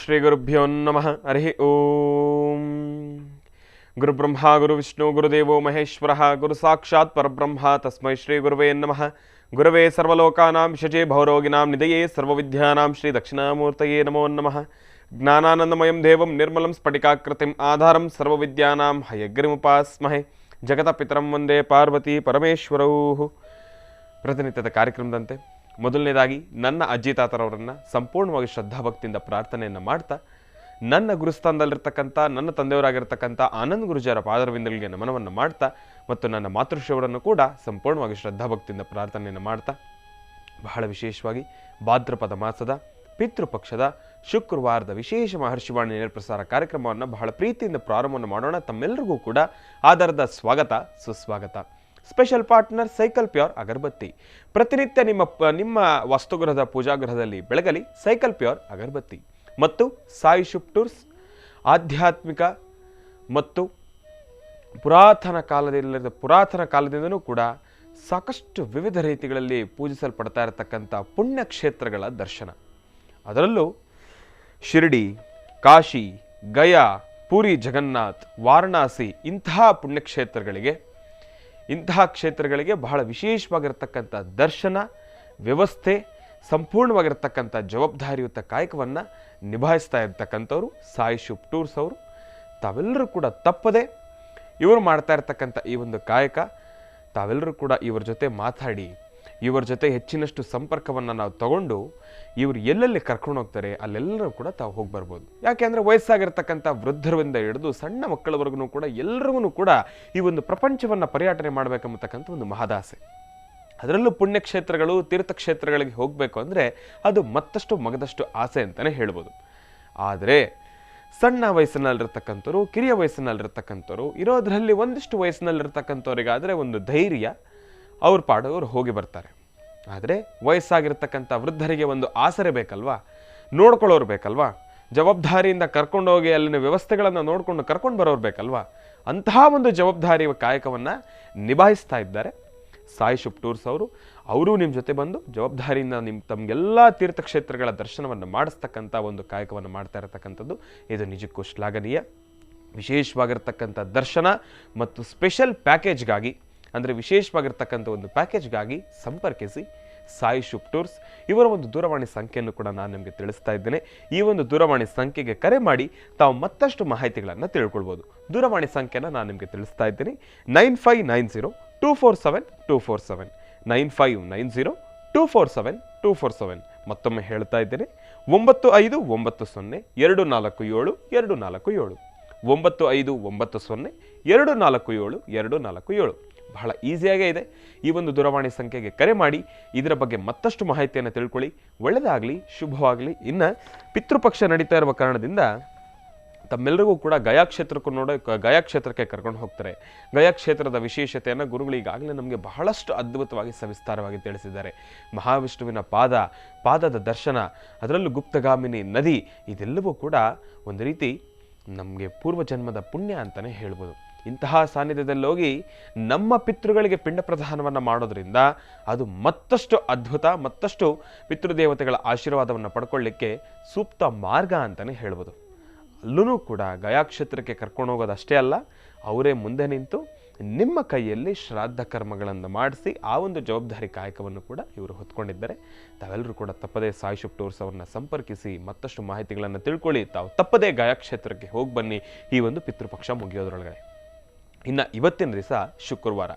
ಶ್ರೀ ಗುರುಭ್ಯೋ ನಮಃ. ಹರಿ ಓಂ. ಗುರುಬ್ರಹ್ಮ ಗುರುವಿಷ್ಣು ಗುರುದೇವೋ ಮಹೇಶ್ವರ ಗುರು ಸಾಕ್ಷಾತ್ ಪರಬ್ರಹ್ಮ ತಸ್ಮೈ ಶ್ರೀ ಗುರುವೇ ನಮಃ. ಗುರವೇ ಸರ್ವಲೋಕಾನಾಂ ವಿಷಜೇ ಭವರೋಗಿಣಾಂ ನಿಧಯೇ ಸರ್ವವಿದ್ಯಾನಾಂ ಶ್ರೀ ದಕ್ಷಿಣಾಮೂರ್ತಯೇ ನಮೋ ನಮಃ. ಜ್ಞಾನಾನಂದಮಯಂ ದೇವಂ ನಿರ್ಮಲಂ ಸ್ಫಟಿಕಾಕೃತಿಂ ಆಧಾರಂ ಸರ್ವವಿದ್ಯಾನಾಂ ಹಯಗ್ರಿಮುಪಾಸ್ಮಹೆ. ಜಗತಪಿತರಂ ವಂದೇ ಪಾರ್ವತಿ ಪರಮೇಶ್ವರೌ. ಪ್ರತಿನಿತ್ಯದ ಕಾರ್ಯಕ್ರಮದಂತೆ ಮೊದಲನೇದಾಗಿ ನನ್ನ ಅಜ್ಜಿ ತಾತರವರನ್ನು ಸಂಪೂರ್ಣವಾಗಿ ಶ್ರದ್ಧಾಭಕ್ತಿಯಿಂದ ಪ್ರಾರ್ಥನೆಯನ್ನು ಮಾಡ್ತಾ, ನನ್ನ ಗುರುಸ್ಥಾನದಲ್ಲಿರ್ತಕ್ಕಂಥ ನನ್ನ ತಂದೆಯವರಾಗಿರ್ತಕ್ಕಂಥ ಆನಂದ್ ಗುರುಜಿಯವರ ಪಾದರವಿಂದಗಳಿಗೆ ನಮನವನ್ನು ಮಾಡ್ತಾ, ಮತ್ತು ನನ್ನ ಮಾತೃಶ್ರೀಯವರನ್ನು ಕೂಡ ಸಂಪೂರ್ಣವಾಗಿ ಶ್ರದ್ಧಾಭಕ್ತಿಯಿಂದ ಪ್ರಾರ್ಥನೆಯನ್ನು ಮಾಡ್ತಾ, ಬಹಳ ವಿಶೇಷವಾಗಿ ಭಾದ್ರಪದ ಮಾಸದ ಪಿತೃಪಕ್ಷದ ಶುಕ್ರವಾರದ ವಿಶೇಷ ಮಹರ್ಷಿವಾಣಿ ನೇರಪ್ರಸಾರ ಕಾರ್ಯಕ್ರಮವನ್ನು ಬಹಳ ಪ್ರೀತಿಯಿಂದ ಪ್ರಾರಂಭವನ್ನು ಮಾಡೋಣ. ತಮ್ಮೆಲ್ಲರಿಗೂ ಕೂಡ ಆಧಾರದ ಸ್ವಾಗತ ಸುಸ್ವಾಗತ. ಸ್ಪೆಷಲ್ ಪಾರ್ಟ್ನರ್ ಸೈಕಲ್ ಪ್ಯೂರ್ ಅಗರಬತ್ತಿ. ಪ್ರತಿನಿತ್ಯ ನಿಮ್ಮ ವಸ್ತುಗೃಹದ ಪೂಜಾಗೃಹದಲ್ಲಿ ಬೆಳಗಲಿ ಸೈಕಲ್ ಪ್ಯೂರ್ ಅಗರಬತ್ತಿ. ಮತ್ತು ಸಾಯಿ ಶುಭ್ ಟೂರ್ಸ್ ಆಧ್ಯಾತ್ಮಿಕ ಮತ್ತು ಪುರಾತನ ಕಾಲದಿಂದನೂ ಕೂಡ ಸಾಕಷ್ಟು ವಿವಿಧ ರೀತಿಗಳಲ್ಲಿ ಪೂಜಿಸಲ್ಪಡ್ತಾ ಇರತಕ್ಕಂಥ ಪುಣ್ಯಕ್ಷೇತ್ರಗಳ ದರ್ಶನ. ಅದರಲ್ಲೂ ಶಿರ್ಡಿ, ಕಾಶಿ, ಗಯಾ, ಪುರಿ ಜಗನ್ನಾಥ್, ವಾರಣಾಸಿ ಇಂತಹ ಕ್ಷೇತ್ರಗಳಿಗೆ ಬಹಳ ವಿಶೇಷವಾಗಿರ್ತಕ್ಕಂಥ ದರ್ಶನ ವ್ಯವಸ್ಥೆ, ಸಂಪೂರ್ಣವಾಗಿರ್ತಕ್ಕಂಥ ಜವಾಬ್ದಾರಿಯುತ ಕಾಯಕವನ್ನು ನಿಭಾಯಿಸ್ತಾ ಇರ್ತಕ್ಕಂಥವ್ರು ಸಾಯಿ ಶುಭ್ ಟೂರ್ಸ್ ಅವರು. ತಾವೆಲ್ಲರೂ ಕೂಡ ತಪ್ಪದೆ ಇವರು ಮಾಡ್ತಾ ಇರ್ತಕ್ಕಂಥ ಈ ಒಂದು ಕಾಯಕ, ತಾವೆಲ್ಲರೂ ಕೂಡ ಇವರ ಜೊತೆ ಮಾತಾಡಿ, ಇವರ ಜೊತೆ ಹೆಚ್ಚಿನಷ್ಟು ಸಂಪರ್ಕವನ್ನು ನಾವು ತಗೊಂಡು ಇವರು ಎಲ್ಲೆಲ್ಲಿ ಕರ್ಕೊಂಡು ಹೋಗ್ತಾರೆ ಅಲ್ಲೆಲ್ಲರೂ ಕೂಡ ತಾವು ಹೋಗಿ ಬರ್ಬೋದು. ಯಾಕೆಂದರೆ ವಯಸ್ಸಾಗಿರ್ತಕ್ಕಂಥ ವೃದ್ಧರಿಂದ ಹಿಡಿದು ಸಣ್ಣ ಮಕ್ಕಳವರೆಗೂ ಕೂಡ ಎಲ್ಲರಿಗೂ ಕೂಡ ಈ ಒಂದು ಪ್ರಪಂಚವನ್ನು ಪರ್ಯಟನೆ ಮಾಡಬೇಕಂಬತಕ್ಕಂಥ ಒಂದು ಮಹದಾಸೆ. ಅದರಲ್ಲೂ ಪುಣ್ಯಕ್ಷೇತ್ರಗಳು ತೀರ್ಥಕ್ಷೇತ್ರಗಳಿಗೆ ಹೋಗಬೇಕು ಅಂದರೆ ಅದು ಮತ್ತಷ್ಟು ಮಗದಷ್ಟು ಆಸೆ ಅಂತಲೇ ಹೇಳ್ಬೋದು. ಆದರೆ ಸಣ್ಣ ವಯಸ್ಸಿನಲ್ಲಿರ್ತಕ್ಕಂಥವ್ರು, ಕಿರಿಯ ವಯಸ್ಸಿನಲ್ಲಿರ್ತಕ್ಕಂಥವ್ರು ಇರೋದ್ರಲ್ಲಿ ಒಂದಿಷ್ಟು ವಯಸ್ಸಿನಲ್ಲಿರ್ತಕ್ಕಂಥವ್ರಿಗಾದರೆ ಒಂದು ಧೈರ್ಯ, ಅವ್ರ ಪಾಡವರು ಹೋಗಿ ಬರ್ತಾರೆ. ಆದರೆ ವಯಸ್ಸಾಗಿರ್ತಕ್ಕಂಥ ವೃದ್ಧರಿಗೆ ಒಂದು ಆಸರೆ ಬೇಕಲ್ವಾ, ನೋಡ್ಕೊಳ್ಳೋರು ಬೇಕಲ್ವಾ, ಜವಾಬ್ದಾರಿಯಿಂದ ಕರ್ಕೊಂಡೋಗಿ ಅಲ್ಲಿನ ವ್ಯವಸ್ಥೆಗಳನ್ನು ನೋಡಿಕೊಂಡು ಕರ್ಕೊಂಡು ಬರೋರು ಬೇಕಲ್ವಾ. ಅಂತಹ ಒಂದು ಜವಾಬ್ದಾರಿ ಕಾಯಕವನ್ನು ನಿಭಾಯಿಸ್ತಾ ಇದ್ದಾರೆ ಸಾಯಿ ಶುಭ್ ಟೂರ್ಸ್ ಅವರು ನಿಮ್ಮ ಜೊತೆ ಬಂದು ಜವಾಬ್ದಾರಿಯಿಂದ ತಮಗೆಲ್ಲ ತೀರ್ಥಕ್ಷೇತ್ರಗಳ ದರ್ಶನವನ್ನು ಮಾಡಿಸ್ತಕ್ಕಂಥ ಒಂದು ಕಾಯಕವನ್ನು ಮಾಡ್ತಾ ಇರತಕ್ಕಂಥದ್ದು ಇದು ನಿಜಕ್ಕೂ ಶ್ಲಾಘನೀಯ. ವಿಶೇಷವಾಗಿರ್ತಕ್ಕಂಥ ದರ್ಶನ ಮತ್ತು ಸ್ಪೆಷಲ್ ಪ್ಯಾಕೇಜ್ಗಾಗಿ, ಅಂದರೆ ವಿಶೇಷವಾಗಿರ್ತಕ್ಕಂಥ ಒಂದು ಪ್ಯಾಕೇಜ್ಗಾಗಿ ಸಂಪರ್ಕಿಸಿ ಸಾಯಿ ಶುಭ್ ಟೂರ್ಸ್. ಇವರ ಒಂದು ದೂರವಾಣಿ ಸಂಖ್ಯೆಯನ್ನು ಕೂಡ ನಾನು ನಿಮಗೆ ತಿಳಿಸ್ತಾ ಇದ್ದೇನೆ. ಈ ಒಂದು ದೂರವಾಣಿ ಸಂಖ್ಯೆಗೆ ಕರೆ ಮಾಡಿ ತಾವು ಮತ್ತಷ್ಟು ಮಾಹಿತಿಗಳನ್ನು ತಿಳ್ಕೊಳ್ಬೋದು. ದೂರವಾಣಿ ಸಂಖ್ಯೆನ ನಾನು ನಿಮಗೆ ತಿಳಿಸ್ತಾ ಇದ್ದೀನಿ. 9590247247 9590247247. ಮತ್ತೊಮ್ಮೆ ಹೇಳ್ತಾ ಇದ್ದೇನೆ, 9590247247 9590247247. ಬಹಳ ಈಸಿಯಾಗೇ ಇದೆ. ಈ ಒಂದು ದೂರವಾಣಿ ಸಂಖ್ಯೆಗೆ ಕರೆ ಮಾಡಿ ಇದರ ಬಗ್ಗೆ ಮತ್ತಷ್ಟು ಮಾಹಿತಿಯನ್ನು ತಿಳ್ಕೊಳ್ಳಿ. ಒಳ್ಳೆಯದಾಗಲಿ, ಶುಭವಾಗಲಿ. ಇನ್ನು ಪಿತೃಪಕ್ಷ ನಡೀತಾ ಇರುವ ಕಾರಣದಿಂದ ತಮ್ಮೆಲ್ಲರಿಗೂ ಕೂಡ ಗಯಾ ಕ್ಷೇತ್ರಕ್ಕೆ ಕರ್ಕೊಂಡು ಹೋಗ್ತಾರೆ. ಗಯಾ ಕ್ಷೇತ್ರದ ವಿಶೇಷತೆಯನ್ನು ಗುರುಗಳು ಈಗಾಗಲೇ ನಮಗೆ ಬಹಳಷ್ಟು ಅದ್ಭುತವಾಗಿ ಸವಿಸ್ತಾರವಾಗಿ ತಿಳಿಸಿದ್ದಾರೆ. ಮಹಾವಿಷ್ಣುವಿನ ಪಾದದ ದರ್ಶನ, ಅದರಲ್ಲೂ ಗುಪ್ತಗಾಮಿನಿ ನದಿ, ಇದೆಲ್ಲವೂ ಕೂಡ ಒಂದು ರೀತಿ ನಮಗೆ ಪೂರ್ವಜನ್ಮದ ಪುಣ್ಯ ಅಂತಲೇ ಹೇಳ್ಬೋದು. ಇಂತಹ ಸಾನ್ನಿಧ್ಯದಲ್ಲಿ ಹೋಗಿ ನಮ್ಮ ಪಿತೃಗಳಿಗೆ ಪಿಂಡ ಪ್ರದಾನವನ್ನು ಮಾಡೋದ್ರಿಂದ ಅದು ಮತ್ತಷ್ಟು ಅದ್ಭುತ, ಮತ್ತಷ್ಟು ಪಿತೃದೇವತೆಗಳ ಆಶೀರ್ವಾದವನ್ನು ಪಡ್ಕೊಳ್ಳಿಕ್ಕೆ ಸೂಕ್ತ ಮಾರ್ಗ ಅಂತಲೇ ಹೇಳ್ಬೋದು. ಅಲ್ಲೂ ಕೂಡ ಗಯಾ ಕ್ಷೇತ್ರಕ್ಕೆ ಕರ್ಕೊಂಡು ಹೋಗೋದಷ್ಟೇ ಅಲ್ಲ, ಅವರೇ ಮುಂದೆ ನಿಂತು ನಿಮ್ಮ ಕೈಯಲ್ಲಿ ಶ್ರಾದ್ದ ಕರ್ಮಗಳನ್ನು ಮಾಡಿಸಿ ಆ ಒಂದು ಜವಾಬ್ದಾರಿ ಕಾಯಕವನ್ನು ಕೂಡ ಇವರು ಹೊತ್ಕೊಂಡಿದ್ದಾರೆ. ತಾವೆಲ್ಲರೂ ಕೂಡ ತಪ್ಪದೇ ಸಾಯಿ ಶುಭ್ ಟೂರ್ಸ್ ಅವ್ರನ್ನ ಸಂಪರ್ಕಿಸಿ ಮತ್ತಷ್ಟು ಮಾಹಿತಿಗಳನ್ನು ತಿಳ್ಕೊಳ್ಳಿ. ತಾವು ತಪ್ಪದೇ ಗಯಾ ಕ್ಷೇತ್ರಕ್ಕೆ ಹೋಗಿ ಬನ್ನಿ ಈ ಒಂದು ಪಿತೃಪಕ್ಷ ಮುಗಿಯೋದ್ರೊಳಗಡೆ. ಇನ್ನು ಇವತ್ತಿನ ದಿವಸ ಶುಕ್ರವಾರ,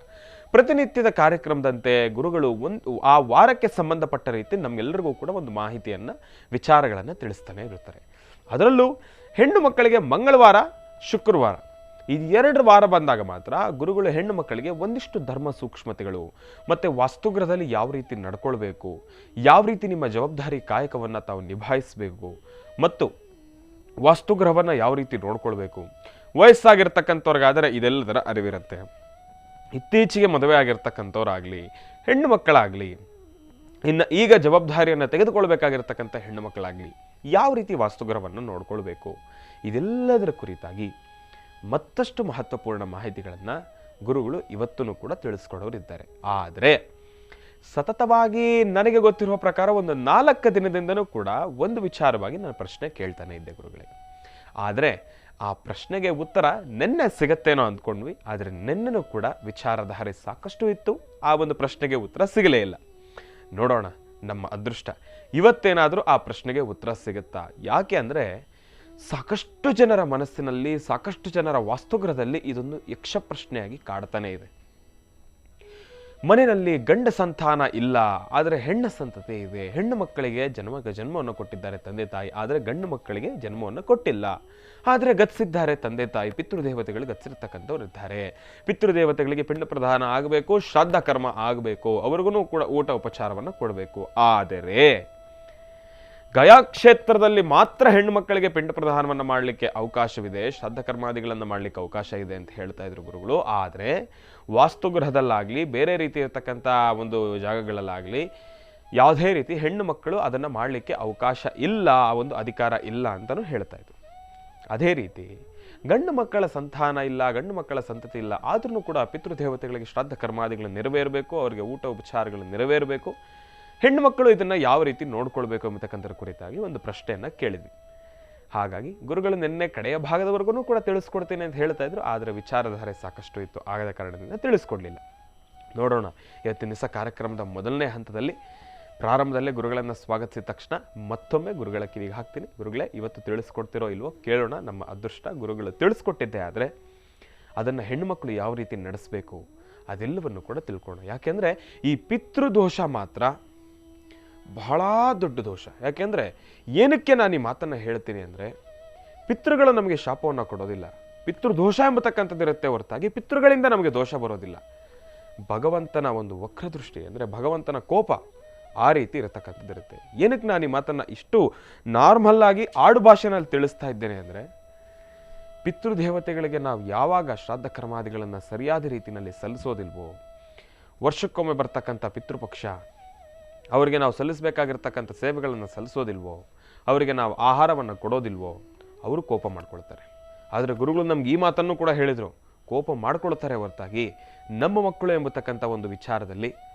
ಪ್ರತಿನಿತ್ಯದ ಕಾರ್ಯಕ್ರಮದಂತೆ ಗುರುಗಳು ಆ ವಾರಕ್ಕೆ ಸಂಬಂಧಪಟ್ಟ ರೀತಿ ನಮಗೆಲ್ಲರಿಗೂ ಕೂಡ ಒಂದು ಮಾಹಿತಿಯನ್ನು, ವಿಚಾರಗಳನ್ನು ತಿಳಿಸ್ತಾನೆ ಇರುತ್ತಾರೆ. ಅದರಲ್ಲೂ ಹೆಣ್ಣು ಮಕ್ಕಳಿಗೆ ಮಂಗಳವಾರ, ಶುಕ್ರವಾರ ಈ 2 ವಾರ ಬಂದಾಗ ಮಾತ್ರ ಗುರುಗಳು ಹೆಣ್ಣು ಮಕ್ಕಳಿಗೆ ಒಂದಿಷ್ಟು ಧರ್ಮ ಸೂಕ್ಷ್ಮತೆಗಳು ಮತ್ತು ವಾಸ್ತುಗೃಹದಲ್ಲಿ ಯಾವ ರೀತಿ ನಡ್ಕೊಳ್ಬೇಕು, ಯಾವ ರೀತಿ ನಿಮ್ಮ ಜವಾಬ್ದಾರಿ ಕಾಯಕವನ್ನು ತಾವು ನಿಭಾಯಿಸಬೇಕು, ಮತ್ತು ವಾಸ್ತುಗೃಹವನ್ನು ಯಾವ ರೀತಿ ನೋಡ್ಕೊಳ್ಬೇಕು. ವಯಸ್ಸಾಗಿರ್ತಕ್ಕಂಥವ್ರಿಗಾದರೆ ಇದೆಲ್ಲದರ ಅರಿವಿರುತ್ತೆ. ಇತ್ತೀಚೆಗೆ ಮದುವೆ ಆಗಿರ್ತಕ್ಕಂಥವ್ರಾಗಲಿ, ಹೆಣ್ಣು ಮಕ್ಕಳಾಗಲಿ, ಇನ್ನು ಈಗ ಜವಾಬ್ದಾರಿಯನ್ನು ತೆಗೆದುಕೊಳ್ಬೇಕಾಗಿರ್ತಕ್ಕಂಥ ಹೆಣ್ಣು ಮಕ್ಕಳಾಗಲಿ ಯಾವ ರೀತಿ ವಾಸ್ತುಗೃಹವನ್ನು ನೋಡ್ಕೊಳ್ಬೇಕು, ಇದೆಲ್ಲದರ ಕುರಿತಾಗಿ ಮತ್ತಷ್ಟು ಮಹತ್ವಪೂರ್ಣ ಮಾಹಿತಿಗಳನ್ನು ಗುರುಗಳು ಇವತ್ತೂ ಕೂಡ ತಿಳಿಸ್ಕೊಡೋರಿದ್ದಾರೆ. ಆದರೆ ಸತತವಾಗಿ ನನಗೆ ಗೊತ್ತಿರುವ ಪ್ರಕಾರ ಒಂದು 4 ದಿನದಿಂದನೂ ಕೂಡ ಒಂದು ವಿಚಾರವಾಗಿ ನಾನು ಪ್ರಶ್ನೆ ಕೇಳ್ತಾನೆ ಇದ್ದೆ ಗುರುಗಳಿಗೆ. ಆದರೆ ಆ ಪ್ರಶ್ನೆಗೆ ಉತ್ತರ ನಿನ್ನೆ ಸಿಗತ್ತೇನೋ ಅಂದ್ಕೊಂಡ್ವಿ. ಆದರೆ ನಿನ್ನೆನೂ ಕೂಡ ವಿಚಾರಧಾರೆ ಸಾಕಷ್ಟು ಇತ್ತು, ಆ ಒಂದು ಪ್ರಶ್ನೆಗೆ ಉತ್ತರ ಸಿಗಲೇ ಇಲ್ಲ. ನೋಡೋಣ ನಮ್ಮ ಅದೃಷ್ಟ ಇವತ್ತೇನಾದರೂ ಆ ಪ್ರಶ್ನೆಗೆ ಉತ್ತರ ಸಿಗುತ್ತಾ. ಯಾಕೆ ಅಂದರೆ ಸಾಕಷ್ಟು ಜನರ ಮನಸ್ಸಿನಲ್ಲಿ, ಸಾಕಷ್ಟು ಜನರ ವಾಸ್ತುಗ್ರಹದಲ್ಲಿ ಇದೊಂದು ಯಕ್ಷ ಪ್ರಶ್ನೆಯಾಗಿ ಕಾಡ್ತಾನೆ ಇದೆ. ಮನೆಯಲ್ಲಿ ಗಂಡ ಸಂತಾನ ಇಲ್ಲ, ಆದರೆ ಹೆಣ್ಣು ಸಂತತಿ ಇದೆ. ಹೆಣ್ಣು ಮಕ್ಕಳಿಗೆ ಜನ್ಮವನ್ನು ಕೊಟ್ಟಿದ್ದಾರೆ ತಂದೆ ತಾಯಿ, ಆದರೆ ಗಂಡು ಮಕ್ಕಳಿಗೆ ಜನ್ಮವನ್ನು ಕೊಟ್ಟಿಲ್ಲ. ಆದರೆ ಗತಿಸಿದ್ದಾರೆ ತಂದೆ ತಾಯಿ, ಪಿತೃದೇವತೆಗಳು ಗತಿಸಿರ್ತಕ್ಕಂಥವ್ರು ಇದ್ದಾರೆ. ಪಿತೃದೇವತೆಗಳಿಗೆ ಪಿಂಡ ಪ್ರದಾನ ಆಗಬೇಕು, ಶ್ರಾದ್ದ ಕರ್ಮ ಆಗಬೇಕು, ಅವ್ರಿಗೂ ಕೂಡ ಊಟ ಉಪಚಾರವನ್ನು ಕೊಡಬೇಕು. ಆದರೆ ಗಯಾ ಕ್ಷೇತ್ರದಲ್ಲಿ ಮಾತ್ರ ಹೆಣ್ಣು ಮಕ್ಕಳಿಗೆ ಪಿಂಡ ಪ್ರದಾನವನ್ನು ಮಾಡಲಿಕ್ಕೆ ಅವಕಾಶವಿದೆ, ಶ್ರಾದ್ದ ಕರ್ಮಾದಿಗಳನ್ನು ಮಾಡಲಿಕ್ಕೆ ಅವಕಾಶ ಇದೆ ಅಂತ ಹೇಳ್ತಾ ಇದ್ರು ಗುರುಗಳು. ಆದರೆ ವಾಸ್ತುಗೃಹದಲ್ಲಾಗಲಿ ಬೇರೆ ರೀತಿ ಇರತಕ್ಕಂಥ ಒಂದು ಜಾಗಗಳಲ್ಲಾಗಲಿ ಯಾವುದೇ ರೀತಿ ಹೆಣ್ಣು ಮಕ್ಕಳು ಅದನ್ನು ಮಾಡಲಿಕ್ಕೆ ಅವಕಾಶ ಇಲ್ಲ, ಆ ಒಂದು ಅಧಿಕಾರ ಇಲ್ಲ ಅಂತಲೂ ಹೇಳ್ತಾ ಇದ್ರು. ಅದೇ ರೀತಿ ಗಂಡು ಮಕ್ಕಳ ಸಂತಾನ ಇಲ್ಲ, ಗಂಡು ಮಕ್ಕಳ ಸಂತತಿ ಇಲ್ಲ, ಆದ್ರೂ ಕೂಡ ಪಿತೃದೇವತೆಗಳಿಗೆ ಶ್ರಾದ್ದ ಕರ್ಮಾದಿಗಳು ನೆರವೇರಬೇಕು, ಅವರಿಗೆ ಊಟ ಉಪಚಾರಗಳು ನೆರವೇರಬೇಕು. ಹೆಣ್ಣು ಮಕ್ಕಳು ಇದನ್ನು ಯಾವ ರೀತಿ ನೋಡ್ಕೊಳ್ಬೇಕು ಎಂಬತಕ್ಕಂಥರ ಕುರಿತಾಗಿ ಒಂದು ಪ್ರಶ್ನೆಯನ್ನು ಕೇಳಿದ್ವಿ. ಹಾಗಾಗಿ ಗುರುಗಳು ನಿನ್ನೆ ಕಡೆಯ ಭಾಗದವರೆಗೂ ಕೂಡ ತಿಳಿಸ್ಕೊಡ್ತೀನಿ ಅಂತ ಹೇಳ್ತಾ ಇದ್ರು. ಆದರೆ ವಿಚಾರಧಾರೆ ಸಾಕಷ್ಟು ಇತ್ತು, ಆಗದ ಕಾರಣದಿಂದ ತಿಳಿಸ್ಕೊಡ್ಲಿಲ್ಲ. ನೋಡೋಣ ಇವತ್ತಿನ ದಿವಸ ಕಾರ್ಯಕ್ರಮದ ಮೊದಲನೇ ಹಂತದಲ್ಲಿ ಪ್ರಾರಂಭದಲ್ಲೇ ಗುರುಗಳನ್ನು ಸ್ವಾಗತಿಸಿದ ತಕ್ಷಣ ಮತ್ತೊಮ್ಮೆ ಗುರುಗಳ ಕಿವಿಗೆ ಹಾಕ್ತೀನಿ. ಗುರುಗಳೇ, ಇವತ್ತು ತಿಳಿಸ್ಕೊಡ್ತಿರೋ ಇಲ್ವೋ ಕೇಳೋಣ. ನಮ್ಮ ಅದೃಷ್ಟ ಗುರುಗಳು ತಿಳಿಸ್ಕೊಟ್ಟಿದ್ದೆ ಆದರೆ ಅದನ್ನು ಹೆಣ್ಣುಮಕ್ಕಳು ಯಾವ ರೀತಿ ನಡೆಸಬೇಕು ಅದೆಲ್ಲವನ್ನು ಕೂಡ ತಿಳ್ಕೊಳ್ಳೋಣ. ಯಾಕೆಂದರೆ ಈ ಪಿತೃದೋಷ ಮಾತ್ರ ಬಹಳ ದೊಡ್ಡ ದೋಷ. ಯಾಕೆಂದರೆ ಏನಕ್ಕೆ ನಾನು ಈ ಮಾತನ್ನು ಹೇಳ್ತೀನಿ ಅಂದರೆ, ಪಿತೃಗಳು ನಮಗೆ ಶಾಪವನ್ನು ಕೊಡೋದಿಲ್ಲ, ಪಿತೃದೋಷ ಎಂಬತಕ್ಕಂಥದ್ದು ಇರುತ್ತೆ ಹೊರತಾಗಿ ಪಿತೃಗಳಿಂದ ನಮಗೆ ದೋಷ ಬರೋದಿಲ್ಲ. ಭಗವಂತನ ಒಂದು ವಕ್ರದೃಷ್ಟಿ ಅಂದರೆ ಭಗವಂತನ ಕೋಪ ಆ ರೀತಿ ಇರತಕ್ಕಂಥದ್ದಿರುತ್ತೆ. ಏನಕ್ಕೆ ನಾನು ಈ ಮಾತನ್ನು ಇಷ್ಟು ನಾರ್ಮಲ್ ಆಗಿ ಆಡು ಭಾಷೆನಲ್ಲಿ ತಿಳಿಸ್ತಾ ಇದ್ದೇನೆ ಅಂದರೆ, ಪಿತೃದೇವತೆಗಳಿಗೆ ನಾವು ಯಾವಾಗ ಶ್ರಾದ್ದ ಕರ್ಮಾದಿಗಳನ್ನು ಸರಿಯಾದ ರೀತಿಯಲ್ಲಿ ಸಲ್ಲಿಸೋದಿಲ್ವೋ, ವರ್ಷಕ್ಕೊಮ್ಮೆ ಬರ್ತಕ್ಕಂಥ ಪಿತೃಪಕ್ಷ ಅವರಿಗೆ ನಾವು ಸಲ್ಲಿಸಬೇಕಾಗಿರ್ತಕ್ಕಂಥ ಸೇವೆಗಳನ್ನು ಸಲ್ಲಿಸೋದಿಲ್ವೋ, ಅವರಿಗೆ ನಾವು ಆಹಾರವನ್ನು ಕೊಡೋದಿಲ್ವೋ, ಅವರು ಕೋಪ ಮಾಡ್ಕೊಳ್ತಾರೆ. ಆದರೆ ಗುರುಗಳು ನಮ್ಗೆ ಈ ಮಾತನ್ನು ಕೂಡ ಹೇಳಿದರು, ಕೋಪ ಮಾಡ್ಕೊಳ್ತಾರೆ ಹೊರತಾಗಿ ನಮ್ಮ ಮಕ್ಕಳು ಎಂಬತಕ್ಕಂಥ ಒಂದು ವಿಚಾರದಲ್ಲಿ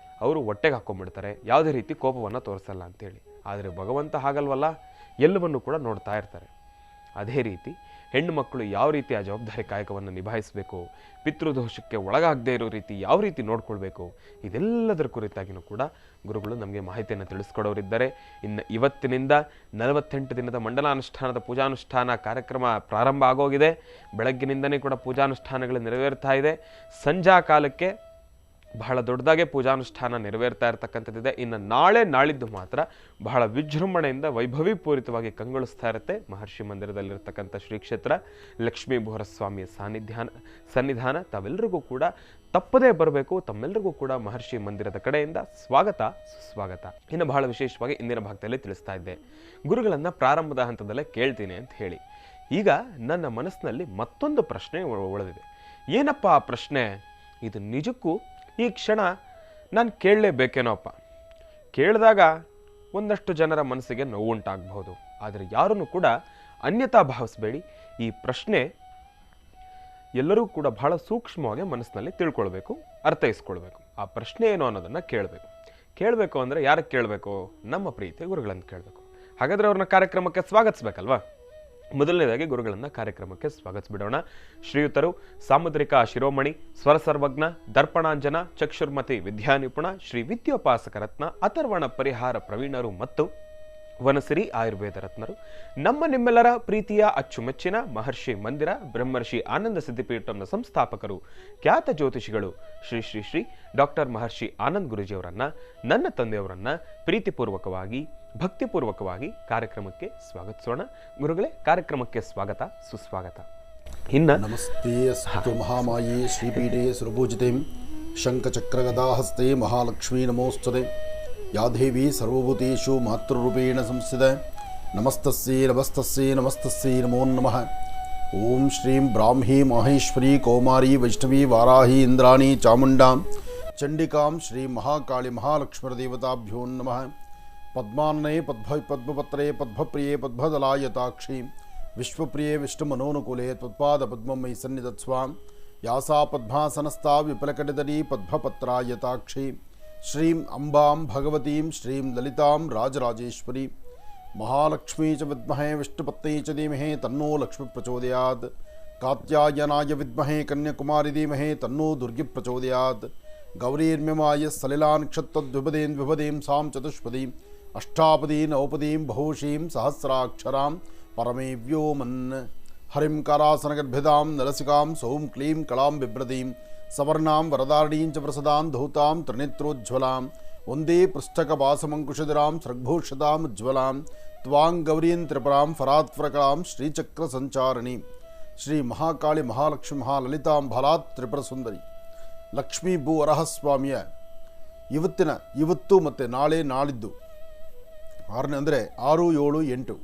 ಅವರು ಹೊಟ್ಟೆಗೆ ಹಾಕ್ಕೊಂಡ್ಬಿಡ್ತಾರೆ, ಯಾವುದೇ ರೀತಿ ಕೋಪವನ್ನು ತೋರಿಸಲ್ಲ ಅಂತೇಳಿ. ಆದರೆ ಭಗವಂತ ಹಾಗಲ್ವಲ್ಲ, ಎಲ್ಲವನ್ನು ಕೂಡ ನೋಡ್ತಾ ಇರ್ತಾರೆ. ಅದೇ ರೀತಿ ಹೆಣ್ಣು ಮಕ್ಕಳು ಯಾವ ರೀತಿ ಆ ಜವಾಬ್ದಾರಿ ಕಾಯಕವನ್ನು ನಿಭಾಯಿಸಬೇಕು, ಪಿತೃದೋಷಕ್ಕೆ ಒಳಗಾಗದೇ ಇರೋ ರೀತಿ ಯಾವ ರೀತಿ ನೋಡ್ಕೊಳ್ಬೇಕು, ಇದೆಲ್ಲದರ ಕುರಿತಾಗಿಯೂ ಕೂಡ ಗುರುಗಳು ನಮಗೆ ಮಾಹಿತಿಯನ್ನು ತಿಳಿಸ್ಕೊಡೋರಿದ್ದಾರೆ. ಇನ್ನು ಇವತ್ತಿನಿಂದ 48 ದಿನದ ಮಂಡಲಾನುಷ್ಠಾನದ ಪೂಜಾನುಷ್ಠಾನ ಕಾರ್ಯಕ್ರಮ ಪ್ರಾರಂಭ ಆಗೋಗಿದೆ. ಬೆಳಗ್ಗಿನಿಂದನೇ ಕೂಡ ಪೂಜಾನುಷ್ಠಾನಗಳು ನೆರವೇರ್ತಾ ಇದೆ. ಸಂಜಾ ಕಾಲಕ್ಕೆ ಬಹಳ ದೊಡ್ಡದಾಗೆ ಪೂಜಾನುಷ್ಠಾನ ನೆರವೇರ್ತಾ ಇರತಕ್ಕಂಥದ್ದಿದೆ. ಇನ್ನು ನಾಳೆ ನಾಳಿದ್ದು ಮಾತ್ರ ಬಹಳ ವಿಜೃಂಭಣೆಯಿಂದ ವೈಭವೀಪೂರಿತವಾಗಿ ಕಂಗೊಳಿಸ್ತಾ ಇರುತ್ತೆ. ಮಹರ್ಷಿ ಮಂದಿರದಲ್ಲಿರ್ತಕ್ಕಂಥ ಶ್ರೀ ಕ್ಷೇತ್ರ ಲಕ್ಷ್ಮೀ ಬೋರಸ್ವಾಮಿಯ ಸನ್ನಿಧಾನ. ತಾವೆಲ್ಲರಿಗೂ ಕೂಡ ತಪ್ಪದೇ ಬರಬೇಕು. ತಮ್ಮೆಲ್ಲರಿಗೂ ಕೂಡ ಮಹರ್ಷಿ ಮಂದಿರದ ಕಡೆಯಿಂದ ಸ್ವಾಗತ, ಸುಸ್ವಾಗತ. ಇನ್ನು ಬಹಳ ವಿಶೇಷವಾಗಿ ಇಂದಿನ ಭಾಗದಲ್ಲಿ ತಿಳಿಸ್ತಾ ಇದ್ದೆ, ಗುರುಗಳನ್ನು ಪ್ರಾರಂಭದ ಹಂತದಲ್ಲೇ ಕೇಳ್ತೀನಿ ಅಂತ ಹೇಳಿ. ಈಗ ನನ್ನ ಮನಸ್ಸಿನಲ್ಲಿ ಮತ್ತೊಂದು ಪ್ರಶ್ನೆ ಉಳಿದಿದೆ. ಏನಪ್ಪ ಆ ಪ್ರಶ್ನೆ? ಇದು ನಿಜಕ್ಕೂ ಈ ಕ್ಷಣ ನಾನು ಕೇಳಲೇಬೇಕೇನೋಪ್ಪ. ಕೇಳಿದಾಗ ಒಂದಷ್ಟು ಜನರ ಮನಸ್ಸಿಗೆ ನೋವುಂಟಾಗಬಹುದು, ಆದರೆ ಯಾರನ್ನು ಕೂಡ ಅನ್ಯತಾ ಭಾವಿಸಬೇಡಿ. ಈ ಪ್ರಶ್ನೆ ಎಲ್ಲರೂ ಕೂಡ ಬಹಳ ಸೂಕ್ಷ್ಮವಾಗಿ ಮನಸ್ಸಿನಲ್ಲಿ ತಿಳ್ಕೊಳ್ಬೇಕು, ಅರ್ಥೈಸ್ಕೊಳ್ಬೇಕು. ಆ ಪ್ರಶ್ನೆ ಏನು ಅನ್ನೋದನ್ನು ಕೇಳಬೇಕು ಅಂದರೆ ಯಾರಿಗೆ ಕೇಳಬೇಕು? ನಮ್ಮ ಪ್ರೀತಿಯ ಗುರುಗಳನ್ನು ಕೇಳಬೇಕು. ಹಾಗಾದರೆ ಅವ್ರನ್ನ ಕಾರ್ಯಕ್ರಮಕ್ಕೆ ಸ್ವಾಗತಿಸ್ಬೇಕಲ್ವಾ? ಮೊದಲನೇದಾಗಿ ಗುರುಗಳನ್ನು ಕಾರ್ಯಕ್ರಮಕ್ಕೆ ಸ್ವಾಗತಿಸ್ಬಿಡೋಣ. ಶ್ರೀಯುತರು ಸಾಮುದ್ರಿಕ ಶಿರೋಮಣಿ, ಸ್ವರ ಸರ್ವಜ್ಞ, ದರ್ಪಣಾಂಜನ, ಚಕ್ಷುರ್ಮತಿ ವಿದ್ಯಾನಿಪುಣ, ಶ್ರೀ ವಿದ್ಯೋಪಾಸಕ ರತ್ನ, ಅಥರ್ವಣ ಪರಿಹಾರ ಪ್ರವೀಣರು ಮತ್ತು ವನಸಿರಿ ಆಯುರ್ವೇದ ರತ್ನರು, ನಮ್ಮ ನಿಮ್ಮೆಲ್ಲರ ಪ್ರೀತಿಯ ಅಚ್ಚುಮೆಚ್ಚಿನ ಮಹರ್ಷಿ ಮಂದಿರ ಬ್ರಹ್ಮರ್ಷಿ ಆನಂದ ಸಿದ್ಧಿಪೀಠಂನ ಸಂಸ್ಥಾಪಕರು, ಖ್ಯಾತ ಜ್ಯೋತಿಷಿಗಳು ಶ್ರೀ ಶ್ರೀ ಶ್ರೀ ಡಾಕ್ಟರ್ ಮಹರ್ಷಿ ಆನಂದ್ ಗುರುಜಿಯವರನ್ನ, ನನ್ನ ತಂದೆಯವರನ್ನ ಪ್ರೀತಿಪೂರ್ವಕವಾಗಿ ಭಕ್ತಿಪೂರ್ವಕವಾಗಿ ಕಾರ್ಯಕ್ರಮಕ್ಕೆ ಸ್ವಾಗತಿಸೋಣ. ಗುರುಗಳೇ, ಕಾರ್ಯಕ್ರಮಕ್ಕೆ ಸ್ವಾಗತ, ಸುಸ್ವಾಗತ. ನಮಸ್ತೆ ಅಸ್ತು ಮಹಾಮಾಯೇ ಶ್ರೀಪೀಠೆ ಸುರಭೂಜಿತೆ ಶಂಖಚಕ್ರಗದಾಹಸ್ತೆ ಮಹಾಲಕ್ಷ್ಮೀ ನಮೋಸ್ತುತೆ. ಯಾ ದೇವಿ ಸರ್ವಭೂತೇಷು ಮಾತೃರೂಪೇಣ ಸಂಸ್ಥಿತಾ. ನಮಸ್ತಸ್ಯೈ ನಮಸ್ತಸ್ಯೈ ನಮಸ್ತಸ್ಯೈ ನಮೋ ನಮಃ. ಓಂ ಶ್ರೀಂ ಬ್ರಾಹ್ಮೀ ಮಾಹೇಶ್ವರಿ ಕೌಮಾರಿ ವೈಷ್ಣವಿ ವಾರಾಹಿ ಇಂದ್ರಾಣಿ ಚಾಮುಂಡಾಂ ಚಂಡಿಕಾಂ ಶ್ರೀ ಮಹಾಕಾಳಿ ಮಹಾಲಕ್ಷ್ಮೀದೇವತಾಭ್ಯೋ ನಮಃ. ಪದ್ಮಾನ್ನೇ ಪದ್ಮಪತ್ರೇ ಪದ್ಮಪ್ರಿಯೇ ಪದ್ಮದಲಾಯತಾಕ್ಷಿ ವಿಶ್ವಪ್ರಿಯೇ ವಿಷ್ಣುಮನೋನುಕೂಲೆ ತ್ವತ್ಪಾದ ಪದ್ಮಂ ಮಯಿ ಸನ್ನಿಧತ್ಸ್ವ. ಯಾಸಾ ಪದ್ಮಾಸನಸ್ಥಾ ವಿಪಲಕಟಿತಲಿ ಪದ್ಮಪತ್ರಾಯತಾಕ್ಷಿ ಶ್ರೀಂ ಅಂಬಾಂ ಭಗವತೀಂ ಶ್ರೀಂ ಲಲಿತಾಂ ರಾಜರಾಜೇಶ್ವರಿ ಮಹಾಲಕ್ಷ್ಮೀ ಚ ವಿದ್ಮಹೇ ವಿಷ್ಣುಪತ್ನಿ ಚ ಧೀಮಹಿ ತನ್ನೋ ಲಕ್ಷ್ಮೀ ಪ್ರಚೋದಯಾತ್ ಕಾತ್ಯಾಯನಾಯ ವಿದ್ಮಹೇ ಕನ್ಯಾಕುಮಾರಿ ಧೀಮಹಿ ತನ್ನೋ ದುರ್ಗಿ ಪ್ರಚೋದಯಾತ್ ಗೌರೀರ್ಮ್ಯಮಾಯ ಸಲಿಲಾನ್ಕ್ಷತ್ತದ್ವಿಪದೀಂ ವಿಪದೀಂ ಸಾಂ ಚತುಷ್ಪದೀಂ ಅಷ್ಟಾಪದೀಂ ನವಪದೀಂ ಬಹುಶೀಂ ಸಹಸ್ರಾಕ್ಷರಾಂ ಪರಮೇ ವ್ಯೋಮನ್ ಹರಿಂ ಕಾರಾಸನಗರ್ಭಿದಾಂ ನಲಸಿಕಾಂ ಸೌಂ ಕ್ಲೀಂ ಕಳಾಂ ಬಿಭ್ರದೀಂ ಸವರ್ಣಾಂ ವರದಾರಣೀಂ ಚ ಪ್ರಸದಾಂ ಧೌತಾಂ ತ್ರಿನೇತ್ರೋಜ್ವಲಾಂ ಒಂದೇ ಪೃಷ್ಠಕವಾಸಮಂಕುಶಧರಾಂ ಸೃಗ್ಭೂಷತಾಂ ಉಜ್ವಲಾಂ ತ್ವಾಂ ಗೌರೀಂ ತ್ರಿಪುರಾಂ ಫರಾತ್ವರಕಳಾಂ ಶ್ರೀಚಕ್ರ ಸಂಚಾರಣಿ ಶ್ರೀ ಮಹಾಕಾಳಿ ಮಹಾಲಕ್ಷ್ಮಿ ಮಹಾಲಲಿತಾಂ ಫಲಾತ್ ತ್ರಿಪುರ ಸುಂದರಿ ಲಕ್ಷ್ಮೀ ಭೂ ವರಹಸ್ವಾಮಿಯ ಇವತ್ತು ಮತ್ತು ನಾಳೆ ನಾಳಿದ್ದು 6 ಅಂದರೆ 6, 7, 8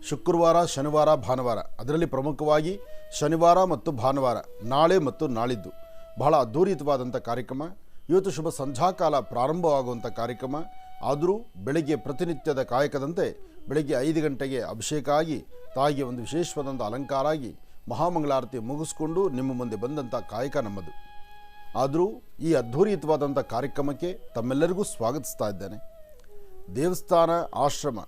ಶುಕ್ರವಾರ ಶನಿವಾರ ಭಾನುವಾರ, ಅದರಲ್ಲಿ ಪ್ರಮುಖವಾಗಿ ಶನಿವಾರ ಮತ್ತು ಭಾನುವಾರ, ನಾಳೆ ಮತ್ತು ನಾಳಿದ್ದು ಬಹಳ ಅದ್ಧೂರಿತವಾದಂಥ ಕಾರ್ಯಕ್ರಮ. ಇವತ್ತು ಶುಭ ಸಂಧ್ಯಾಕಾಲ ಪ್ರಾರಂಭವಾಗುವಂಥ ಕಾರ್ಯಕ್ರಮ. ಆದರೂ ಬೆಳಗ್ಗೆ ಪ್ರತಿನಿತ್ಯದ ಕಾಯಕದಂತೆ ಬೆಳಗ್ಗೆ 5 ಗಂಟೆಗೆ ಅಭಿಷೇಕ ಆಗಿ ತಾಯಿಗೆ ಒಂದು ವಿಶೇಷವಾದಂಥ ಅಲಂಕಾರ ಆಗಿ ಮಹಾಮಂಗಳಾರತಿ ಮುಗಿಸ್ಕೊಂಡು ನಿಮ್ಮ ಮುಂದೆ ಬಂದಂಥ ಕಾಯಕ ನಮ್ಮದು. ಆದರೂ ಈ ಅದ್ಧೂರಿತವಾದಂಥ ಕಾರ್ಯಕ್ರಮಕ್ಕೆ ತಮ್ಮೆಲ್ಲರಿಗೂ ಸ್ವಾಗತಿಸ್ತಾ ಇದ್ದೇನೆ. ದೇವಸ್ಥಾನ ಆಶ್ರಮ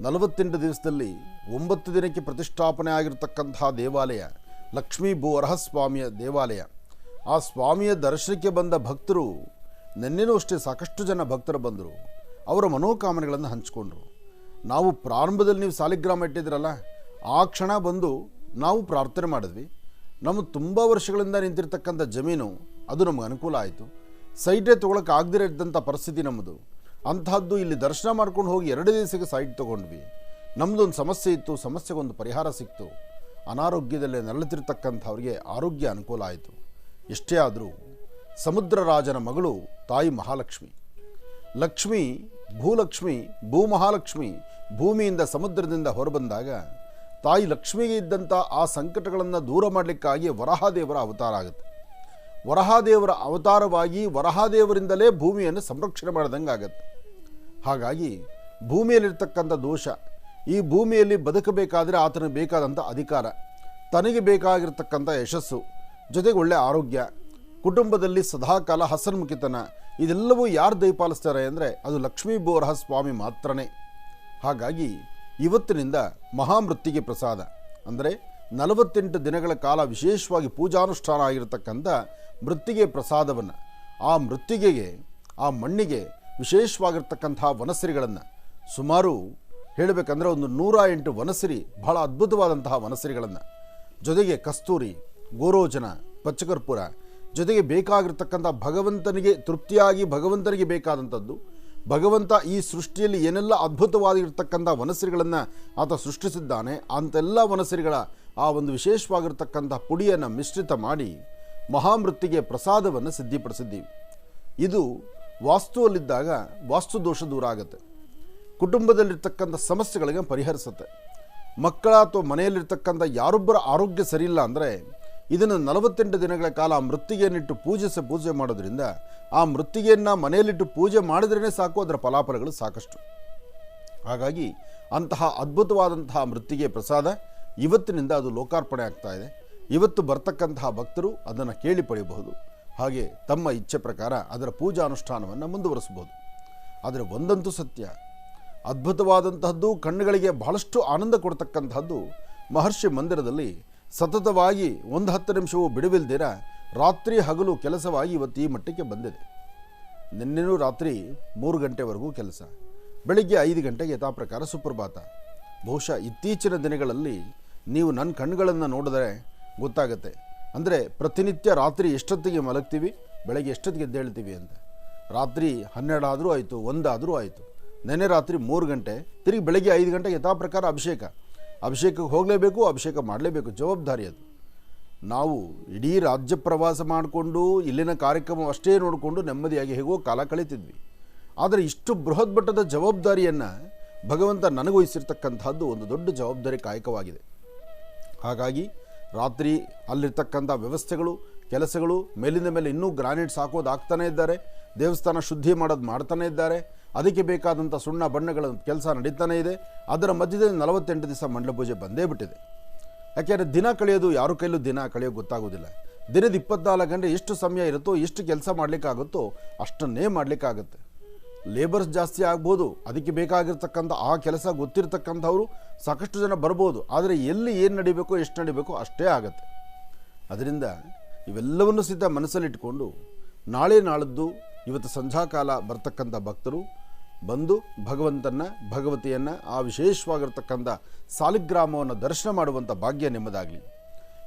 48 ದಿವಸದಲ್ಲಿ 9 ದಿನಕ್ಕೆ ಪ್ರತಿಷ್ಠಾಪನೆ ಆಗಿರತಕ್ಕಂತಹ ದೇವಾಲಯ ಲಕ್ಷ್ಮೀ ಭೂ ವರಹಸ್ವಾಮಿಯ ದೇವಾಲಯ. ಆ ಸ್ವಾಮಿಯ ದರ್ಶನಕ್ಕೆ ಬಂದ ಭಕ್ತರು, ನಿನ್ನೆನೂ ಅಷ್ಟೇ ಸಾಕಷ್ಟು ಜನ ಭಕ್ತರು ಬಂದರು, ಅವರ ಮನೋಕಾಮನೆಗಳನ್ನು ಹಂಚಿಕೊಂಡ್ರು. ನಾವು ಪ್ರಾರಂಭದಲ್ಲಿ ನೀವು ಸಾಲಿಗ್ರಾಮ ಇಟ್ಟಿದ್ರಲ್ಲ, ಆ ಕ್ಷಣ ಬಂದು ನಾವು ಪ್ರಾರ್ಥನೆ ಮಾಡಿದ್ವಿ. ನಮ್ಮ ತುಂಬ ವರ್ಷಗಳಿಂದ ನಿಂತಿರ್ತಕ್ಕಂಥ ಜಮೀನು ಅದು ನಮಗೆ ಅನುಕೂಲ ಆಯಿತು. ಸೈಟೇ ತೊಗೊಳಕ್ಕೆ ಆಗದಿರೋ ಇದ್ದಂಥ ಪರಿಸ್ಥಿತಿ ನಮ್ಮದು. ಅಂಥದ್ದು ಇಲ್ಲಿ ದರ್ಶನ ಮಾಡ್ಕೊಂಡು ಹೋಗಿ 2 ದಿವಸಕ್ಕೆ ಸೈಟ್ ತೊಗೊಂಡ್ವಿ. ನಮ್ಮದೊಂದು ಸಮಸ್ಯೆ ಇತ್ತು, ಸಮಸ್ಯೆಗೊಂದು ಪರಿಹಾರ ಸಿಕ್ತು. ಅನಾರೋಗ್ಯದಲ್ಲೇ ನರಳುತ್ತಿರ್ತಕ್ಕಂಥವ್ರಿಗೆ ಆರೋಗ್ಯ ಅನುಕೂಲ ಆಯಿತು. ಎಷ್ಟೇ ಆದರೂ ಸಮುದ್ರ ರಾಜನ ಮಗಳು ತಾಯಿ ಮಹಾಲಕ್ಷ್ಮಿ. ಲಕ್ಷ್ಮಿ ಭೂಲಕ್ಷ್ಮಿ, ಭೂಮಹಾಲಕ್ಷ್ಮಿ ಭೂಮಿಯಿಂದ ಸಮುದ್ರದಿಂದ ಹೊರಬಂದಾಗ ತಾಯಿ ಲಕ್ಷ್ಮಿಗೆ ಇದ್ದಂಥ ಆ ಸಂಕಟಗಳನ್ನು ದೂರ ಮಾಡಲಿಕ್ಕಾಗಿ ವರಹಾದೇವರ ಅವತಾರ ಆಗುತ್ತೆ. ವರಹಾದೇವರ ಅವತಾರವಾಗಿ ವರಹಾದೇವರಿಂದಲೇ ಭೂಮಿಯನ್ನು ಸಂರಕ್ಷಣೆ ಮಾಡಿದಂಗೆ ಆಗುತ್ತೆ. ಹಾಗಾಗಿ ಭೂಮಿಯಲ್ಲಿರ್ತಕ್ಕಂಥ ದೋಷ, ಈ ಭೂಮಿಯಲ್ಲಿ ಬದುಕಬೇಕಾದರೆ ಆತನಿಗೆ ಬೇಕಾದಂಥ ಅಧಿಕಾರ, ತನಗೆ ಬೇಕಾಗಿರ್ತಕ್ಕಂಥ ಯಶಸ್ಸು, ಜೊತೆಗೆ ಒಳ್ಳೆಯ ಆರೋಗ್ಯ, ಕುಟುಂಬದಲ್ಲಿ ಸದಾಕಾಲ ಹಸನ್ಮುಖಿತನ, ಇದೆಲ್ಲವೂ ಯಾರು ದಯಪಾಲಿಸ್ತಾರೆ ಅಂದರೆ ಅದು ಲಕ್ಷ್ಮೀ ಭೂ ವರಹಸ್ವಾಮಿ ಮಾತ್ರನೇ. ಹಾಗಾಗಿ ಇವತ್ತಿನಿಂದ ಮಹಾಮೃತ್ತಿಗೆ ಪ್ರಸಾದ ಅಂದರೆ 48 ದಿನಗಳ ಕಾಲ ವಿಶೇಷವಾಗಿ ಪೂಜಾನುಷ್ಠಾನ ಆಗಿರತಕ್ಕಂಥ ಮೃತ್ತಿಗೆ ಪ್ರಸಾದವನ್ನು, ಆ ಮೃತ್ತಿಗೆಗೆ, ಆ ಮಣ್ಣಿಗೆ ವಿಶೇಷವಾಗಿರ್ತಕ್ಕಂತಹ ವನಸಿರಿಗಳನ್ನು ಸುಮಾರು ಹೇಳಬೇಕಂದ್ರೆ ಒಂದು 108 ವನಸಿರಿ, ಬಹಳ ಅದ್ಭುತವಾದಂತಹ ವನಸಿರಿಗಳನ್ನು, ಜೊತೆಗೆ ಕಸ್ತೂರಿ, ಗೋರೋಚನ, ಪಚ್ಚಕರ್ಪೂರ, ಜೊತೆಗೆ ಬೇಕಾಗಿರ್ತಕ್ಕಂಥ ಭಗವಂತನಿಗೆ ತೃಪ್ತಿಯಾಗಿ ಭಗವಂತನಿಗೆ ಬೇಕಾದಂಥದ್ದು, ಭಗವಂತ ಈ ಸೃಷ್ಟಿಯಲ್ಲಿ ಏನೆಲ್ಲ ಅದ್ಭುತವಾಗಿರ್ತಕ್ಕಂಥ ವನಸಿರಿಗಳನ್ನು ಆತ ಸೃಷ್ಟಿಸಿದ್ದಾನೆ ಅಂತೆಲ್ಲ ವನಸಿರಿಗಳ ಆ ಒಂದು ವಿಶೇಷವಾಗಿರ್ತಕ್ಕಂಥ ಪುಡಿಯನ್ನು ಮಿಶ್ರಿತ ಮಾಡಿ ಮಹಾಮೃತ್ತಿಗೆ ಪ್ರಸಾದವನ್ನು ಸಿದ್ಧಿಪಡಿಸಿದ್ದೀವಿ. ಇದು ವಾಸ್ತುವಲ್ಲಿದ್ದಾಗ ವಾಸ್ತು ದೋಷ ದೂರ ಆಗುತ್ತೆ, ಕುಟುಂಬದಲ್ಲಿರ್ತಕ್ಕಂಥ ಸಮಸ್ಯೆಗಳಿಗೆ ಪರಿಹರಿಸುತ್ತೆ. ಮಕ್ಕಳ ಅಥವಾ ಮನೆಯಲ್ಲಿರ್ತಕ್ಕಂಥ ಯಾರೊಬ್ಬರ ಆರೋಗ್ಯ ಸರಿಯಿಲ್ಲ ಅಂದರೆ ಇದನ್ನು 48 ದಿನಗಳ ಕಾಲ ಆ ಮೃತ್ತಿಗೆಯನ್ನಿಟ್ಟು ಪೂಜೆ ಮಾಡೋದ್ರಿಂದ, ಆ ಮೃತ್ತಿಗೆಯನ್ನು ಮನೆಯಲ್ಲಿಟ್ಟು ಪೂಜೆ ಮಾಡಿದ್ರೇ ಸಾಕು, ಅದರ ಫಲಾಫಲಗಳು ಸಾಕಷ್ಟು. ಹಾಗಾಗಿ ಅಂತಹ ಅದ್ಭುತವಾದಂತಹ ಮೃತ್ತಿಗೆ ಪ್ರಸಾದ ಇವತ್ತಿನಿಂದ ಅದು ಲೋಕಾರ್ಪಣೆ ಆಗ್ತಾ ಇದೆ. ಇವತ್ತು ಬರ್ತಕ್ಕಂತಹ ಭಕ್ತರು ಅದನ್ನು ಕೇಳಿ ಪಡೆಯಬಹುದು. ಹಾಗೆ ತಮ್ಮ ಇಚ್ಛೆ ಪ್ರಕಾರ ಅದರ ಪೂಜಾ ಅನುಷ್ಠಾನವನ್ನು ಮುಂದುವರಿಸಬಹುದು. ಆದರೆ ಒಂದಂತೂ ಸತ್ಯ, ಅದ್ಭುತವಾದಂತಹದ್ದು, ಕಣ್ಣುಗಳಿಗೆ ಬಹಳಷ್ಟು ಆನಂದ ಕೊಡ್ತಕ್ಕಂತಹದ್ದು, ಮಹರ್ಷಿ ಮಂದಿರದಲ್ಲಿ ಸತತವಾಗಿ 10 ನಿಮಿಷವೂ ಬಿಡುವಿಲ್ದಿರ ರಾತ್ರಿ ಹಗಲು ಕೆಲಸವಾಗಿ ಇವತ್ತು ಈ ಮಟ್ಟಕ್ಕೆ ಬಂದಿದೆ. ನಿನ್ನೆನೂ ರಾತ್ರಿ 3 ಗಂಟೆವರೆಗೂ ಕೆಲಸ, ಬೆಳಿಗ್ಗೆ 5 ಗಂಟೆಗೆ ಯಥಾ ಪ್ರಕಾರ ಸುಪ್ರಭಾತ. ಬಹುಶಃ ಇತ್ತೀಚಿನ ದಿನಗಳಲ್ಲಿ ನೀವು ನನ್ನ ಕಣ್ಣುಗಳನ್ನು ನೋಡಿದರೆ ಗೊತ್ತಾಗುತ್ತೆ. ಅಂದರೆ ಪ್ರತಿನಿತ್ಯ ರಾತ್ರಿ ಎಷ್ಟೊತ್ತಿಗೆ ಮಲಗ್ತೀವಿ, ಬೆಳಗ್ಗೆ ಎಷ್ಟೊತ್ತಿಗೆ ಎದ್ದೇಳ್ತೀವಿ ಅಂತ. ರಾತ್ರಿ 12 ಆದರೂ ಆಯಿತು, 1 ಆದರೂ ಆಯಿತು. ನೆನ್ನೆ ರಾತ್ರಿ 3 ಗಂಟೆ, ತಿರುಗಿ ಬೆಳಗ್ಗೆ 5 ಗಂಟೆಗೆ ಯಥಾ ಪ್ರಕಾರ ಅಭಿಷೇಕಕ್ಕೆ ಹೋಗಲೇಬೇಕು, ಅಭಿಷೇಕ ಮಾಡಲೇಬೇಕು, ಜವಾಬ್ದಾರಿ ಅದು. ನಾವು ಇಡೀ ರಾಜ್ಯ ಪ್ರವಾಸ ಮಾಡಿಕೊಂಡು ಇಲ್ಲಿನ ಕಾರ್ಯಕ್ರಮ ಅಷ್ಟೇ ನೋಡಿಕೊಂಡು ನೆಮ್ಮದಿಯಾಗಿ ಹೇಗೋ ಕಾಲ ಕಳೀತಿದ್ವಿ. ಆದರೆ ಇಷ್ಟು ಬೃಹತ್ ಮಟ್ಟದ ಜವಾಬ್ದಾರಿಯನ್ನು ಭಗವಂತ ನನಗೊಯಿಸಿರ್ತಕ್ಕಂಥದ್ದು ಒಂದು ದೊಡ್ಡ ಜವಾಬ್ದಾರಿ ಕಾಯಕವಾಗಿದೆ. ಹಾಗಾಗಿ ರಾತ್ರಿ ಅಲ್ಲಿರ್ತಕ್ಕಂಥ ವ್ಯವಸ್ಥೆಗಳು, ಕೆಲಸಗಳು, ಮೇಲಿಂದ ಮೇಲೆ ಇನ್ನೂ ಗ್ರಾನೈಟ್ಸ್ ಹಾಕೋದು ಆಗ್ತಾನೇ ಇದ್ದಾರೆ, ದೇವಸ್ಥಾನ ಶುದ್ಧಿ ಮಾಡೋದು ಮಾಡ್ತಾನೇ ಇದ್ದಾರೆ, ಅದಕ್ಕೆ ಬೇಕಾದಂಥ ಸುಣ್ಣ ಬಣ್ಣಗಳ ಕೆಲಸ ನಡೀತಾನೇ ಇದೆ. ಅದರ ಮಧ್ಯದಲ್ಲಿ 48 ದಿವಸ ಮಂಡಲ ಪೂಜೆ ಬಂದೇ ಬಿಟ್ಟಿದೆ. ಯಾಕೆಂದರೆ ದಿನ ಕಳೆಯೋದು ಯಾರು ಕೈಲೂ ದಿನ ಕಳೆಯೋದು ಗೊತ್ತಾಗೋದಿಲ್ಲ. ದಿನದ 24 ಗಂಟೆ ಎಷ್ಟು ಸಮಯ ಇರುತ್ತೋ, ಎಷ್ಟು ಕೆಲಸ ಮಾಡಲಿಕ್ಕಾಗುತ್ತೋ ಅಷ್ಟನ್ನೇ ಮಾಡಲಿಕ್ಕಾಗತ್ತೆ. ಲೇಬರ್ಸ್ ಜಾಸ್ತಿ ಆಗ್ಬೋದು, ಅದಕ್ಕೆ ಬೇಕಾಗಿರ್ತಕ್ಕಂಥ ಆ ಕೆಲಸ ಗೊತ್ತಿರ್ತಕ್ಕಂಥವ್ರು ಸಾಕಷ್ಟು ಜನ ಬರ್ಬೋದು. ಆದರೆ ಎಲ್ಲಿ ಏನು ನಡಿಬೇಕೋ, ಎಷ್ಟು ನಡಿಬೇಕೋ ಅಷ್ಟೇ ಆಗತ್ತೆ. ಅದರಿಂದ ಇವೆಲ್ಲವನ್ನು ಸಿದ್ಧ ಮನಸ್ಸಲ್ಲಿಟ್ಕೊಂಡು ನಾಳೆ ನಾಳದ್ದು ಇವತ್ತು ಸಂಧ್ಯಾಕಾಲ ಬರ್ತಕ್ಕಂಥ ಭಕ್ತರು ಬಂದು ಭಗವಂತನ ಭಗವತಿಯನ್ನು ಆ ವಿಶೇಷವಾಗಿರ್ತಕ್ಕಂಥ ಸಾಲಿಗ್ರಾಮವನ್ನು ದರ್ಶನ ಮಾಡುವಂಥ ಭಾಗ್ಯ ನಿಮ್ಮದಾಗಲಿ.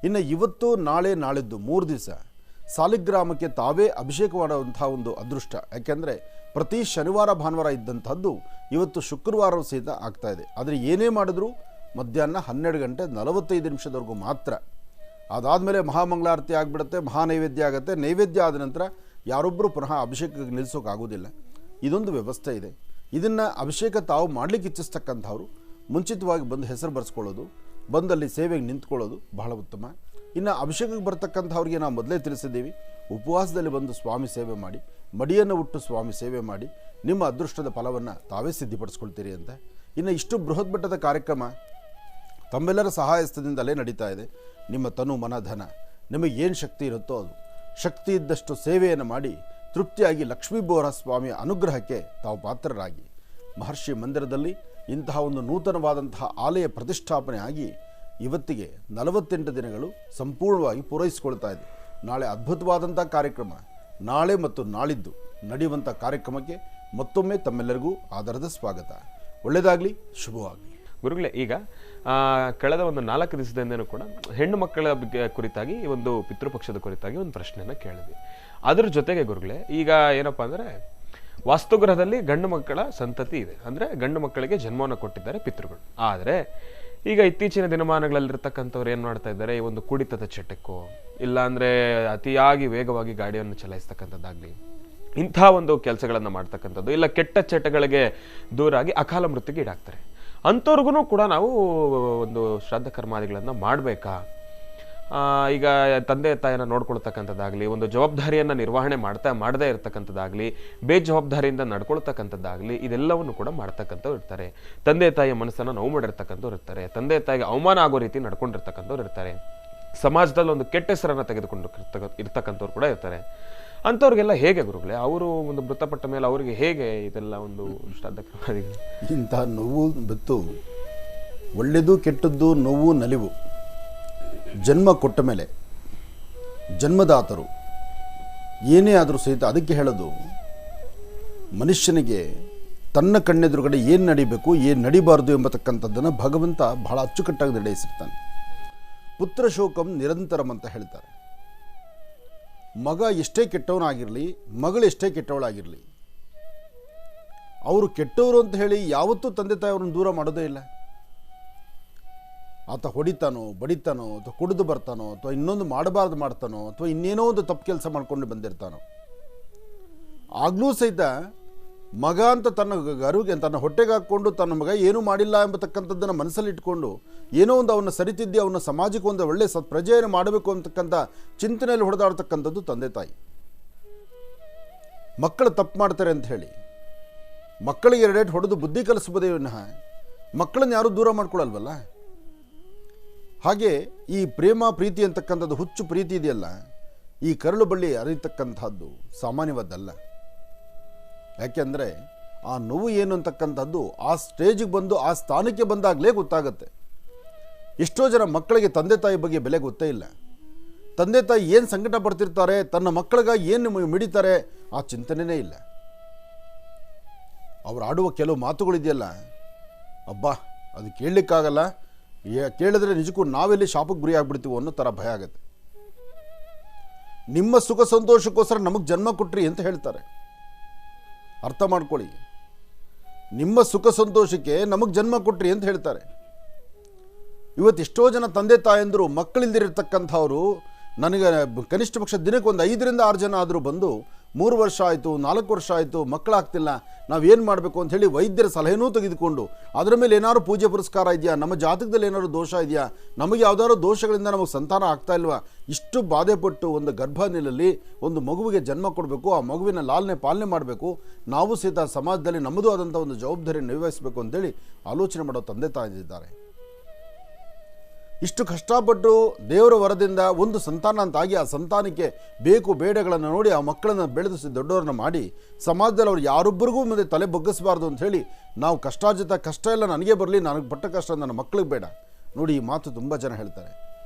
ಇನ್ನು ಇವತ್ತು ನಾಳೆ ನಾಳಿದ್ದು 3 ದಿವಸ ಸಾಲಿಗ್ರಾಮಕ್ಕೆ ತಾವೇ ಅಭಿಷೇಕ ಮಾಡುವಂಥ ಒಂದು ಅದೃಷ್ಟ. ಯಾಕೆಂದರೆ ಪ್ರತಿ ಶನಿವಾರ ಭಾನುವಾರ ಇದ್ದಂಥದ್ದು ಇವತ್ತು ಶುಕ್ರವಾರ ಸಹಿತ ಆಗ್ತಾ ಇದೆ. ಆದರೆ ಏನೇ ಮಾಡಿದ್ರೂ ಮಧ್ಯಾಹ್ನ 12 ಗಂಟೆ 45 ನಿಮಿಷದವರೆಗೂ ಮಾತ್ರ. ಅದಾದಮೇಲೆ ಮಹಾಮಂಗಳಾರತಿ ಆಗಿಬಿಡುತ್ತೆ, ಮಹಾನೈವೇದ್ಯ ಆಗುತ್ತೆ. ನೈವೇದ್ಯ ಆದ ನಂತರ ಯಾರೊಬ್ಬರು ಪುನಃ ಅಭಿಷೇಕಕ್ಕೆ ನಿಲ್ಲಿಸೋಕ್ಕಾಗೋದಿಲ್ಲ. ಇದೊಂದು ವ್ಯವಸ್ಥೆ ಇದೆ. ಇದನ್ನು ಅಭಿಷೇಕ ತಾವು ಮಾಡಲಿಕ್ಕೆ ಇಚ್ಛಿಸ್ತಕ್ಕಂಥವ್ರು ಮುಂಚಿತವಾಗಿ ಬಂದು ಹೆಸರು ಬರೆಸ್ಕೊಳ್ಳೋದು, ಬಂದಲ್ಲಿ ಸೇವೆಗೆ ನಿಂತ್ಕೊಳ್ಳೋದು ಬಹಳ ಉತ್ತಮ. ಇನ್ನು ಅಭಿಷೇಕಕ್ಕೆ ಬರ್ತಕ್ಕಂಥವ್ರಿಗೆ ನಾವು ಮೊದಲೇ ತಿಳಿಸಿದ್ದೀವಿ, ಉಪವಾಸದಲ್ಲಿ ಬಂದು ಸ್ವಾಮಿ ಸೇವೆ ಮಾಡಿ, ಮಡಿಯನ್ನು ಉಟ್ಟು ಸ್ವಾಮಿ ಸೇವೆ ಮಾಡಿ ನಿಮ್ಮ ಅದೃಷ್ಟದ ಫಲವನ್ನು ತಾವೇ ಸಿದ್ಧಿಪಡಿಸ್ಕೊಳ್ತೀರಿ ಅಂತ. ಇನ್ನು ಇಷ್ಟು ಬೃಹತ್ ಮಟ್ಟದ ಕಾರ್ಯಕ್ರಮ ತಮ್ಮೆಲ್ಲರ ಸಹಾಯಸ್ಥದಿಂದಲೇ ನಡೀತಾ ಇದೆ. ನಿಮ್ಮ ತನು ಮನ ಧನ ನಿಮಗೆ ಏನು ಶಕ್ತಿ ಇರುತ್ತೋ ಅದು ಶಕ್ತಿ ಇದ್ದಷ್ಟು ಸೇವೆಯನ್ನು ಮಾಡಿ ತೃಪ್ತಿಯಾಗಿ ಲಕ್ಷ್ಮೀ ಬೋರ ಸ್ವಾಮಿಯ ಅನುಗ್ರಹಕ್ಕೆ ತಾವು ಪಾತ್ರರಾಗಿ ಮಹರ್ಷಿ ಮಂದಿರದಲ್ಲಿ ಇಂತಹ ಒಂದು ನೂತನವಾದಂತಹ ಆಲಯ ಪ್ರತಿಷ್ಠಾಪನೆ ಆಗಿ ಇವತ್ತಿಗೆ 48 ದಿನಗಳು ಸಂಪೂರ್ಣವಾಗಿ ಪೂರೈಸಿಕೊಳ್ತಾ ಇದೆ. ನಾಳೆ ಅದ್ಭುತವಾದಂಥ ಕಾರ್ಯಕ್ರಮ, ನಾಳೆ ಮತ್ತು ನಾಳಿದ್ದು ನಡೆಯುವಂಥ ಕಾರ್ಯಕ್ರಮಕ್ಕೆ ಮತ್ತೊಮ್ಮೆ ತಮ್ಮೆಲ್ಲರಿಗೂ ಆಧಾರದ ಸ್ವಾಗತ. ಒಳ್ಳೆಯದಾಗಲಿ, ಶುಭವಾಗಲಿ. ಗುರುಗಳೇ, ಈಗ ಕಳೆದ ಒಂದು 4 ದಿವಸದಿಂದನೂ ಕೂಡ ಹೆಣ್ಣು ಮಕ್ಕಳ ಬಗ್ಗೆ ಕುರಿತಾಗಿ ಒಂದು ಪಿತೃಪಕ್ಷದ ಕುರಿತಾಗಿ ಒಂದು ಪ್ರಶ್ನೆಯನ್ನು ಕೇಳಿದ್ವಿ. ಅದ್ರ ಜೊತೆಗೆ ಗುರುಗಳೇ, ಈಗ ಏನಪ್ಪ ಅಂದರೆ ವಾಸ್ತುಗ್ರಹದಲ್ಲಿ ಗಂಡು ಮಕ್ಕಳ ಸಂತತಿ ಇದೆ, ಅಂದರೆ ಗಂಡು ಮಕ್ಕಳಿಗೆ ಜನ್ಮವನ್ನು ಕೊಟ್ಟಿದ್ದಾರೆ ಪಿತೃಗಳು. ಆದರೆ ಈಗ ಇತ್ತೀಚಿನ ದಿನಮಾನಗಳಲ್ಲಿರ್ತಕ್ಕಂಥವ್ರು ಏನು ಮಾಡ್ತಾ ಇದ್ದಾರೆ, ಈ ಒಂದು ಕುಡಿತದ ಚಟಕ್ಕೋ ಇಲ್ಲಾಂದರೆ ಅತಿಯಾಗಿ ವೇಗವಾಗಿ ಗಾಡಿಯನ್ನು ಚಲಾಯಿಸ್ತಕ್ಕಂಥದ್ದಾಗಲಿ, ಇಂಥ ಒಂದು ಕೆಲಸಗಳನ್ನು ಮಾಡ್ತಕ್ಕಂಥದ್ದು, ಇಲ್ಲ ಕೆಟ್ಟ ಚಟಗಳಿಗೆ ದೂರಾಗಿ ಅಕಾಲ ಮೃತ್ಯುಗೆ ಈಡಾಗ್ತಾರೆ. ಅಂಥವ್ರಿಗೂ ಕೂಡ ನಾವು ಒಂದು ಶ್ರಾದ್ದ ಕರ್ಮಾದಿಗಳನ್ನು ಮಾಡಬೇಕಾ? ಈಗ ತಂದೆ ತಾಯಿಯನ್ನು ನೋಡ್ಕೊಳ್ತಕ್ಕಂಥದ್ದಾಗಲಿ, ಒಂದು ಜವಾಬ್ದಾರಿಯನ್ನು ನಿರ್ವಹಣೆ ಮಾಡದೇ ಇರತಕ್ಕಂಥದ್ದಾಗಲಿ, ಬೇಜವಾಬ್ದಾರಿಯಿಂದ ನಡ್ಕೊಳ್ತಕ್ಕಂಥದ್ದಾಗಲಿ, ಇದೆಲ್ಲವನ್ನು ಕೂಡ ಮಾಡ್ತಕ್ಕಂಥವ್ರು ಇರ್ತಾರೆ. ತಂದೆ ತಾಯಿಯ ಮನಸ್ಸನ್ನು ನೋವು ಮಾಡಿರ್ತಕ್ಕಂಥವ್ರು ಇರ್ತಾರೆ. ತಂದೆ ತಾಯಿಗೆ ಅವಮಾನ ಆಗೋ ರೀತಿ ನಡ್ಕೊಂಡಿರ್ತಕ್ಕಂಥವ್ರು ಇರ್ತಾರೆ. ಸಮಾಜದಲ್ಲಿ ಒಂದು ಕೆಟ್ಟ ಹೆಸರನ್ನು ತೆಗೆದುಕೊಂಡು ಇರ್ತಕ್ಕಂಥವ್ರು ಕೂಡ ಇರ್ತಾರೆ. ಅಂಥವ್ರಿಗೆಲ್ಲ ಹೇಗೆ ಗುರುಗಳೇ, ಅವರು ಒಂದು ಮೃತಪಟ್ಟ ಮೇಲೆ ಅವರಿಗೆ ಹೇಗೆ ಇದೆಲ್ಲ ಒಂದು ಶ್ರಾದ್ದ ಕರ್ಮಾದಿಗಳು? ಇಂಥ ನೋವು ಬತ್ತು, ಒಳ್ಳೆಯದು ಕೆಟ್ಟದ್ದು, ನೋವು ನಲಿವು ಜನ್ಮ ಕೊಟ್ಟ ಮೇಲೆ ಜನ್ಮದಾತರು ಏನೇ ಆದರೂ ಸಹಿತ ಅದಕ್ಕೆ ಹೇಳೋದು, ಮನುಷ್ಯನಿಗೆ ತನ್ನ ಕಣ್ಣೆದುರುಗಡೆ ಏನು ನಡಿಬೇಕು, ಏನು ನಡಿಬಾರ್ದು ಎಂಬತಕ್ಕಂಥದ್ದನ್ನು ಭಗವಂತ ಬಹಳ ಅಚ್ಚುಕಟ್ಟಾಗಿ ನಡೆಸಿರ್ತಾನೆ. ಪುತ್ರ ಶೋಕಂ ನಿರಂತರಂ ಅಂತ ಹೇಳ್ತಾರೆ. ಮಗ ಎಷ್ಟೇ ಕೆಟ್ಟವನಾಗಿರಲಿ, ಮಗಳು ಎಷ್ಟೇ ಕೆಟ್ಟವಳಾಗಿರಲಿ, ಅವರು ಕೆಟ್ಟವರು ಅಂತ ಹೇಳಿ ಯಾವತ್ತೂ ತಂದೆ ತಾಯಿಯವ್ರನ್ನ ದೂರ ಮಾಡೋದೇ ಇಲ್ಲ. ಆತ ಹೊಡಿತಾನೋ, ಬಡಿತಾನೋ, ಅಥವಾ ಕುಡಿದು ಬರ್ತಾನೋ, ಅಥವಾ ಇನ್ನೊಂದು ಮಾಡಬಾರ್ದು ಮಾಡ್ತಾನೋ, ಅಥವಾ ಇನ್ನೇನೋ ಒಂದು ತಪ್ಪು ಕೆಲಸ ಮಾಡ್ಕೊಂಡು ಬಂದಿರ್ತಾನೋ, ಆಗಲೂ ಸಹಿತ ಮಗ ಅಂತ ತನ್ನ ಹೊಟ್ಟೆಗೆ ಹಾಕ್ಕೊಂಡು ತನ್ನ ಮಗ ಏನೂ ಮಾಡಿಲ್ಲ ಎಂಬತಕ್ಕಂಥದ್ದನ್ನು ಮನಸ್ಸಲ್ಲಿ ಇಟ್ಕೊಂಡು ಏನೋ ಒಂದು ಅವನ್ನ ಸರಿತಿದ್ದಿ ಅವನ್ನ ಸಮಾಜಕ್ಕೆ ಒಂದು ಒಳ್ಳೆ ಪ್ರಜೆಯನ್ನು ಮಾಡಬೇಕು ಅಂತಕ್ಕಂಥ ಚಿಂತನೆಯಲ್ಲಿ ಹೊಡೆದಾಡ್ತಕ್ಕಂಥದ್ದು ತಂದೆ ತಾಯಿ. ಮಕ್ಕಳು ತಪ್ಪು ಮಾಡ್ತಾರೆ ಅಂತ ಹೇಳಿ ಮಕ್ಕಳಿಗೆ 2 ಹೊಡೆದು ಬುದ್ಧಿ ಕಲಿಸ್ಬೋದೇ ವಿನಃ ಮಕ್ಕಳನ್ನ ಯಾರೂ ದೂರ ಮಾಡ್ಕೊಳಲ್ವಲ್ಲ. ಹಾಗೆ ಈ ಪ್ರೇಮ ಪ್ರೀತಿ ಅಂತಕ್ಕಂಥದ್ದು, ಹುಚ್ಚು ಪ್ರೀತಿ ಇದೆಯಲ್ಲ, ಈ ಕರಳು ಬಳ್ಳಿ ಅರಿತಕ್ಕಂಥದ್ದು ಸಾಮಾನ್ಯವಾದ್ದಲ್ಲ. ಯಾಕೆಂದರೆ ಆ ನೋವು ಏನು ಅಂತಕ್ಕಂಥದ್ದು ಆ ಸ್ಟೇಜಿಗೆ ಬಂದು ಆ ಸ್ಥಾನಕ್ಕೆ ಬಂದಾಗಲೇ ಗೊತ್ತಾಗುತ್ತೆ. ಎಷ್ಟೋ ಜನ ಮಕ್ಕಳಿಗೆ ತಂದೆ ತಾಯಿ ಬಗ್ಗೆ ಬೆಲೆ ಗೊತ್ತೇ ಇಲ್ಲ. ತಂದೆ ತಾಯಿ ಏನು ಸಂಕಟ ಪಡ್ತಿರ್ತಾರೆ, ತನ್ನ ಮಕ್ಕಳಿಗಾಗಿ ಏನು ಮಿಡಿತಾರೆ, ಆ ಚಿಂತನೆಯೇ ಇಲ್ಲ. ಅವ್ರು ಆಡುವ ಕೆಲವು ಮಾತುಗಳಿದೆಯಲ್ಲ, ಅಬ್ಬಾ ಅದು ಕೇಳಲಿಕ್ಕಾಗಲ್ಲ, ಕೇಳಿದ್ರೆ ನಿಜಕ್ಕೂ ನಾವೆಲ್ಲಿ ಶಾಪಕ್ಕೆ ಗುರಿ ಆಗ್ಬಿಡ್ತೀವೋ ಅನ್ನೋ ಥರ ಭಯ ಆಗುತ್ತೆ. ನಿಮ್ಮ ಸುಖ ಸಂತೋಷಕ್ಕೋಸ್ಕರ ನಮಗೆ ಜನ್ಮ ಕೊಟ್ರಿ ಅಂತ ಹೇಳ್ತಾರೆ. ಅರ್ಥ ಮಾಡ್ಕೊಳ್ಳಿ, ನಿಮ್ಮ ಸುಖ ಸಂತೋಷಕ್ಕೆ ನಮಗೆ ಜನ್ಮ ಕೊಟ್ರಿ ಅಂತ ಹೇಳ್ತಾರೆ. ಇವತ್ತು ಎಷ್ಟೋ ಜನ ತಂದೆ ತಾಯಂದರು ಮಕ್ಕಳಿಲ್ದಿರತಕ್ಕಂಥವ್ರು ನನಗೆ ಕನಿಷ್ಠ ಪಕ್ಷ ದಿನಕ್ಕೆ ಒಂದು 5 ರಿಂದ 6 ಜನ ಆದರೂ ಬಂದು 3 ವರ್ಷ ಆಯಿತು, 4 ವರ್ಷ ಆಯಿತು, ಮಕ್ಕಳಾಗ್ತಿಲ್ಲ, ನಾವೇನು ಮಾಡಬೇಕು ಅಂತ ಹೇಳಿ ವೈದ್ಯರ ಸಲಹೆನೂ ತೆಗೆದುಕೊಂಡು ಅದರ ಮೇಲೆ ಏನಾದ್ರು ಪೂಜೆ ಪುರಸ್ಕಾರ ಇದೆಯಾ, ನಮ್ಮ ಜಾತಕದಲ್ಲಿ ಏನಾದ್ರು ದೋಷ ಇದೆಯಾ, ನಮಗೆ ಯಾವುದಾದ್ರು ದೋಷಗಳಿಂದ ನಮಗೆ ಸಂತಾನ ಆಗ್ತಾ ಇಲ್ವಾ, ಇಷ್ಟು ಬಾಧೆಪಟ್ಟು ಒಂದು ಗರ್ಭನಿಲಲ್ಲಿ ಒಂದು ಮಗುವಿಗೆ ಜನ್ಮ ಕೊಡಬೇಕು, ಆ ಮಗುವಿನ ಲಾಲನೆ ಪಾಲನೆ ಮಾಡಬೇಕು, ನಾವು ಸಹಿತ ಸಮಾಜದಲ್ಲಿ ನಮ್ಮದು ಆದಂಥ ಒಂದು ಜವಾಬ್ದಾರಿ ನಿರ್ವಹಿಸಬೇಕು ಅಂತೇಳಿ ಆಲೋಚನೆ ಮಾಡೋ ತಂದೆ ತಾಯಿದ್ದಾರೆ. ಇಷ್ಟು ಕಷ್ಟಪಟ್ಟು ದೇವರ ವರದಿಂದ ಒಂದು ಸಂತಾನ ಅಂತಾಗಿ ಆ ಸಂತಾನಕ್ಕೆ ಬೇಕು ಬೇಡಗಳನ್ನು ನೋಡಿ ಆ ಮಕ್ಕಳನ್ನು ಬೆಳೆದಿಸಿ ದೊಡ್ಡವ್ರನ್ನ ಮಾಡಿ ಸಮಾಜದಲ್ಲಿ ಅವ್ರು ಯಾರೊಬ್ಬರಿಗೂ ಮುಂದೆ ತಲೆ ಬಗ್ಗಿಸಬಾರ್ದು ಅಂತ ಹೇಳಿ ನಾವು ಕಷ್ಟಾರ್ಜಿತ ಕಷ್ಟ ಎಲ್ಲ ನನಗೆ ಬರಲಿ, ನನಗೆ ಪಟ್ಟ ಕಷ್ಟ ನನ್ನ ಮಕ್ಕಳಿಗೆ ಬೇಡ. ನೋಡಿ, ಈ ಮಾತು ತುಂಬ ಜನ ಹೇಳ್ತಾರೆ.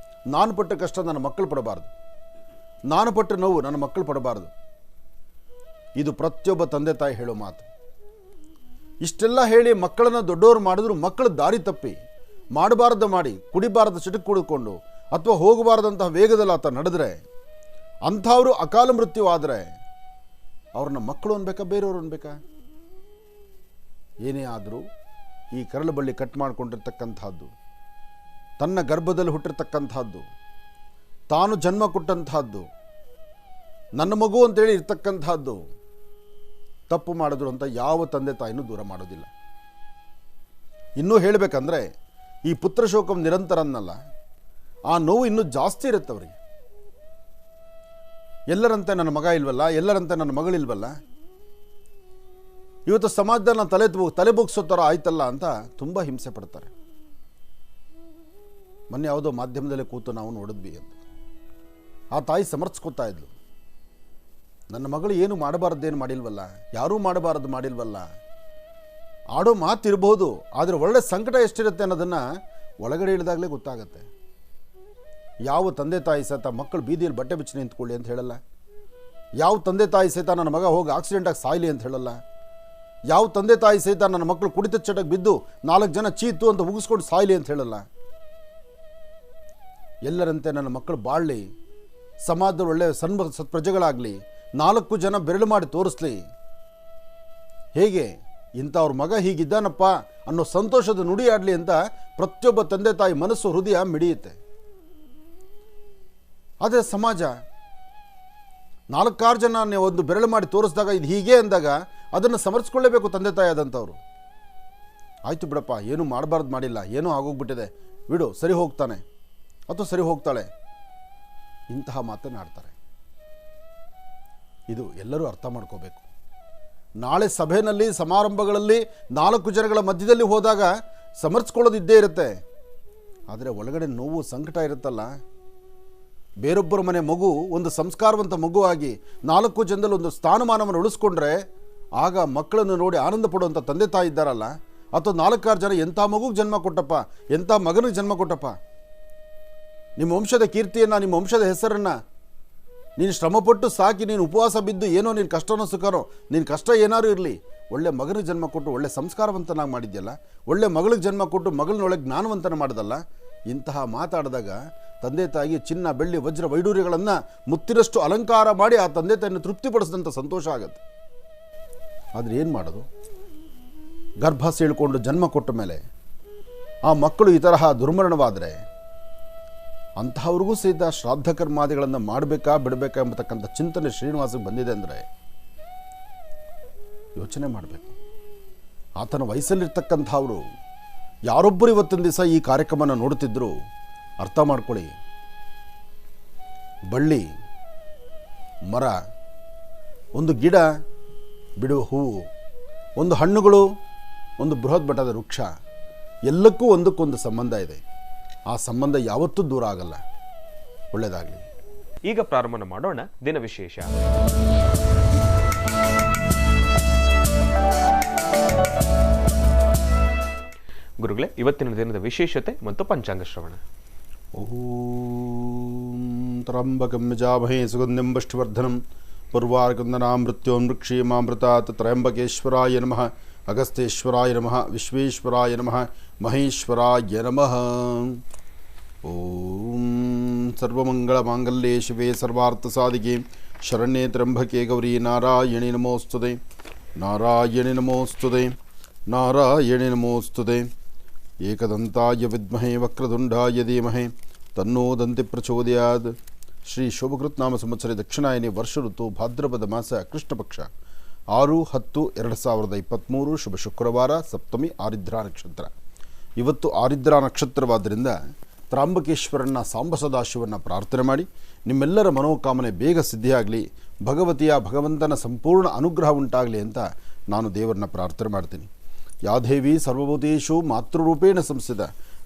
ನಾನು ಪಟ್ಟ ಕಷ್ಟ ನನ್ನ ಮಕ್ಕಳು ಪಡಬಾರ್ದು, ನಾನು ಪಟ್ಟ ನೋವು ನನ್ನ ಮಕ್ಕಳು ಪಡಬಾರ್ದು. ಇದು ಪ್ರತಿಯೊಬ್ಬ ತಂದೆ ತಾಯಿ ಹೇಳೋ ಮಾತು. ಇಷ್ಟೆಲ್ಲ ಹೇಳಿ ಮಕ್ಕಳನ್ನು ದೊಡ್ಡವರು ಮಾಡಿದ್ರು ಮಕ್ಕಳು ದಾರಿ ತಪ್ಪಿ ಮಾಡಬಾರ್ದು ಮಾಡಿ, ಕುಡಿಬಾರ್ದು ಚಿಟಕ್ ಕುಡಿದುಕೊಂಡು ಅಥವಾ ಹೋಗಬಾರ್ದಂತಹ ವೇಗದಲ್ಲಿ ಆತ ನಡೆದ್ರೆ, ಅಂಥವರು ಅಕಾಲ ಮೃತ್ಯು ಆದರೆ ಅವ್ರನ್ನ ಮಕ್ಕಳು ಅನ್ಬೇಕಾ ಬೇರೆಯವರು ಅನ್ಬೇಕಾ? ಏನೇ ಆದರೂ ಈ ಕರಳು ಬಳ್ಳಿ ಕಟ್ ಮಾಡಿಕೊಂಡಿರ್ತಕ್ಕಂಥದ್ದು, ತನ್ನ ಗರ್ಭದಲ್ಲಿ ಹುಟ್ಟಿರ್ತಕ್ಕಂಥದ್ದು, ತಾನು ಜನ್ಮ ಕೊಟ್ಟಂತಹದ್ದು, ನನ್ನ ಮಗು ಅಂತೇಳಿ ಇರ್ತಕ್ಕಂಥದ್ದು, ತಪ್ಪು ಮಾಡಿದ್ರು ಅಂತ ಯಾವ ತಂದೆ ತಾಯಿನೂ ದೂರ ಮಾಡೋದಿಲ್ಲ. ಇನ್ನೂ ಹೇಳಬೇಕಂದ್ರೆ ಈ ಪುತ್ರ ಶೋಕಂ ನಿರಂತರ ಅನ್ನಲ್ಲ, ಆ ನೋವು ಇನ್ನೂ ಜಾಸ್ತಿ ಇರುತ್ತೆ ಅವರಿಗೆ. ಎಲ್ಲರಂತೆ ನನ್ನ ಮಗ ಇಲ್ವಲ್ಲ, ಎಲ್ಲರಂತೆ ನನ್ನ ಮಗಳಿಲ್ವಲ್ಲ, ಇವತ್ತು ಸಮಾಜದಲ್ಲಿ ನಾನು ತಲೆ ಬೊಗ್ಸೋ ಥರ ಆಯ್ತಲ್ಲ ಅಂತ ತುಂಬ ಹಿಂಸೆ ಪಡ್ತಾರೆ. ಮೊನ್ನೆ ಯಾವುದೋ ಮಾಧ್ಯಮದಲ್ಲೇ ಕೂತು ನಾವು ನೋಡಿದ್ವಿ ಅಂತ ಆ ತಾಯಿ ಸಮರ್ಥಿಸ್ಕೊತಾ ಇದ್ಲು. ನನ್ನ ಮಗಳು ಏನು ಮಾಡಬಾರ್ದೇನು ಮಾಡಿಲ್ವಲ್ಲ, ಯಾರೂ ಮಾಡಬಾರದು ಮಾಡಿಲ್ವಲ್ಲ. ಆಡೋ ಮಾತಿರ್ಬೋದು, ಆದರೆ ಒಳ್ಳೆ ಸಂಕಟ ಎಷ್ಟಿರುತ್ತೆ ಅನ್ನೋದನ್ನು ಒಳಗಡೆ ಇಳಿದಾಗಲೇ ಗೊತ್ತಾಗತ್ತೆ. ಯಾವ ತಂದೆ ತಾಯಿ ಸಹಿತ ಮಕ್ಕಳು ಬೀದಿಯಲ್ಲಿ ಬಟ್ಟೆ ಬಿಚ್ಚಿ ನಿಂತ್ಕೊಳ್ಳಿ ಅಂತ ಹೇಳಲ್ಲ. ಯಾವ ತಂದೆ ತಾಯಿ ಸಹಿತ ನನ್ನ ಮಗ ಹೋಗಿ ಆಕ್ಸಿಡೆಂಟಾಗಿ ಸಾಯಲಿ ಅಂತ ಹೇಳಲ್ಲ. ಯಾವ ತಂದೆ ತಾಯಿ ಸಹಿತ ನನ್ನ ಮಕ್ಕಳು ಕುಡಿತ ಚಟಕ್ಕೆ ಬಿದ್ದು 4 ಜನ ಚೀತು ಅಂತ ಉಗಿಸ್ಕೊಂಡು ಸಾಯಲಿ ಅಂತ ಹೇಳಲ್ಲ. ಎಲ್ಲರಂತೆ ನನ್ನ ಮಕ್ಕಳು ಬಾಳಲಿ, ಸಮಾಜದಲ್ಲಿ ಒಳ್ಳೆಯ ಸತ್ಪ್ರಜೆಗಳಾಗಲಿ, 4 ಜನ ಬೆರಳು ಮಾಡಿ ತೋರಿಸ್ಲಿ. ಹೇಗೆ ಇಂಥವ್ರ ಮಗ ಹೀಗಿದ್ದಾನಪ್ಪ ಅನ್ನೋ ಸಂತೋಷದ ನುಡಿ ಆಡಲಿ ಅಂತ ಪ್ರತಿಯೊಬ್ಬ ತಂದೆ ತಾಯಿ ಮನಸ್ಸು ಹೃದಯ ಮಿಡಿಯುತ್ತೆ. ಆದರೆ ಸಮಾಜ 4-6 ಜನ ಒಂದು ಬೆರಳು ಮಾಡಿ ತೋರಿಸಿದಾಗ ಇದು ಹೀಗೆ ಅಂದಾಗ ಅದನ್ನು ಸಮರ್ಥಿಸ್ಕೊಳ್ಳೇಬೇಕು ತಂದೆ ತಾಯಿ ಆದಂಥವ್ರು. ಆಯಿತು ಬಿಡಪ್ಪ, ಏನು ಮಾಡಬಾರ್ದು ಮಾಡಿಲ್ಲ, ಏನೋ ಆಗೋಗ್ಬಿಟ್ಟಿದೆ ಬಿಡು, ಸರಿ ಹೋಗ್ತಾನೆ ಅಥವಾ ಸರಿ ಹೋಗ್ತಾಳೆ, ಇಂತಹ ಮಾತನ್ನಾಡ್ತಾರೆ. ಇದು ಎಲ್ಲರೂ ಅರ್ಥ ಮಾಡ್ಕೋಬೇಕು. ನಾಳೆ ಸಭೆಯಲ್ಲಿ ಸಮಾರಂಭಗಳಲ್ಲಿ 4 ಜನಗಳ ಮಧ್ಯದಲ್ಲಿ ಹೋದಾಗ ಸಮರ್ಥಿಸ್ಕೊಳ್ಳೋದು ಇದ್ದೇ ಇರುತ್ತೆ. ಆದರೆ ಒಳಗಡೆ ನೋವು ಸಂಕಟ ಇರುತ್ತಲ್ಲ. ಬೇರೊಬ್ಬರ ಮನೆ ಮಗು ಒಂದು ಸಂಸ್ಕಾರವಂತ ಮಗುವಾಗಿ 4 ಜನದಲ್ಲಿ ಒಂದು ಸ್ಥಾನಮಾನವನ್ನು ಉಳಿಸ್ಕೊಂಡ್ರೆ ಆಗ ಮಕ್ಕಳನ್ನು ನೋಡಿ ಆನಂದ ಪಡುವಂಥ ತಂದೆ ತಾಯಿ ಇದ್ದಾರಲ್ಲ, ಅಥವಾ 4-6 ಜನ ಎಂಥ ಮಗುಗೆ ಜನ್ಮ ಕೊಟ್ಟಪ್ಪ, ಎಂಥ ಮಗನಿಗೆ ಜನ್ಮ ಕೊಟ್ಟಪ್ಪ, ನಿಮ್ಮ ವಂಶದ ಕೀರ್ತಿಯನ್ನು, ನಿಮ್ಮ ವಂಶದ ಹೆಸರನ್ನು ನೀನು ಶ್ರಮಪಟ್ಟು ಸಾಕಿ, ನೀನು ಉಪವಾಸ ಬಿದ್ದು ಏನೋ ನೀನು ಕಷ್ಟನೋ ಸುಖನೋ, ನೀನು ಕಷ್ಟ ಏನಾರು ಇರಲಿ, ಒಳ್ಳೆ ಮಗನಿಗೆ ಜನ್ಮ ಕೊಟ್ಟು ಒಳ್ಳೆ ಸಂಸ್ಕಾರವಂತನಾಗಿ ಮಾಡಿದ್ಯಲ್ಲ, ಒಳ್ಳೆ ಮಗಳಿಗೆ ಜನ್ಮ ಕೊಟ್ಟು ಮಗಳನ್ನೊಳಗೆ ಜ್ಞಾನವಂತನ ಮಾಡಿದಲ್ಲ. ಇಂತಹ ಮಾತಾಡಿದಾಗ ತಂದೆ ತಾಯಿಗೆ ಚಿನ್ನ ಬೆಳ್ಳಿ ವಜ್ರ ವೈಡೂರ್ಯಗಳನ್ನು ಮುತ್ತಿನಷ್ಟು ಅಲಂಕಾರ ಮಾಡಿ ಆ ತಂದೆ ತಾಯಿಯನ್ನು ತೃಪ್ತಿಪಡಿಸಿದಂಥ ಸಂತೋಷ ಆಗುತ್ತೆ. ಆದರೆ ಏನು ಮಾಡೋದು? ಗರ್ಭ ಸೀಳ್ಕೊಂಡು ಜನ್ಮ ಕೊಟ್ಟ ಮೇಲೆ ಆ ಮಕ್ಕಳು ಈ ತರಹ ದುರ್ಮರಣವಾದರೆ ಅಂತಹವ್ರಿಗೂ ಸಹಿತ ಶ್ರಾದ್ದ ಕರ್ಮಾದಿಗಳನ್ನು ಮಾಡಬೇಕಾ ಬಿಡಬೇಕಾ ಎಂಬತಕ್ಕಂಥ ಚಿಂತನೆ ಶ್ರೀನಿವಾಸಕ್ಕೆ ಬಂದಿದೆ ಅಂದರೆ ಯೋಚನೆ ಮಾಡಬೇಕು. ಆತನ ವಯಸ್ಸಲ್ಲಿರ್ತಕ್ಕಂಥವರು ಯಾರೊಬ್ಬರು ಇವತ್ತಿನ ದಿವಸ ಈ ಕಾರ್ಯಕ್ರಮನ ನೋಡುತ್ತಿದ್ದರೂ ಅರ್ಥ ಮಾಡ್ಕೊಳ್ಳಿ. ಬಳ್ಳಿ, ಮರ, ಒಂದು ಗಿಡ ಬಿಡುವ ಹೂವು, ಒಂದು ಹಣ್ಣುಗಳು, ಒಂದು ಬೃಹತ್ ಬೆಟ್ಟದ ವೃಕ್ಷ, ಎಲ್ಲಕ್ಕೂ ಒಂದಕ್ಕೊಂದು ಸಂಬಂಧ ಇದೆ. ಆ ಸಂಬಂಧ ಯಾವತ್ತೂ ದೂರ ಆಗಲ್ಲ. ಒಳ್ಳೆಯದಾಗಲಿ. ಈಗ ಪ್ರಾರಂಭ ಮಾಡೋಣ ದಿನ ವಿಶೇಷ. ಗುರುಗಳೇ, ಇವತ್ತಿನ ದಿನದ ವಿಶೇಷತೆ ಮತ್ತು ಪಂಚಾಂಗ ಶ್ರವಣ. ಓಂ ತ್ರ್ಯಂಬಕಂ ಯಜಾಮಹೇ ಸುಗಂಧಿಂ ಪುಷ್ಟಿವರ್ಧನಂ ಪೂರ್ವಾರ್ಕಂದನಾಂ ಮೃತ್ಯೋನ್ ಮೃಕ್ಷೀಮಾಮೃತಾತ್ ತ್ರಯಂಬಕೇಶ್ವರಾಯ ನಮಃ, ಅಗಸ್ತ್ಯೇಶ್ವರಾಯ ನಮಃ, ವಿಶ್ವೇಶ್ವರಾಯ ನಮಃ, ಮಹೇಶ್ವರಾಯ ನಮಃ. ಓಂ ಸರ್ವಮಂಗಳಮಾಂಗಲ್ಯೆ ಶಿವೆ ಸರ್ವಾರ್ಥಸಾಧಿಕೆ ಶರಣ್ಯೇ ತ್ರ್ಯಂಬಕೆ ಗೌರಿ ನಾರಾಯಣಿ ನಮೋಸ್ತುತೆ, ನಾರಾಯಣಿ ನಮೋಸ್ತುತೆ, ನಾರಾಯಣಿ ನಮೋಸ್ತುತೆ. ಏಕದಂತಾಯ ವಿದ್ಮಹೇ ವಕ್ರತುಂಡಾಯ ಧೀಮಹಿ ತನ್ನೋ ದಂತಿ ಪ್ರಚೋದಯಾತ್. ಶ್ರೀ ಶೋಭಕೃತ್ ನಾಮ ಸಂವತ್ಸರ ದಕ್ಷಿಣಾಯನಿ ವರ್ಷ ಋತು ಭಾದ್ರಪದ ಮಾಸ ಕೃಷ್ಣ ಪಕ್ಷ 6-10-2023 ಶುಭ ಶುಕ್ರವಾರ, ಸಪ್ತಮಿ ಆರಿದ್ರಾ ನಕ್ಷತ್ರ. ಇವತ್ತು ಆರಿದ್ರಾ ನಕ್ಷತ್ರವಾದ್ದರಿಂದ ತ್ರಾಂಬಕೇಶ್ವರನ ಸಾಂಬ ಸದಾಶಿವನ ಪ್ರಾರ್ಥನೆ ಮಾಡಿ ನಿಮ್ಮೆಲ್ಲರ ಮನೋಕಾಮನೆ ಬೇಗ ಸಿದ್ಧಿಯಾಗಲಿ, ಭಗವಂತನ ಸಂಪೂರ್ಣ ಅನುಗ್ರಹ ಉಂಟಾಗಲಿ ಅಂತ ನಾನು ದೇವರನ್ನ ಪ್ರಾರ್ಥನೆ ಮಾಡ್ತೀನಿ. ಯಾದೇವಿ ಸರ್ವಭೂತೇಷು ಮಾತೃರೂಪೇಣ ಸಂಸ್ಥಿತ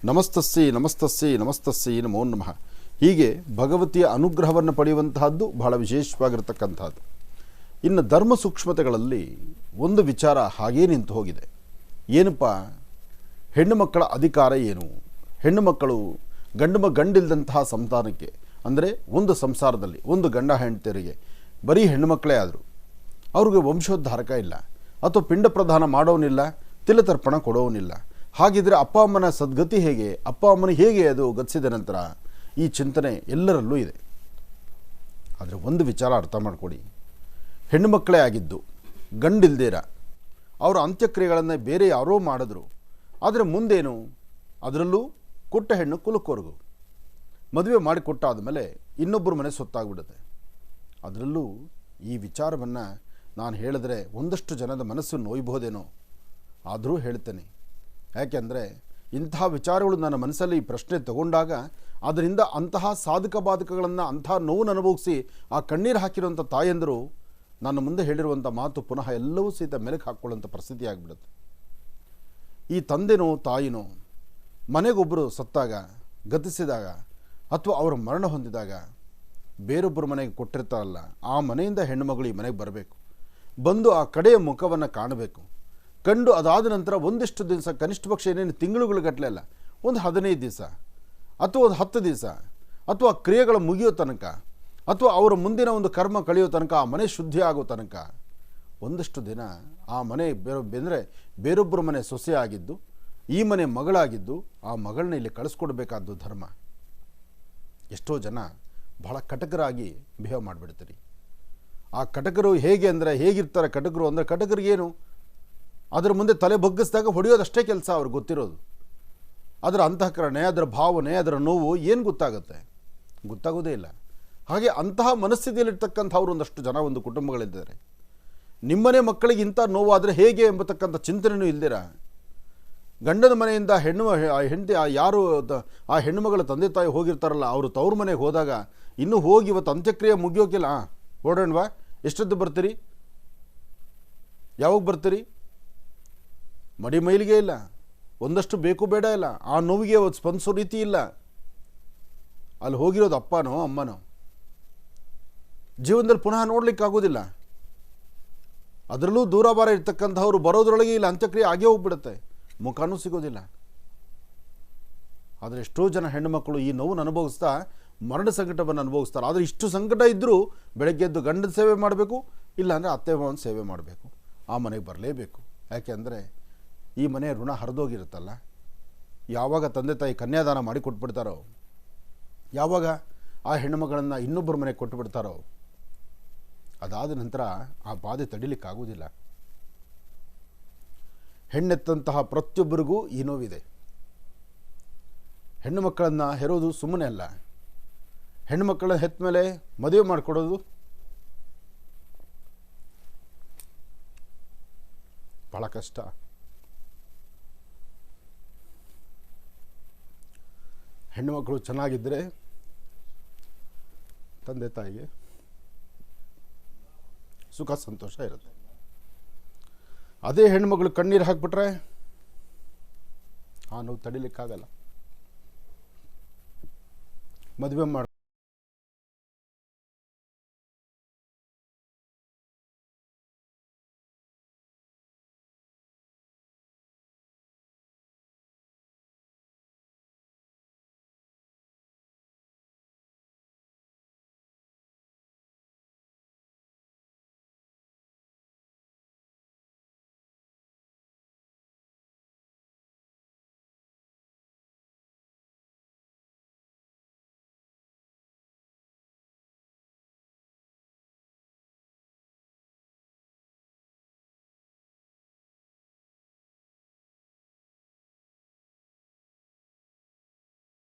ನಮಸ್ತಸ್ಸೈ ನಮಸ್ತಸ್ಸೈ ನಮಸ್ತಸ್ಸೈ ನಮೋ ನಮಃ. ಹೀಗೆ ಭಗವತಿಯ ಅನುಗ್ರಹವನ್ನು ಪಡೆಯುವಂತಹದ್ದು ಬಹಳ ವಿಶೇಷವಾಗಿರತಕ್ಕಂಥದ್ದು. ಇನ್ನು ಧರ್ಮ ಸೂಕ್ಷ್ಮತೆಗಳಲ್ಲಿ ಒಂದು ವಿಚಾರ ಹಾಗೇ ನಿಂತು ಹೋಗಿದೆ. ಏನಪ್ಪ, ಹೆಣ್ಣು ಮಕ್ಕಳ ಅಧಿಕಾರ ಏನು? ಹೆಣ್ಣು ಮಕ್ಕಳು ಗಂಡಿಲ್ದಂತಹ ಸಂತಾನಕ್ಕೆ, ಅಂದರೆ ಒಂದು ಸಂಸಾರದಲ್ಲಿ ಒಂದು ಗಂಡ ಹೆಂಡತಿಯರಿಗೆ ಬರೀ ಹೆಣ್ಣು ಮಕ್ಕಳೇ ಆದರು, ಅವ್ರಿಗೆ ವಂಶೋದ್ಧಾರಕ ಇಲ್ಲ, ಅಥವಾ ಪಿಂಡ ಪ್ರದಾನ ಮಾಡೋನಿಲ್ಲ, ತಿಲತರ್ಪಣ ಕೊಡೋನಿಲ್ಲ. ಹಾಗಿದ್ರೆ ಅಪ್ಪ ಅಮ್ಮನ ಸದ್ಗತಿ ಹೇಗೆ? ಅಪ್ಪ ಅಮ್ಮನ ಹೇಗೆ ಅದು ಗತಿಸಿದ ನಂತರ? ಈ ಚಿಂತನೆ ಎಲ್ಲರಲ್ಲೂ ಇದೆ. ಆದರೆ ಒಂದು ವಿಚಾರ ಅರ್ಥ ಮಾಡಿಕೊಡಿ, ಹೆಣ್ಣು ಮಕ್ಕಳೇ ಆಗಿದ್ದು ಗಂಡಿಲ್ದೇರ ಅವರ ಅಂತ್ಯಕ್ರಿಯೆಗಳನ್ನು ಬೇರೆ ಯಾರೋ ಮಾಡಿದ್ರು, ಆದರೆ ಮುಂದೇನು? ಅದರಲ್ಲೂ ಕೊಟ್ಟ ಹೆಣ್ಣು ಕುಲಕ್ಕೋರ್ಗು ಮದುವೆ ಮಾಡಿಕೊಟ್ಟಾದ ಮೇಲೆ ಇನ್ನೊಬ್ಬರ ಮನೆ ಸೊತ್ತಾಗ್ಬಿಡುತ್ತೆ. ಅದರಲ್ಲೂ ಈ ವಿಚಾರವನ್ನು ನಾನು ಹೇಳಿದ್ರೆ ಒಂದಷ್ಟು ಜನದ ಮನಸ್ಸು ನೋಯ್ಬೋದೇನೋ, ಆದರೂ ಹೇಳ್ತೇನೆ. ಯಾಕೆಂದರೆ ಇಂತಹ ವಿಚಾರಗಳು ನನ್ನ ಮನಸ್ಸಲ್ಲಿ ಈ ಪ್ರಶ್ನೆ ತಗೊಂಡಾಗ ಅದರಿಂದ ಅಂತಹ ಸಾಧಕ ಬಾಧಕಗಳನ್ನು, ಅಂತಹ ನೋವನ್ನು ಅನುಭವಿಸಿ ಆ ಕಣ್ಣೀರು ಹಾಕಿರುವಂಥ ತಾಯಂದರು ನನ್ನ ಮುಂದೆ ಹೇಳಿರುವಂಥ ಮಾತು ಪುನಃ ಎಲ್ಲವೂ ಸಹಿತ ಮೆಲುಕು ಹಾಕ್ಕೊಳ್ಳುವಂಥ ಪರಿಸ್ಥಿತಿ ಆಗಿಬಿಡುತ್ತೆ. ಈ ತಂದೆನೋ ತಾಯಿನೋ ಮನೆಗೊಬ್ಬರು ಸತ್ತಾಗ, ಗತಿಸಿದಾಗ, ಅಥವಾ ಅವರು ಮರಣ ಹೊಂದಿದಾಗ ಬೇರೊಬ್ಬರು ಮನೆಗೆ ಕೊಟ್ಟಿರ್ತಾರಲ್ಲ, ಆ ಮನೆಯಿಂದ ಹೆಣ್ಣುಮಗಳು ಈ ಮನೆಗೆ ಬರಬೇಕು, ಬಂದು ಆ ಕಡೆಯ ಮುಖವನ್ನು ಕಾಣಬೇಕು. ಕಂಡು ಅದಾದ ನಂತರ ಒಂದಿಷ್ಟು ದಿವಸ, ಕನಿಷ್ಠ ಪಕ್ಷ ಏನೇನು ತಿಂಗಳುಗಟ್ಟಲೆ ಅಲ್ಲ, ಒಂದು 15 ದಿವಸ ಅಥವಾ ಒಂದು 10 ದಿವಸ, ಅಥವಾ ಕ್ರಿಯೆಗಳ ಮುಗಿಯೋ ತನಕ, ಅಥವಾ ಅವರ ಮುಂದಿನ ಒಂದು ಕರ್ಮ ಕಳೆಯೋ ತನಕ, ಆ ಮನೆ ಶುದ್ಧಿ ಆಗೋ ತನಕ ಒಂದಷ್ಟು ದಿನ ಆ ಮನೆ ಬೇರೊಬ್ಬರ ಮನೆ ಸೊಸೆ ಆಗಿದ್ದು, ಈ ಮನೆ ಮಗಳಾಗಿದ್ದು, ಆ ಮಗಳನ್ನ ಇಲ್ಲಿ ಕಳಿಸ್ಕೊಡ್ಬೇಕಾದ್ದು ಧರ್ಮ. ಎಷ್ಟೋ ಜನ ಬಹಳ ಕಟಕರಾಗಿ ಬಿಹೇವ್ ಮಾಡಿಬಿಡ್ತೀರಿ. ಆ ಕಟಕರು ಹೇಗೆ ಅಂದರೆ, ಹೇಗಿರ್ತಾರೆ ಕಟಕರು ಅಂದರೆ, ಕಟಕರಿಗೇನು ಅದರ ಮುಂದೆ ತಲೆ ಬಗ್ಗಿಸಿದಾಗ ಹೊಡೆಯೋದಷ್ಟೇ ಕೆಲಸ ಅವ್ರಿಗೆ ಗೊತ್ತಿರೋದು. ಅದರ ಅಂತಃಕರಣೆ, ಅದರ ಭಾವನೆ, ಅದರ ನೋವು ಏನು ಗೊತ್ತಾಗುತ್ತೆ? ಗೊತ್ತಾಗೋದೇ ಇಲ್ಲ. ಹಾಗೆ ಅಂತಹ ಮನಸ್ಥಿತಿಯಲ್ಲಿರ್ತಕ್ಕಂಥವ್ರು ಒಂದಷ್ಟು ಜನ ಒಂದು ಕುಟುಂಬಗಳಿದ್ದಾರೆ. ನಿಮ್ಮನೆ ಮಕ್ಕಳಿಗೆ ಇಂಥ ನೋವಾದರೆ ಹೇಗೆ ಎಂಬತಕ್ಕಂಥ ಚಿಂತನೆಯೂ ಇಲ್ದಿರ, ಗಂಡನ ಮನೆಯಿಂದ ಹೆಂಡತಿ ಯಾರು ಆ ಹೆಣ್ಣುಮಗಳ ತಂದೆ ತಾಯಿ ಹೋಗಿರ್ತಾರಲ್ಲ, ಅವರು ತವ್ರ ಮನೆಗೆ ಹೋದಾಗ ಇನ್ನೂ ಹೋಗಿ ಇವತ್ತು ಅಂತ್ಯಕ್ರಿಯೆ ಮುಗಿಯೋಕಿಲ್ಲ, ಹೊರಡೋಣವಾ, ಎಷ್ಟೊತ್ತು ಬರ್ತೀರಿ, ಯಾವಾಗ ಬರ್ತೀರಿ, ಮಡಿ ಮೈಲಿಗೆ ಇಲ್ಲ, ಒಂದಷ್ಟು ಬೇಕು ಬೇಡ ಇಲ್ಲ, ಆ ನೋವಿಗೆ ಸ್ಪಂದಿಸೋ ರೀತಿ ಇಲ್ಲ. ಅಲ್ಲಿ ಹೋಗಿರೋದು ಅಪ್ಪನೋ ಅಮ್ಮನೋ, ಜೀವನದಲ್ಲಿ ಪುನಃ ನೋಡ್ಲಿಕ್ಕಾಗೋದಿಲ್ಲ. ಅದರಲ್ಲೂ ದೂರಭಾರ ಇರ್ತಕ್ಕಂಥವ್ರು ಬರೋದ್ರೊಳಗೆ ಇಲ್ಲಿ ಅಂತ್ಯಕ್ರಿಯೆ ಆಗೇ ಹೋಗ್ಬಿಡುತ್ತೆ, ಮುಖನೂ ಸಿಗೋದಿಲ್ಲ. ಆದರೆ ಎಷ್ಟೋ ಜನ ಹೆಣ್ಣುಮಕ್ಕಳು ಈ ನೋವನ್ನು ಅನುಭವಿಸ್ತಾ ಮರಣ ಸಂಕಟವನ್ನು ಅನುಭವಿಸ್ತಾರೆ. ಆದರೆ ಇಷ್ಟು ಸಂಕಟ ಇದ್ದರೂ ಬೆಳಗ್ಗೆ ಎದ್ದು ಗಂಡನ ಸೇವೆ ಮಾಡಬೇಕು, ಇಲ್ಲಾಂದರೆ ಅತ್ತೆ ಮಾವನ ಸೇವೆ ಮಾಡಬೇಕು, ಆ ಮನೆಗೆ ಬರಲೇಬೇಕು. ಯಾಕೆ ಅಂದರೆ ಈ ಮನೆ ಋಣ ಹರಿದೋಗಿರುತ್ತಲ್ಲ. ಯಾವಾಗ ತಂದೆ ತಾಯಿ ಕನ್ಯಾದಾನ ಮಾಡಿ ಕೊಟ್ಬಿಡ್ತಾರೋ, ಯಾವಾಗ ಆ ಹೆಣ್ಣುಮಗಳನ್ನು ಇನ್ನೊಬ್ಬರ ಮನೆಗೆ ಕೊಟ್ಟುಬಿಡ್ತಾರೋ, ಅದಾದ ನಂತರ ಆ ಬಾಧೆ ತಡಿಲಿಕ್ಕಾಗೋದಿಲ್ಲ. ಹೆಣ್ಣೆತ್ತಂತಹ ಪ್ರತಿಯೊಬ್ಬರಿಗೂ ಈ ನೋವಿದೆ. ಹೆಣ್ಣು ಮಕ್ಕಳನ್ನು ಹೆರೋದು ಸುಮ್ಮನೆ ಅಲ್ಲ. ಹೆಣ್ಣು ಮಕ್ಕಳನ್ನ ಹೆತ್ತ ಮೇಲೆ ಮದುವೆ ಮಾಡಿಕೊಡೋದು ಬಹಳ ಕಷ್ಟ. ಹೆಣ್ಣು ಮಕ್ಕಳು ಚೆನ್ನಾಗಿದ್ದರೆ ತಂದೆ ತಾಯಿಗೆ ಸುಖ ಸಂತೋಷ ಇರುತ್ತೆ. ಅದೇ ಹೆಣ್ಮಗಳು ಕಣ್ಣೀರು ಹಾಕ್ಬಿಟ್ರೆ ಆ ನೋವು ತಡಿಲಿಕ್ಕಾಗಲ್ಲ. ಮದುವೆ ಮಾಡಿ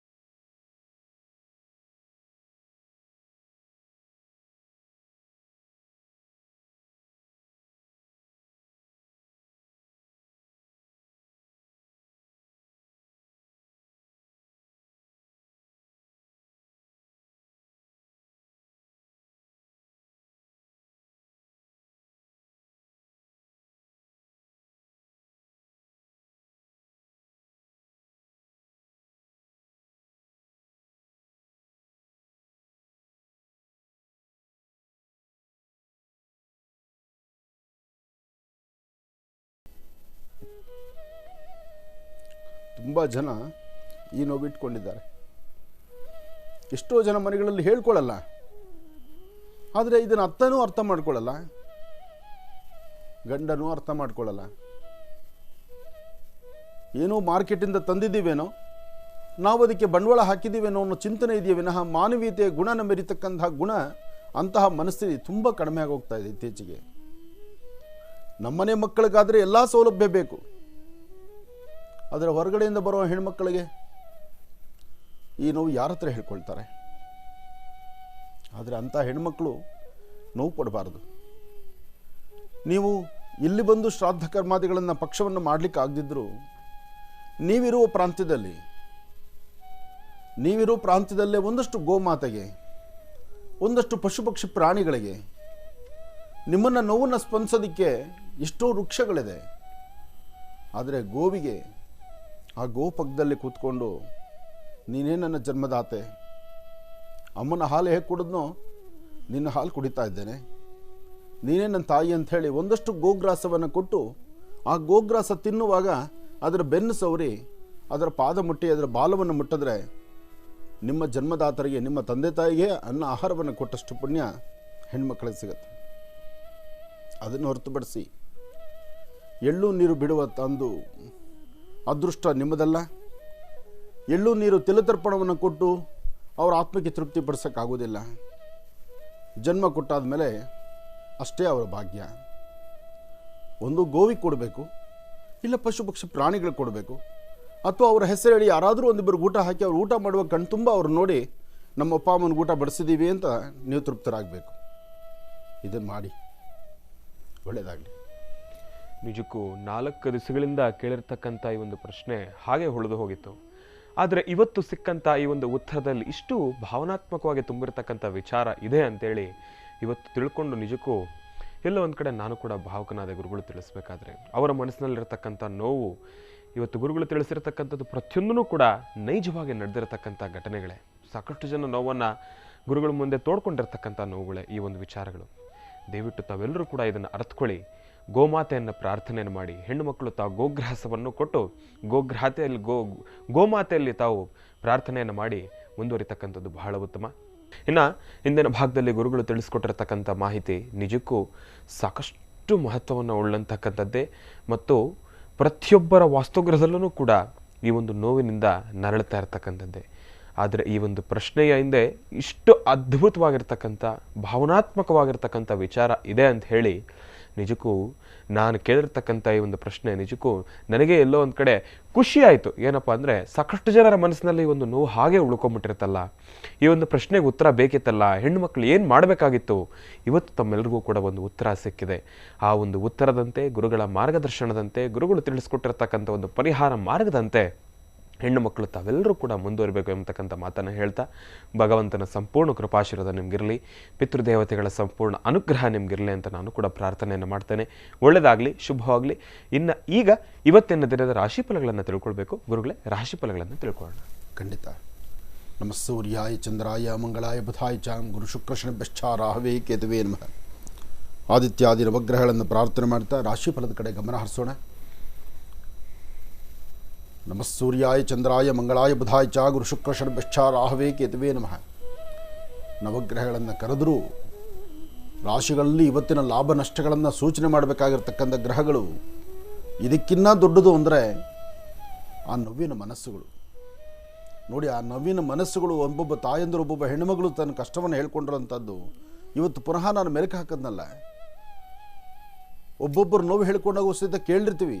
ತುಂಬ ಜನ ಈ ನೋವು ಇಟ್ಕೊಂಡಿದ್ದಾರೆ. ಎಷ್ಟೋ ಜನ ಮನೆಗಳಲ್ಲಿ ಹೇಳ್ಕೊಳ್ಳಲ್ಲ, ಆದರೆ ಇದನ್ನು ಅತ್ತನೂ ಅರ್ಥ ಮಾಡ್ಕೊಳ್ಳಲ್ಲ, ಗಂಡನೂ ಅರ್ಥ ಮಾಡ್ಕೊಳ್ಳಲ್ಲ. ಏನೋ ಮಾರ್ಕೆಟಿಂದ ತಂದಿದ್ದೀವೇನೋ, ನಾವು ಅದಕ್ಕೆ ಬಂಡವಾಳ ಹಾಕಿದ್ದೀವೇನೋ ಅನ್ನೋ ಚಿಂತನೆ ಇದೆಯೇ ವಿನಃ ಮಾನವೀಯತೆಯ ಗುಣನ ಮೆರಿತಕ್ಕಂತಹ ಗುಣ, ಅಂತಹ ಮನಸ್ಥಿತಿ ತುಂಬ ಕಡಿಮೆ ಆಗೋಗ್ತಾ ಇದೆ ಇತ್ತೀಚೆಗೆ. ನಮ್ಮನೆ ಮಕ್ಕಳಿಗಾದರೆ ಎಲ್ಲ ಸೌಲಭ್ಯ ಬೇಕು, ಆದರೆ ಹೊರಗಡೆಯಿಂದ ಬರೋ ಹೆಣ್ಮಕ್ಕಳಿಗೆ ಈ ನೋವು ಯಾರ ಹತ್ರ ಹೇಳ್ಕೊಳ್ತಾರೆ? ಆದರೆ ಅಂಥ ಹೆಣ್ಮಕ್ಳು ನೋವು ಪಡಬಾರ್ದು. ನೀವು ಇಲ್ಲಿ ಬಂದು ಶ್ರಾದ್ದ ಕರ್ಮಾದಿಗಳನ್ನು ಪಕ್ಷವನ್ನು ಮಾಡಲಿಕ್ಕೆ ಆಗದಿದ್ದರೂ ನೀವಿರುವ ಪ್ರಾಂತ್ಯದಲ್ಲೇ ಒಂದಷ್ಟು ಗೋಮಾತೆಗೆ, ಒಂದಷ್ಟು ಪಶು ಪಕ್ಷಿ ಪ್ರಾಣಿಗಳಿಗೆ ನಿಮ್ಮನ್ನು ನೋವನ್ನು ಸ್ಪಂದಿಸೋದಕ್ಕೆ ಎಷ್ಟೋ ವೃಕ್ಷಗಳಿದೆ. ಆದರೆ ಗೋವಿಗೆ ಆ ಗೋಪಕ್ಕದಲ್ಲಿ ಕೂತ್ಕೊಂಡು ನೀನೇ ನನ್ನ ಜನ್ಮದಾತೆ, ಅಮ್ಮನ ಹಾಲು ಹೇಗೆ ಕುಡಿದ್ನೋ ನಿನ್ನ ಹಾಲು ಕುಡಿತಾ ಇದ್ದೇನೆ, ನೀನೇ ನನ್ನ ತಾಯಿ ಅಂಥೇಳಿ ಒಂದಷ್ಟು ಗೋಗ್ರಾಸವನ್ನು ಕೊಟ್ಟು ಆ ಗೋಗ್ರಾಸ ತಿನ್ನುವಾಗ ಅದರ ಬೆನ್ನು ಸವರಿ ಅದರ ಪಾದ ಮುಟ್ಟಿ ಅದರ ಬಾಲವನ್ನು ಮುಟ್ಟಿದ್ರೆ ನಿಮ್ಮ ಜನ್ಮದಾತರಿಗೆ, ನಿಮ್ಮ ತಂದೆ ತಾಯಿಗೆ ಅನ್ನ ಆಹಾರವನ್ನು ಕೊಟ್ಟಷ್ಟು ಪುಣ್ಯ ಹೆಣ್ಮಕ್ಳಿಗೆ ಸಿಗುತ್ತೆ. ಅದನ್ನು ಹೊರತುಪಡಿಸಿ ಎಳ್ಳು ನೀರು ಬಿಡುವ ತಂದು ಅದೃಷ್ಟ ನಿಮ್ಮದಲ್ಲ. ಎಳ್ಳು ನೀರು ತಿಲತರ್ಪಣವನ್ನು ಕೊಟ್ಟು ಅವರ ಆತ್ಮಕ್ಕೆ ತೃಪ್ತಿ ಪಡಿಸೋಕ್ಕಾಗೋದಿಲ್ಲ. ಜನ್ಮ ಕೊಟ್ಟಾದ ಮೇಲೆ ಅಷ್ಟೇ ಅವರ ಭಾಗ್ಯ. ಒಂದು ಗೋವಿಗೆ ಕೊಡಬೇಕು, ಇಲ್ಲ ಪಶು ಪಕ್ಷಿ ಪ್ರಾಣಿಗಳಿಗೆ ಕೊಡಬೇಕು, ಅಥವಾ ಅವರ ಹೆಸರು ಹೇಳಿ ಯಾರಾದರೂ ಒಂದಿಬ್ಬರು ಊಟ ಹಾಕಿ ಅವ್ರು ಊಟ ಮಾಡುವ ಕಣ್ತುಂಬ ಅವ್ರು ನೋಡಿ ನಮ್ಮ ಅಪ್ಪ ಅಮ್ಮನಿಗೆ ಊಟ ಬಡಿಸಿದ್ದೀವಿ ಅಂತ ನೀವು ತೃಪ್ತರಾಗಬೇಕು. ಇದನ್ನು ಮಾಡಿ, ಒಳ್ಳೆಯದಾಗಲಿ. ನಿಜಕ್ಕೂ 4 ದಿವಸಗಳಿಂದ ಕೇಳಿರ್ತಕ್ಕಂಥ ಈ ಒಂದು ಪ್ರಶ್ನೆ ಹಾಗೆ ಉಳಿದು ಹೋಗಿತ್ತು. ಆದರೆ ಇವತ್ತು ಸಿಕ್ಕಂಥ ಈ ಒಂದು ಉತ್ತರದಲ್ಲಿ ಇಷ್ಟು ಭಾವನಾತ್ಮಕವಾಗಿ ತುಂಬಿರ್ತಕ್ಕಂಥ ವಿಚಾರ ಇದೆ ಅಂತೇಳಿ ಇವತ್ತು ತಿಳ್ಕೊಂಡು ನಿಜಕ್ಕೂ ಎಲ್ಲೋ ಒಂದು ಕಡೆ ನಾನು ಕೂಡ ಭಾವುಕನಾದ. ಗುರುಗಳು ತಿಳಿಸ್ಬೇಕಾದ್ರೆ ಅವರ ಮನಸ್ಸಿನಲ್ಲಿರ್ತಕ್ಕಂಥ ನೋವು ಇವತ್ತು ಗುರುಗಳು ತಿಳಿಸಿರ್ತಕ್ಕಂಥದ್ದು ಪ್ರತಿಯೊಂದೂ ಕೂಡ ನೈಜವಾಗಿ ನಡೆದಿರತಕ್ಕಂಥ ಘಟನೆಗಳೇ. ಸಾಕಷ್ಟು ಜನ ನೋವನ್ನು ಗುರುಗಳ ಮುಂದೆ ತೋಡ್ಕೊಂಡಿರ್ತಕ್ಕಂಥ ನೋವುಗಳೇ ಈ ಒಂದು ವಿಚಾರಗಳು. ದಯವಿಟ್ಟು ತಾವೆಲ್ಲರೂ ಕೂಡ ಇದನ್ನು ಅರ್ಥಕೊಳ್ಳಿ. ಗೋಮಾತೆಯನ್ನು ಪ್ರಾರ್ಥನೆಯನ್ನು ಮಾಡಿ, ಹೆಣ್ಣು ಮಕ್ಕಳು ತಾವು ಗೋಗ್ರಾಸವನ್ನು ಕೊಟ್ಟು ಗೋಮಾತೆಯಲ್ಲಿ ತಾವು ಪ್ರಾರ್ಥನೆಯನ್ನು ಮಾಡಿ ಮುಂದುವರಿತಕ್ಕಂಥದ್ದು ಬಹಳ ಉತ್ತಮ. ಇನ್ನು ಹಿಂದಿನ ಭಾಗದಲ್ಲಿ ಗುರುಗಳು ತಿಳಿಸ್ಕೊಟ್ಟಿರ್ತಕ್ಕಂಥ ಮಾಹಿತಿ ನಿಜಕ್ಕೂ ಸಾಕಷ್ಟು ಮಹತ್ವವನ್ನು ಉಳ್ಳಂತಕ್ಕಂಥದ್ದೇ, ಮತ್ತು ಪ್ರತಿಯೊಬ್ಬರ ವಾಸ್ತುಗ್ರಹದಲ್ಲೂ ಕೂಡ ಈ ಒಂದು ನೋವಿನಿಂದ ನರಳುತ್ತಾ ಇರತಕ್ಕಂಥದ್ದೇ. ಆದರೆ ಈ ಒಂದು ಪ್ರಶ್ನೆಯ ಹಿಂದೆ ಇಷ್ಟು ಅದ್ಭುತವಾಗಿರ್ತಕ್ಕಂಥ ಭಾವನಾತ್ಮಕವಾಗಿರ್ತಕ್ಕಂಥ ವಿಚಾರ ಇದೆ ಅಂತ ಹೇಳಿ ನಿಜಕ್ಕೂ ನಾನು ಕೇಳಿರ್ತಕ್ಕಂಥ ಈ ಒಂದು ಪ್ರಶ್ನೆ ನಿಜಕ್ಕೂ ನನಗೆ ಎಲ್ಲೋ ಒಂದು ಕಡೆ ಖುಷಿ ಆಯಿತು. ಏನಪ್ಪ ಅಂದರೆ ಸಾಕಷ್ಟು ಜನರ ಮನಸ್ಸಿನಲ್ಲಿ ಈ ಒಂದು ನೋವು ಹಾಗೆ ಉಳ್ಕೊಂಬಿಟ್ಟಿರುತ್ತಲ್ಲ, ಈ ಒಂದು ಪ್ರಶ್ನೆಗೆ ಉತ್ತರ ಬೇಕಿತ್ತಲ್ಲ, ಹೆಣ್ಣು ಮಕ್ಕಳು ಏನು ಮಾಡಬೇಕಾಗಿತ್ತು, ಇವತ್ತು ತಮ್ಮೆಲ್ಲರಿಗೂ ಕೂಡ ಒಂದು ಉತ್ತರ ಸಿಕ್ಕಿದೆ. ಆ ಒಂದು ಉತ್ತರದಂತೆ, ಗುರುಗಳ ಮಾರ್ಗದರ್ಶನದಂತೆ, ಗುರುಗಳು ತಿಳಿಸ್ಕೊಟ್ಟಿರ್ತಕ್ಕಂಥ ಒಂದು ಪರಿಹಾರ ಮಾರ್ಗದಂತೆ ಹೆಣ್ಣು ಮಕ್ಕಳು ತಾವೆಲ್ಲರೂ ಕೂಡ ಮುಂದುವರಿಬೇಕು ಎಂಬತಕ್ಕಂಥ ಮಾತನ್ನು ಹೇಳ್ತಾ, ಭಗವಂತನ ಸಂಪೂರ್ಣ ಕೃಪಾಶೀರ್ವಾದ ನಿಮಗಿರಲಿ, ಪಿತೃದೇವತೆಗಳ ಸಂಪೂರ್ಣ ಅನುಗ್ರಹ ನಿಮಗಿರಲಿ ಅಂತ ನಾನು ಕೂಡ ಪ್ರಾರ್ಥನೆಯನ್ನು ಮಾಡ್ತೇನೆ. ಒಳ್ಳೆಯದಾಗಲಿ, ಶುಭವಾಗಲಿ. ಇನ್ನು ಈಗ ಇವತ್ತಿನ ದಿನದ ರಾಶಿಫಲಗಳನ್ನು ತಿಳ್ಕೊಳ್ಬೇಕು. ಗುರುಗಳೇ, ರಾಶಿಫಲಗಳನ್ನು ತಿಳ್ಕೊಳ್ಳೋಣ. ಖಂಡಿತ. ನಮಃ ಸೂರ್ಯಾಯ ಚಂದ್ರಾಯ ಮಂಗಳಾಯ ಬುಧಾಯ ಚಾಂ ಗುರು ಶುಕ್ರ ಶನಿಭ್ಯಶ್ಚ ರಾಹವೇ ಕೇತುವೇ ನಮಃ. ಆದಿತ್ಯಾದಿ ನವಗ್ರಹಗಳನ್ನು ಪ್ರಾರ್ಥನೆ ಮಾಡ್ತಾ ರಾಶಿಫಲದ ಕಡೆ ಗಮನ ಹರಿಸೋಣ. ನಮಃ ಸೂರ್ಯಾಯ ಚಂದ್ರಾಯ ಮಂಗಳಾಯ ಬುಧಾಯ ಚ ಗುರು ಶುಕ್ರ ಶನಿಭ್ಯಶ್ಚ ರಾಹವೇ ಕೇತುವೇ ನಮಃ. ನವಗ್ರಹಗಳನ್ನು ಕರೆದರೂ ರಾಶಿಗಳಲ್ಲಿ ಇವತ್ತಿನ ಲಾಭ ನಷ್ಟಗಳನ್ನು ಸೂಚನೆ ಮಾಡಬೇಕಾಗಿರ್ತಕ್ಕಂಥ ಗ್ರಹಗಳು ಇದಕ್ಕಿನ್ನ ದೊಡ್ಡದು ಅಂದರೆ ಆ ನೋವಿನ ಮನಸ್ಸುಗಳು. ನೋಡಿ, ಆ ನೋವಿನ ಮನಸ್ಸುಗಳು, ಒಬ್ಬೊಬ್ಬ ತಾಯಂದರು, ಒಬ್ಬೊಬ್ಬ ಹೆಣ್ಣುಮಗಳು ತನ್ನ ಕಷ್ಟವನ್ನು ಹೇಳ್ಕೊಂಡಿರೋಂಥದ್ದು ಇವತ್ತು ಪುನಃ ನಾನು ಮೆಲುಕು ಹಾಕೋದ್ನಲ್ಲ. ಒಬ್ಬೊಬ್ಬರು ನೋವು ಹೇಳ್ಕೊಂಡಾಗ ಸಹಿತ ಕೇಳಿರ್ತೀವಿ.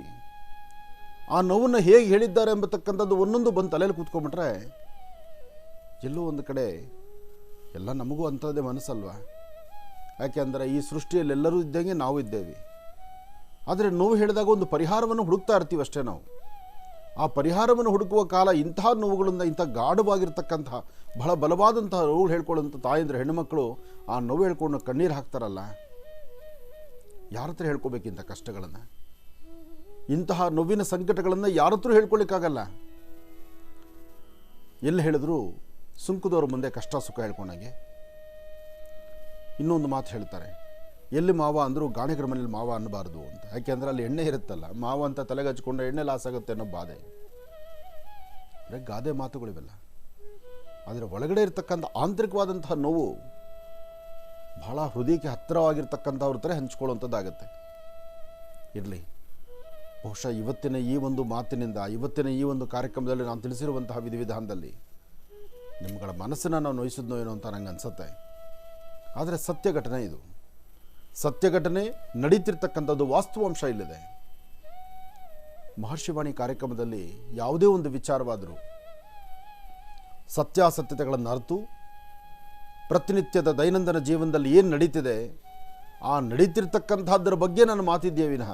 ಆ ನೋವನ್ನು ಹೇಗೆ ಹೇಳಿದ್ದಾರೆ ಎಂಬತಕ್ಕಂಥದ್ದು ಒಂದೊಂದು ಬಂದು ತಲೆಯಲ್ಲಿ ಕೂತ್ಕೊಂಡ್ಬಿಟ್ರೆ ಎಲ್ಲೋ ಒಂದು ಕಡೆ ಎಲ್ಲ ನಮಗೂ ಅಂಥದ್ದೇ ಮನಸ್ಸಲ್ವ. ಯಾಕೆಂದರೆ ಈ ಸೃಷ್ಟಿಯಲ್ಲಿ ಎಲ್ಲರೂ ಇದ್ದಂಗೆ ನಾವು ಇದ್ದೇವೆ. ಆದರೆ ನೋವು ಹೇಳಿದಾಗ ಒಂದು ಪರಿಹಾರವನ್ನು ಹುಡುಕ್ತಾ ಇರ್ತೀವಿ ಅಷ್ಟೇ ನಾವು. ಆ ಪರಿಹಾರವನ್ನು ಹುಡುಕುವ ಕಾಲ ಇಂತಹ ನೋವುಗಳಿಂದ, ಇಂಥ ಗಾಢವಾಗಿರ್ತಕ್ಕಂತಹ ಬಹಳ ಬಲವಾದಂತಹ ನೋವು ಹೇಳ್ಕೊಳ್ಳೋಂಥ ತಾಯಂದ್ರೆ ಹೆಣ್ಣುಮಕ್ಕಳು ಆ ನೋವು ಹೇಳ್ಕೊಂಡು ಕಣ್ಣೀರು ಹಾಕ್ತಾರಲ್ಲ, ಯಾರ ಹತ್ರ ಹೇಳ್ಕೊಬೇಕಿಂಥ ಕಷ್ಟಗಳನ್ನು, ಇಂತಹ ನೋವಿನ ಸಂಕಟಗಳನ್ನು ಯಾರ ಹತ್ರ ಹೇಳ್ಕೊಳ್ಳಿಕ್ಕಾಗಲ್ಲ. ಎಲ್ಲಿ ಹೇಳಿದ್ರು ಸುಂಕದವ್ರ ಮುಂದೆ ಕಷ್ಟ ಸುಖ ಹೇಳ್ಕೊಂಡಾಗೆ. ಇನ್ನೊಂದು ಮಾತು ಹೇಳ್ತಾರೆ, ಎಲ್ಲಿ ಮಾವ ಅಂದರೂ ಗಾಣಿಗರ ಮನೇಲಿ ಮಾವ ಅನ್ನಬಾರ್ದು ಅಂತ. ಯಾಕೆಂದರೆ ಅಲ್ಲಿ ಎಣ್ಣೆ ಇರುತ್ತಲ್ಲ, ಮಾವ ಅಂತ ತಲೆಗೆ ಹಚ್ಕೊಂಡ್ರೆ ಎಣ್ಣೆ ಲಾಸ್ ಆಗುತ್ತೆ ಅನ್ನೋ ಬಾಧೆ. ಬರೀ ಗಾದೆ ಮಾತುಗಳಿವೆಲ್ಲ. ಆದರೆ ಒಳಗಡೆ ಇರತಕ್ಕಂಥ ಆಂತರಿಕವಾದಂತಹ ನೋವು ಬಹಳ ಹೃದಯಕ್ಕೆ ಹತ್ತಿರವಾಗಿರ್ತಕ್ಕಂಥವ್ರ ಥರ ಹಂಚ್ಕೊಳ್ಳುವಂಥದ್ದಾಗತ್ತೆ. ಇರಲಿ, ಬಹುಶಃ ಇವತ್ತಿನ ಈ ಒಂದು ಮಾತಿನಿಂದ, ಇವತ್ತಿನ ಈ ಒಂದು ಕಾರ್ಯಕ್ರಮದಲ್ಲಿ ನಾನು ತಿಳಿಸಿರುವಂತಹ ವಿಧಿವಿಧಾನದಲ್ಲಿ ನಿಮ್ಗಳ ಮನಸ್ಸನ್ನು ನಾವು ನೋಯಿಸಿದ್ನೋ ಏನೋ ಅಂತ ನಂಗೆ ಅನಿಸುತ್ತೆ. ಆದರೆ ಸತ್ಯ ಘಟನೆ ಇದು. ಸತ್ಯ ಘಟನೆ ನಡೀತಿರ್ತಕ್ಕಂಥದ್ದು ವಾಸ್ತವಾಂಶ ಇಲ್ಲಿದೆ. ಮಹರ್ಷಿವಾಣಿ ಕಾರ್ಯಕ್ರಮದಲ್ಲಿ ಯಾವುದೇ ಒಂದು ವಿಚಾರವಾದರೂ ಸತ್ಯಾಸತ್ಯತೆಗಳನ್ನು ಅರಿತು ಪ್ರತಿನಿತ್ಯದ ದೈನಂದಿನ ಜೀವನದಲ್ಲಿ ಏನು ನಡೀತಿದೆ ಆ ನಡೀತಿರ್ತಕ್ಕಂಥದ್ರ ಬಗ್ಗೆ ನಾನು ಮಾತಿದ್ದೇ ವಿನಃ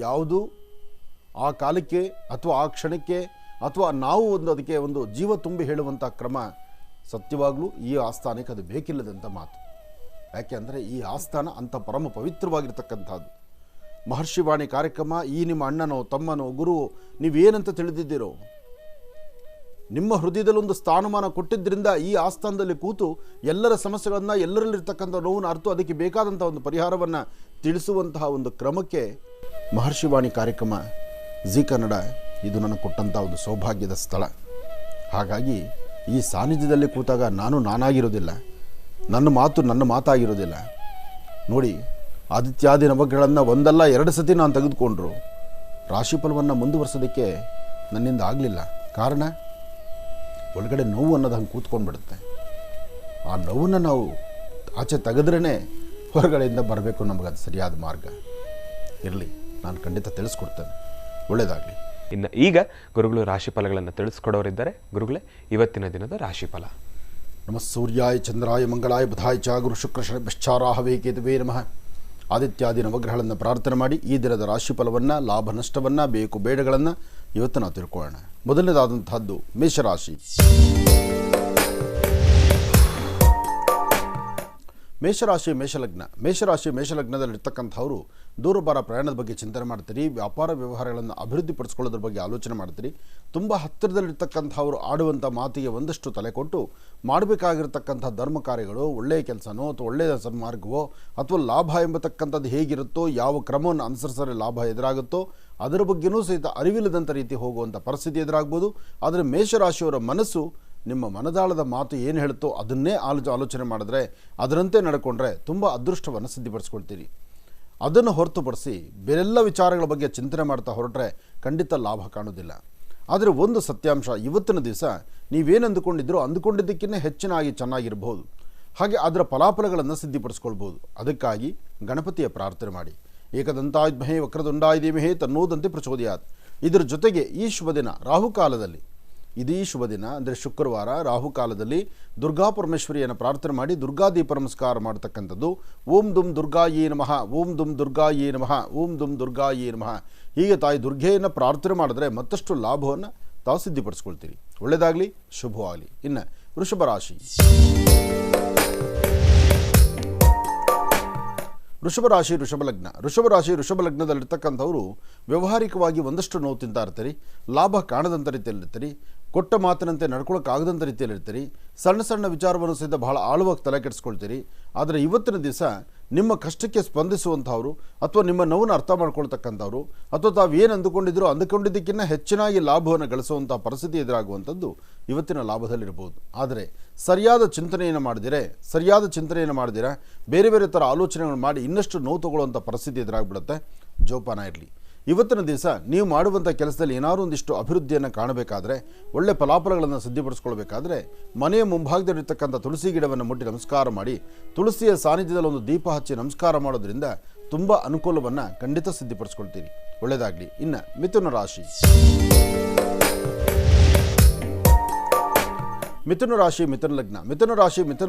ಯಾವುದು ಆ ಕಾಲಕ್ಕೆ ಅಥವಾ ಆ ಕ್ಷಣಕ್ಕೆ ಅಥವಾ ನಾವು ಅದಕ್ಕೆ ಒಂದು ಜೀವ ತುಂಬಿ ಹೇಳುವಂಥ ಕ್ರಮ ಸತ್ಯವಾಗಲೂ ಈ ಆಸ್ಥಾನಕ್ಕೆ ಅದು ಬೇಕಿಲ್ಲದಂಥ ಮಾತು. ಯಾಕೆ ಅಂದರೆ ಈ ಆಸ್ಥಾನ ಅಂಥ ಪರಮ ಪವಿತ್ರವಾಗಿರ್ತಕ್ಕಂಥದ್ದು. ಮಹರ್ಷಿವಾಣಿ ಕಾರ್ಯಕ್ರಮ ಈ ನಿಮ್ಮ ಅಣ್ಣನೋ ತಮ್ಮನೋ ಗುರುವೋ ನೀವೇನಂತ ತಿಳಿದಿದ್ದೀರೋ ನಿಮ್ಮ ಹೃದಯದಲ್ಲಿ ಒಂದು ಸ್ಥಾನಮಾನ ಕೊಟ್ಟಿದ್ದರಿಂದ ಈ ಆಸ್ಥಾನದಲ್ಲಿ ಕೂತು ಎಲ್ಲರ ಸಮಸ್ಯೆಗಳನ್ನು, ಎಲ್ಲರಲ್ಲಿರ್ತಕ್ಕಂಥ ನೋವನ್ನು ಅರ್ಥ ಅದಕ್ಕೆ ಬೇಕಾದಂಥ ಒಂದು ಪರಿಹಾರವನ್ನು ತಿಳಿಸುವಂತಹ ಒಂದು ಕ್ರಮಕ್ಕೆ ಮಹರ್ಷಿವಾಣಿ ಕಾರ್ಯಕ್ರಮ ಜಿ ಕನ್ನಡ ಇದು ನನಗೆ ಕೊಟ್ಟಂಥ ಒಂದು ಸೌಭಾಗ್ಯದ ಸ್ಥಳ. ಹಾಗಾಗಿ ಈ ಸಾನ್ನಿಧ್ಯದಲ್ಲಿ ಕೂತಾಗ ನಾನಾಗಿರೋದಿಲ್ಲ, ನನ್ನ ಮಾತಾಗಿರೋದಿಲ್ಲ. ನೋಡಿ, ಆದಿತ್ಯಾದಿ ನವಗ್ರಹಗಳನ್ನು ಒಂದಲ್ಲ ಎರಡು ಸತಿ ನಾನು ತೆಗೆದುಕೊಂಡ್ರು ರಾಶಿಫಲವನ್ನು ಮುಂದುವರಿಸೋದಕ್ಕೆ ನನ್ನಿಂದ ಆಗಲಿಲ್ಲ. ಕಾರಣ ಒಳಗಡೆ ನೋವು ಅನ್ನೋದು ಹಂಗೆ ಕೂತ್ಕೊಂಡ್ಬಿಡುತ್ತೆ. ಆ ನೋವನ್ನು ನಾವು ಆಚೆ ತೆಗೆದ್ರೇ ಹೊರಗಡೆಯಿಂದ ಬರಬೇಕು, ನಮಗದು ಸರಿಯಾದ ಮಾರ್ಗ. ಇರಲಿ, ನಾನು ಖಂಡಿತ ತಿಳಿಸ್ಕೊಡ್ತೇನೆ. ಒಳ್ಳೆಯದಾಗಲಿ. ಇನ್ನು ಈಗ ಗುರುಗಳು ರಾಶಿಫಲಗಳನ್ನು ತಿಳಿಸ್ಕೊಡೋರಿದ್ದಾರೆ. ಗುರುಗಳೇ, ಇವತ್ತಿನ ದಿನದ ರಾಶಿಫಲ. ನಮಃ ಸೂರ್ಯಾಯ ಚಂದ್ರಾಯ ಮಂಗಳಾಯ ಬುಧಾಯ ಚ ಗುರು ಶುಕ್ರ ಶನಿಶ್ಚಾರಾಹವೇ ಕೇತುವೇ ನಮಃ. ಆದಿತ್ಯಾದಿ ನವಗ್ರಹಗಳನ್ನು ಪ್ರಾರ್ಥನೆ ಮಾಡಿ ಈ ದಿನದ ರಾಶಿಫಲವನ್ನು, ಲಾಭ ನಷ್ಟವನ್ನು, ಬೇಕು ಬೇಡಗಳನ್ನು ಇವತ್ತು ನಾವು ತಿಳ್ಕೊಳ್ಳೋಣ. ಮೊದಲನೇದಾದಂತಹದ್ದು ಮೇಷರಾಶಿ. ಮೇಷಲಗ್ನದಲ್ಲಿರ್ತಕ್ಕಂಥವರು ದೂರಭಾರ ಪ್ರಯಾಣದ ಬಗ್ಗೆ ಚಿಂತನೆ ಮಾಡ್ತೀರಿ. ವ್ಯಾಪಾರ ವ್ಯವಹಾರಗಳನ್ನು ಅಭಿವೃದ್ಧಿಪಡಿಸ್ಕೊಳ್ಳೋದ್ರ ಬಗ್ಗೆ ಆಲೋಚನೆ ಮಾಡ್ತೀರಿ. ತುಂಬ ಹತ್ತಿರದಲ್ಲಿರ್ತಕ್ಕಂಥವ್ರು ಆಡುವಂಥ ಮಾತಿಗೆ ಒಂದಷ್ಟು ತಲೆ ಕೊಟ್ಟು ಮಾಡಬೇಕಾಗಿರ್ತಕ್ಕಂಥ ಧರ್ಮ ಕಾರ್ಯಗಳು, ಒಳ್ಳೆಯ ಕೆಲಸನೋ ಅಥವಾ ಒಳ್ಳೆಯ ಸನ್ಮಾರ್ಗವೋ ಅಥವಾ ಲಾಭ ಎಂಬತಕ್ಕಂಥದ್ದು ಹೇಗಿರುತ್ತೋ, ಯಾವ ಕ್ರಮವನ್ನು ಅನುಸರಿಸಿದ್ರೆ ಲಾಭ ಎದುರಾಗುತ್ತೋ ಅದರ ಬಗ್ಗೆನೂ ಸಹಿತ ಅರಿವಿಲ್ಲದಂಥ ರೀತಿ ಹೋಗುವಂಥ ಪರಿಸ್ಥಿತಿ ಎದುರಾಗ್ಬೋದು. ಆದರೆ ಮೇಷರಾಶಿಯವರ ಮನಸ್ಸು ನಿಮ್ಮ ಮನದಾಳದ ಮಾತು ಏನು ಹೇಳುತ್ತೋ ಅದನ್ನೇ ಆಲೋಚನೆ ಮಾಡಿದ್ರೆ, ಅದರಂತೆ ನಡ್ಕೊಂಡ್ರೆ ತುಂಬ ಅದೃಷ್ಟವನ್ನು ಸಿದ್ಧಿಪಡಿಸ್ಕೊಳ್ತೀರಿ. ಅದನ್ನು ಹೊರತುಪಡಿಸಿ ಬೇರೆಲ್ಲ ವಿಚಾರಗಳ ಬಗ್ಗೆ ಚಿಂತನೆ ಮಾಡ್ತಾ ಹೊರಟ್ರೆ ಖಂಡಿತ ಲಾಭ ಕಾಣೋದಿಲ್ಲ. ಆದರೆ ಒಂದು ಸತ್ಯಾಂಶ, ಇವತ್ತಿನ ದಿವಸ ನೀವೇನು ಅಂದುಕೊಂಡಿದ್ದಕ್ಕಿಂತ ಹೆಚ್ಚಿನಾಗಿ ಚೆನ್ನಾಗಿರ್ಬೋದು. ಹಾಗೆ ಅದರ ಫಲಾಫಲಗಳನ್ನು ಸಿದ್ಧಿಪಡಿಸ್ಕೊಳ್ಬೋದು. ಅದಕ್ಕಾಗಿ ಗಣಪತಿಯ ಪ್ರಾರ್ಥನೆ ಮಾಡಿ. ಏಕದಂತಾಯ ವಿದ್ಮಹೇ ವಕ್ರತುಂಡಾಯ ಧೀಮಹಿ ತನ್ನೋದಂತೆ ಪ್ರಚೋದಯಾತ್. ಇದರ ಜೊತೆಗೆ ಈ ಶುಭ ದಿನ ರಾಹುಕಾಲದಲ್ಲಿ, ಇದೀ ಶುಭ ದಿನ ಅಂದರೆ ಶುಕ್ರವಾರ ರಾಹುಕಾಲದಲ್ಲಿ ದುರ್ಗಾ ಪರಮೇಶ್ವರಿಯನ್ನು ಪ್ರಾರ್ಥನೆ ಮಾಡಿ ದುರ್ಗಾ ದೀಪ ನಮಸ್ಕಾರ ಮಾಡತಕ್ಕಂಥದ್ದು. ಓಂ ದುಂ ದುರ್ಗಾಯೇ ನಮಃ, ಓಂ ದುಂ ದುರ್ಗಾಯೇ ನಮಃ, ಓಂ ದುಂ ದುರ್ಗಾಯೇ ನಮಃ. ಹೀಗೆ ತಾಯಿ ದುರ್ಗೆಯನ್ನು ಪ್ರಾರ್ಥನೆ ಮಾಡಿದ್ರೆ ಮತ್ತಷ್ಟು ಲಾಭವನ್ನು ತಾವು ಸಿದ್ಧಿಪಡಿಸ್ಕೊಳ್ತೀರಿ. ಒಳ್ಳೆಯದಾಗಲಿ, ಶುಭವಾಗಲಿ. ಇನ್ನು ವೃಷಭ ರಾಶಿ. ವೃಷಭ ಲಗ್ನದಲ್ಲಿರ್ತಕ್ಕಂಥವರು ವ್ಯವಹಾರಿಕವಾಗಿ ಒಂದಷ್ಟು ನೋವು ತಿಂತಾ ಇರ್ತೀರಿ. ಲಾಭ ಕಾಣದಂಥ ರೀತಿಯಲ್ಲಿರ್ತೀರಿ. ಕೊಟ್ಟ ಮಾತಿನಂತೆ ನಡ್ಕೊಳ್ಳೋಕ್ಕಾಗದಂಥ ರೀತಿಯಲ್ಲಿರ್ತೀರಿ. ಸಣ್ಣ ಸಣ್ಣ ವಿಚಾರವನ್ನು ಸಹಿತ ಬಹಳ ಆಳವಾಗಿ ತಲೆ ಕೆಡಿಸ್ಕೊಳ್ತೀರಿ. ಆದರೆ ಇವತ್ತಿನ ದಿವಸ ನಿಮ್ಮ ಕಷ್ಟಕ್ಕೆ ಸ್ಪಂದಿಸುವಂಥವ್ರು ಅಥವಾ ನಿಮ್ಮ ನೋವನ್ನು ಅರ್ಥ ಮಾಡ್ಕೊಳ್ತಕ್ಕಂಥವ್ರು ಅಥವಾ ತಾವು ಏನು ಅಂದುಕೊಂಡಿದ್ದಕ್ಕಿಂತ ಹೆಚ್ಚಿನಾಗಿ ಲಾಭವನ್ನು ಗಳಿಸುವಂಥ ಪರಿಸ್ಥಿತಿ ಎದುರಾಗುವಂಥದ್ದು ಇವತ್ತಿನ ಲಾಭದಲ್ಲಿರ್ಬೋದು. ಆದರೆ ಸರಿಯಾದ ಚಿಂತನೆಯನ್ನು ಮಾಡಿದಿರ ಬೇರೆ ಬೇರೆ ಥರ ಆಲೋಚನೆಗಳು ಮಾಡಿ ಇನ್ನಷ್ಟು ನೋವು ತಗೊಳ್ಳುವಂಥ ಪರಿಸ್ಥಿತಿ ಎದುರಾಗ್ಬಿಡುತ್ತೆ. ಜೋಪಾನ ಇರಲಿ. ಇವತ್ತಿನ ದಿವಸ ನೀವು ಮಾಡುವಂಥ ಕೆಲಸದಲ್ಲಿ ಏನಾದರೂ ಒಂದಿಷ್ಟು ಅಭಿವೃದ್ಧಿಯನ್ನು ಕಾಣಬೇಕಾದ್ರೆ, ಒಳ್ಳೆ ಫಲಾಫಲಗಳನ್ನು ಸಿದ್ಧಿಪಡಿಸ್ಕೊಳ್ಬೇಕಾದ್ರೆ ಮನೆಯ ಮುಂಭಾಗದಲ್ಲಿರ್ತಕ್ಕಂಥ ತುಳಸಿ ಗಿಡವನ್ನು ಮುಟ್ಟಿ ನಮಸ್ಕಾರ ಮಾಡಿ, ತುಳಸಿಯ ಸಾನ್ನಿಧ್ಯದಲ್ಲಿ ಒಂದು ದೀಪ ಹಚ್ಚಿ ನಮಸ್ಕಾರ ಮಾಡೋದ್ರಿಂದ ತುಂಬ ಅನುಕೂಲವನ್ನು ಖಂಡಿತ ಸಿದ್ಧಿಪಡಿಸ್ಕೊಳ್ತೀರಿ. ಒಳ್ಳೆಯದಾಗಲಿ. ಇನ್ನು ಮಿಥುನ ರಾಶಿ. ಮಿಥುನ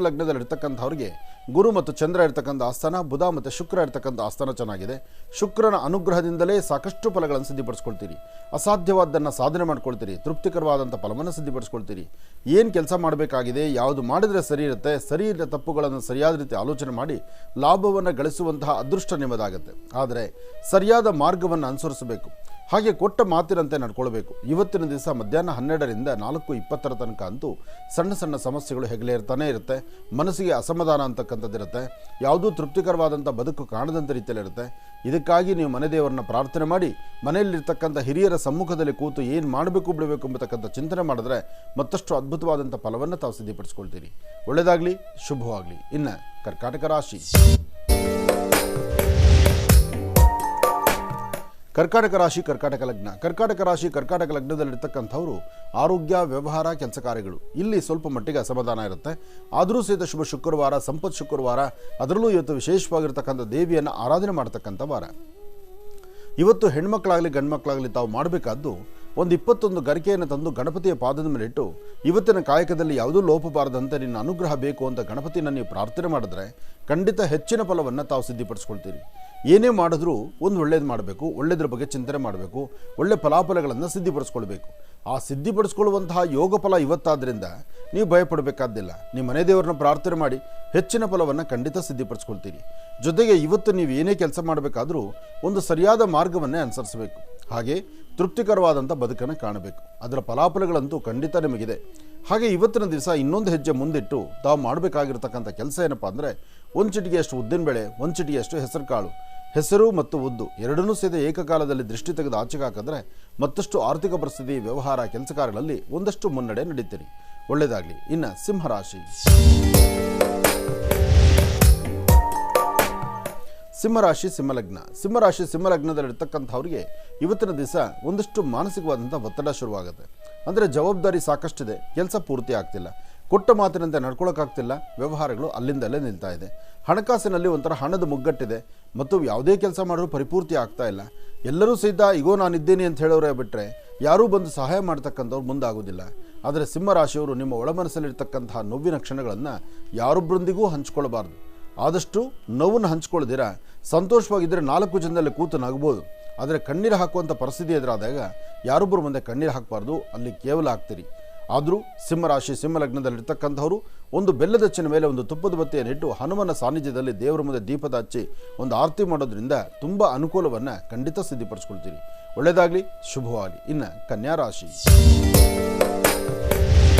ಲಗ್ನದಲ್ಲಿರ್ತಕ್ಕಂಥವ್ರಿಗೆ ಗುರು ಮತ್ತು ಚಂದ್ರ ಇರ್ತಕ್ಕಂಥ ಆಸ್ಥಾನ, ಬುಧ ಮತ್ತು ಶುಕ್ರ ಇರ್ತಕ್ಕಂಥ ಆಸ್ಥಾನ ಚೆನ್ನಾಗಿದೆ. ಶುಕ್ರನ ಅನುಗ್ರಹದಿಂದಲೇ ಸಾಕಷ್ಟು ಫಲಗಳನ್ನು ಸಿದ್ಧಿಪಡಿಸ್ಕೊಳ್ತೀರಿ. ಅಸಾಧ್ಯವಾದ್ದನ್ನು ಸಾಧನೆ ಮಾಡ್ಕೊಳ್ತೀರಿ. ತೃಪ್ತಿಕರವಾದಂಥ ಫಲವನ್ನು ಸಿದ್ಧಿಪಡಿಸ್ಕೊಳ್ತೀರಿ. ಏನು ಕೆಲಸ ಮಾಡಬೇಕಾಗಿದೆ, ಯಾವುದು ಮಾಡಿದರೆ ಸರಿ ಇರುತ್ತೆ, ಸರಿ ಇರೋ ತಪ್ಪುಗಳನ್ನು ಸರಿಯಾದ ರೀತಿ ಆಲೋಚನೆ ಮಾಡಿ ಲಾಭವನ್ನು ಗಳಿಸುವಂತಹ ಅದೃಷ್ಟ ನಿಮ್ಮದಾಗುತ್ತೆ. ಆದರೆ ಸರಿಯಾದ ಮಾರ್ಗವನ್ನು ಅನುಸರಿಸಬೇಕು. ಹಾಗೆ ಕೊಟ್ಟ ಮಾತಿನಂತೆ ನಡ್ಕೊಳ್ಬೇಕು. ಇವತ್ತಿನ ದಿವಸ ಮಧ್ಯಾಹ್ನ 12ರಿಂದ 4:20 ತನಕ ಅಂತೂ ಸಣ್ಣ ಸಣ್ಣ ಸಮಸ್ಯೆಗಳು ಹೆಗಲೇರ್ತಾನೆ ಇರುತ್ತೆ. ಮನಸ್ಸಿಗೆ ಅಸಮಾಧಾನ ಅಂತಕ್ಕಂಥದ್ದಿರುತ್ತೆ. ಯಾವುದೂ ತೃಪ್ತಿಕರವಾದಂಥ ಬದುಕು ಕಾಣದಂಥ ರೀತಿಯಲ್ಲಿರುತ್ತೆ. ಇದಕ್ಕಾಗಿ ನೀವು ಮನೆ ದೇವರನ್ನ ಪ್ರಾರ್ಥನೆ ಮಾಡಿ ಮನೆಯಲ್ಲಿರ್ತಕ್ಕಂಥ ಹಿರಿಯರ ಸಮ್ಮುಖದಲ್ಲಿ ಕೂತು ಏನು ಮಾಡಬೇಕು ಬಿಡಬೇಕು ಎಂಬತಕ್ಕಂಥ ಚಿಂತನೆ ಮಾಡಿದ್ರೆ ಮತ್ತಷ್ಟು ಅದ್ಭುತವಾದಂಥ ಫಲವನ್ನು ತಾವು ಸಿದ್ಧಿಪಡಿಸ್ಕೊಳ್ತೀರಿ. ಒಳ್ಳೆಯದಾಗಲಿ, ಶುಭವಾಗಲಿ. ಇನ್ನು ಕರ್ಕಾಟಕ ರಾಶಿ. ಕರ್ಕಾಟಕ ರಾಶಿ, ಕರ್ಕಾಟಕ ಲಗ್ನ. ಕರ್ಕಾಟಕ ರಾಶಿ, ಕರ್ಕಾಟಕ ಲಗ್ನದಲ್ಲಿರ್ತಕ್ಕಂಥವರು ಆರೋಗ್ಯ, ವ್ಯವಹಾರ, ಕೆಲಸ ಕಾರ್ಯಗಳು ಇಲ್ಲಿ ಸ್ವಲ್ಪ ಮಟ್ಟಿಗೆ ಅಸಮಾಧಾನ ಇರುತ್ತೆ. ಆದರೂ ಸಹಿತ ಶುಭ ಶುಕ್ರವಾರ, ಸಂಪತ್ ಶುಕ್ರವಾರ, ಅದರಲ್ಲೂ ಇವತ್ತು ವಿಶೇಷವಾಗಿರ್ತಕ್ಕಂಥ ದೇವಿಯನ್ನು ಆರಾಧನೆ ಮಾಡ್ತಕ್ಕಂಥ ವಾರ. ಇವತ್ತು ಹೆಣ್ಮಕ್ಳಾಗಲಿ ಗಂಡ್ಮಕ್ಳಾಗಲಿ ತಾವು ಮಾಡಬೇಕಾದ್ದು ಒಂದು 21 ಗರಿಕೆಯನ್ನು ತಂದು ಗಣಪತಿಯ ಪಾದದ ಮೇಲಿಟ್ಟು ಇವತ್ತಿನ ಕಾಯಕದಲ್ಲಿ ಯಾವುದೂ ಲೋಪ ಬಾರದಂತೆ ನಿನ್ನ ಅನುಗ್ರಹ ಬೇಕು ಅಂತ ಗಣಪತಿನ ನೀವು ಪ್ರಾರ್ಥನೆ ಮಾಡಿದ್ರೆ ಖಂಡಿತ ಹೆಚ್ಚಿನ ಫಲವನ್ನು ತಾವು ಸಿದ್ಧಿಪಡಿಸ್ಕೊಳ್ತೀರಿ. ಏನೇ ಮಾಡಿದ್ರೂ ಒಂದು ಒಳ್ಳೇದು ಮಾಡಬೇಕು, ಒಳ್ಳೆಯದ್ರ ಬಗ್ಗೆ ಚಿಂತನೆ ಮಾಡಬೇಕು, ಒಳ್ಳೆ ಫಲಾಫಲಗಳನ್ನು ಸಿದ್ಧಿಪಡಿಸ್ಕೊಳ್ಬೇಕು. ಆ ಸಿದ್ಧಿಪಡಿಸ್ಕೊಳ್ಳುವಂತಹ ಯೋಗ ಫಲ ಇವತ್ತಾದ್ದರಿಂದ ನೀವು ಭಯಪಡಬೇಕಾದ್ದಿಲ್ಲ. ನೀವು ಮನೆ ದೇವರನ್ನ ಪ್ರಾರ್ಥನೆ ಮಾಡಿ ಹೆಚ್ಚಿನ ಫಲವನ್ನು ಖಂಡಿತ ಸಿದ್ಧಿಪಡಿಸ್ಕೊಳ್ತೀರಿ. ಜೊತೆಗೆ ಇವತ್ತು ನೀವು ಏನೇ ಕೆಲಸ ಮಾಡಬೇಕಾದ್ರೂ ಒಂದು ಸರಿಯಾದ ಮಾರ್ಗವನ್ನೇ ಅನುಸರಿಸಬೇಕು. ಹಾಗೆ ತೃಪ್ತಿಕರವಾದಂಥ ಬದುಕನ್ನು ಕಾಣಬೇಕು. ಅದರ ಫಲಾಫಲಗಳಂತೂ ಖಂಡಿತ ನಿಮಗಿದೆ. ಹಾಗೆ ಇವತ್ತಿನ ದಿವಸ ಇನ್ನೊಂದು ಹೆಜ್ಜೆ ಮುಂದಿಟ್ಟು ತಾವು ಮಾಡಬೇಕಾಗಿರ್ತಕ್ಕಂಥ ಕೆಲಸ ಏನಪ್ಪ ಅಂದರೆ, ಒಂದು ಚಿಟಿಗೆಯಷ್ಟು ಉದ್ದಿನಬೇಳೆ, ಒಂದು ಚಿಟಿಗೆಯಷ್ಟು ಹೆಸರು ಕಾಳು, ಹೆಸರು ಮತ್ತು ಉದ್ದು ಎರಡನ್ನೂ ಸೇರಿ ಏಕಕಾಲದಲ್ಲಿ ದೃಷ್ಟಿ ತೆಗೆದು ಆಚೆಗೆ ಹಾಕಿದ್ರೆ ಮತ್ತಷ್ಟು ಆರ್ಥಿಕ ಪರಿಸ್ಥಿತಿ, ವ್ಯವಹಾರ, ಕೆಲಸ ಕಾರ್ಯಗಳಲ್ಲಿ ಒಂದಷ್ಟು ಮುನ್ನಡೆ ನಡೀತೀರಿ. ಒಳ್ಳೆಯದಾಗಲಿ. ಇನ್ನು ಸಿಂಹರಾಶಿ. ಸಿಂಹರಾಶಿ, ಸಿಂಹಲಗ್ನ. ಸಿಂಹರಾಶಿ, ಸಿಂಹಲಗ್ನದಲ್ಲಿರ್ತಕ್ಕಂಥವ್ರಿಗೆ ಇವತ್ತಿನ ದಿವಸ ಒಂದಷ್ಟು ಮಾನಸಿಕವಾದಂಥ ಒತ್ತಡ ಶುರುವಾಗುತ್ತೆ. ಅಂದರೆ ಜವಾಬ್ದಾರಿ ಸಾಕಷ್ಟಿದೆ, ಕೆಲಸ ಪೂರ್ತಿ ಆಗ್ತಿಲ್ಲ, ಕೊಟ್ಟ ಮಾತಿನಂತೆ ನಡ್ಕೊಳ್ಳೋಕ್ಕಾಗ್ತಿಲ್ಲ, ವ್ಯವಹಾರಗಳು ಅಲ್ಲಿಂದಲೇ ನಿಲ್ತಾ ಇದೆ. ಹಣಕಾಸಿನಲ್ಲಿ ಒಂಥರ ಹಣದ ಮುಗ್ಗಟ್ಟಿದೆ ಮತ್ತು ಯಾವುದೇ ಕೆಲಸ ಮಾಡಲು ಪರಿಪೂರ್ತಿ ಆಗ್ತಾ ಇಲ್ಲ. ಎಲ್ಲರೂ ಸಹಿತ ಇಗೋ ನಾನಿದ್ದೇನೆ ಅಂತ ಹೇಳೋರೇ ಬಿಟ್ಟರೆ ಯಾರೂ ಬಂದು ಸಹಾಯ ಮಾಡ್ತಕ್ಕಂಥವ್ರು ಮುಂದಾಗೋದಿಲ್ಲ. ಆದರೆ ಸಿಂಹರಾಶಿಯವರು ನಿಮ್ಮ ಒಳಮನಸ್ಸಲ್ಲಿರ್ತಕ್ಕಂತಹ ನೋವಿನ ಕ್ಷಣಗಳನ್ನು ಯಾರೊಬ್ಬರೊಂದಿಗೂ ಹಂಚ್ಕೊಳ್ಬಾರ್ದು. ಆದಷ್ಟು ನೋವನ್ನು ಹಂಚ್ಕೊಳ್ಳದಿರ ಸಂತೋಷವಾಗಿದ್ದರೆ 4 ಜನದಲ್ಲಿ ಕೂತು ನಗಬೋದು. ಆದರೆ ಕಣ್ಣೀರು ಹಾಕುವಂಥ ಪರಿಸ್ಥಿತಿ ಎದುರಾದಾಗ ಯಾರೊಬ್ಬರು ಮುಂದೆ ಕಣ್ಣೀರು ಹಾಕಬಾರ್ದು, ಅಲ್ಲಿ ಕೇವಲ ಆಗ್ತೀರಿ. ಆದರೂ ಸಿಂಹರಾಶಿ, ಸಿಂಹಲಗ್ನದಲ್ಲಿರ್ತಕ್ಕಂಥವರು ಒಂದು ಬೆಲ್ಲದ ಹಚ್ಚಿನ ಮೇಲೆ ಒಂದು ತುಪ್ಪದ ಬತ್ತಿಯನ್ನಿಟ್ಟು ಹನುಮನ ಸಾನ್ನಿಧ್ಯದಲ್ಲಿ ದೇವರ ಮುಂದೆ ದೀಪದ ಹಚ್ಚಿ ಒಂದು ಆರತಿ ಮಾಡೋದ್ರಿಂದ ತುಂಬ ಅನುಕೂಲವನ್ನು ಖಂಡಿತ ಸಿದ್ಧಿಪಡಿಸ್ಕೊಳ್ತೀರಿ. ಒಳ್ಳೆಯದಾಗಲಿ, ಶುಭವಾಗಲಿ. ಇನ್ನು ಕನ್ಯಾರಾಶಿ.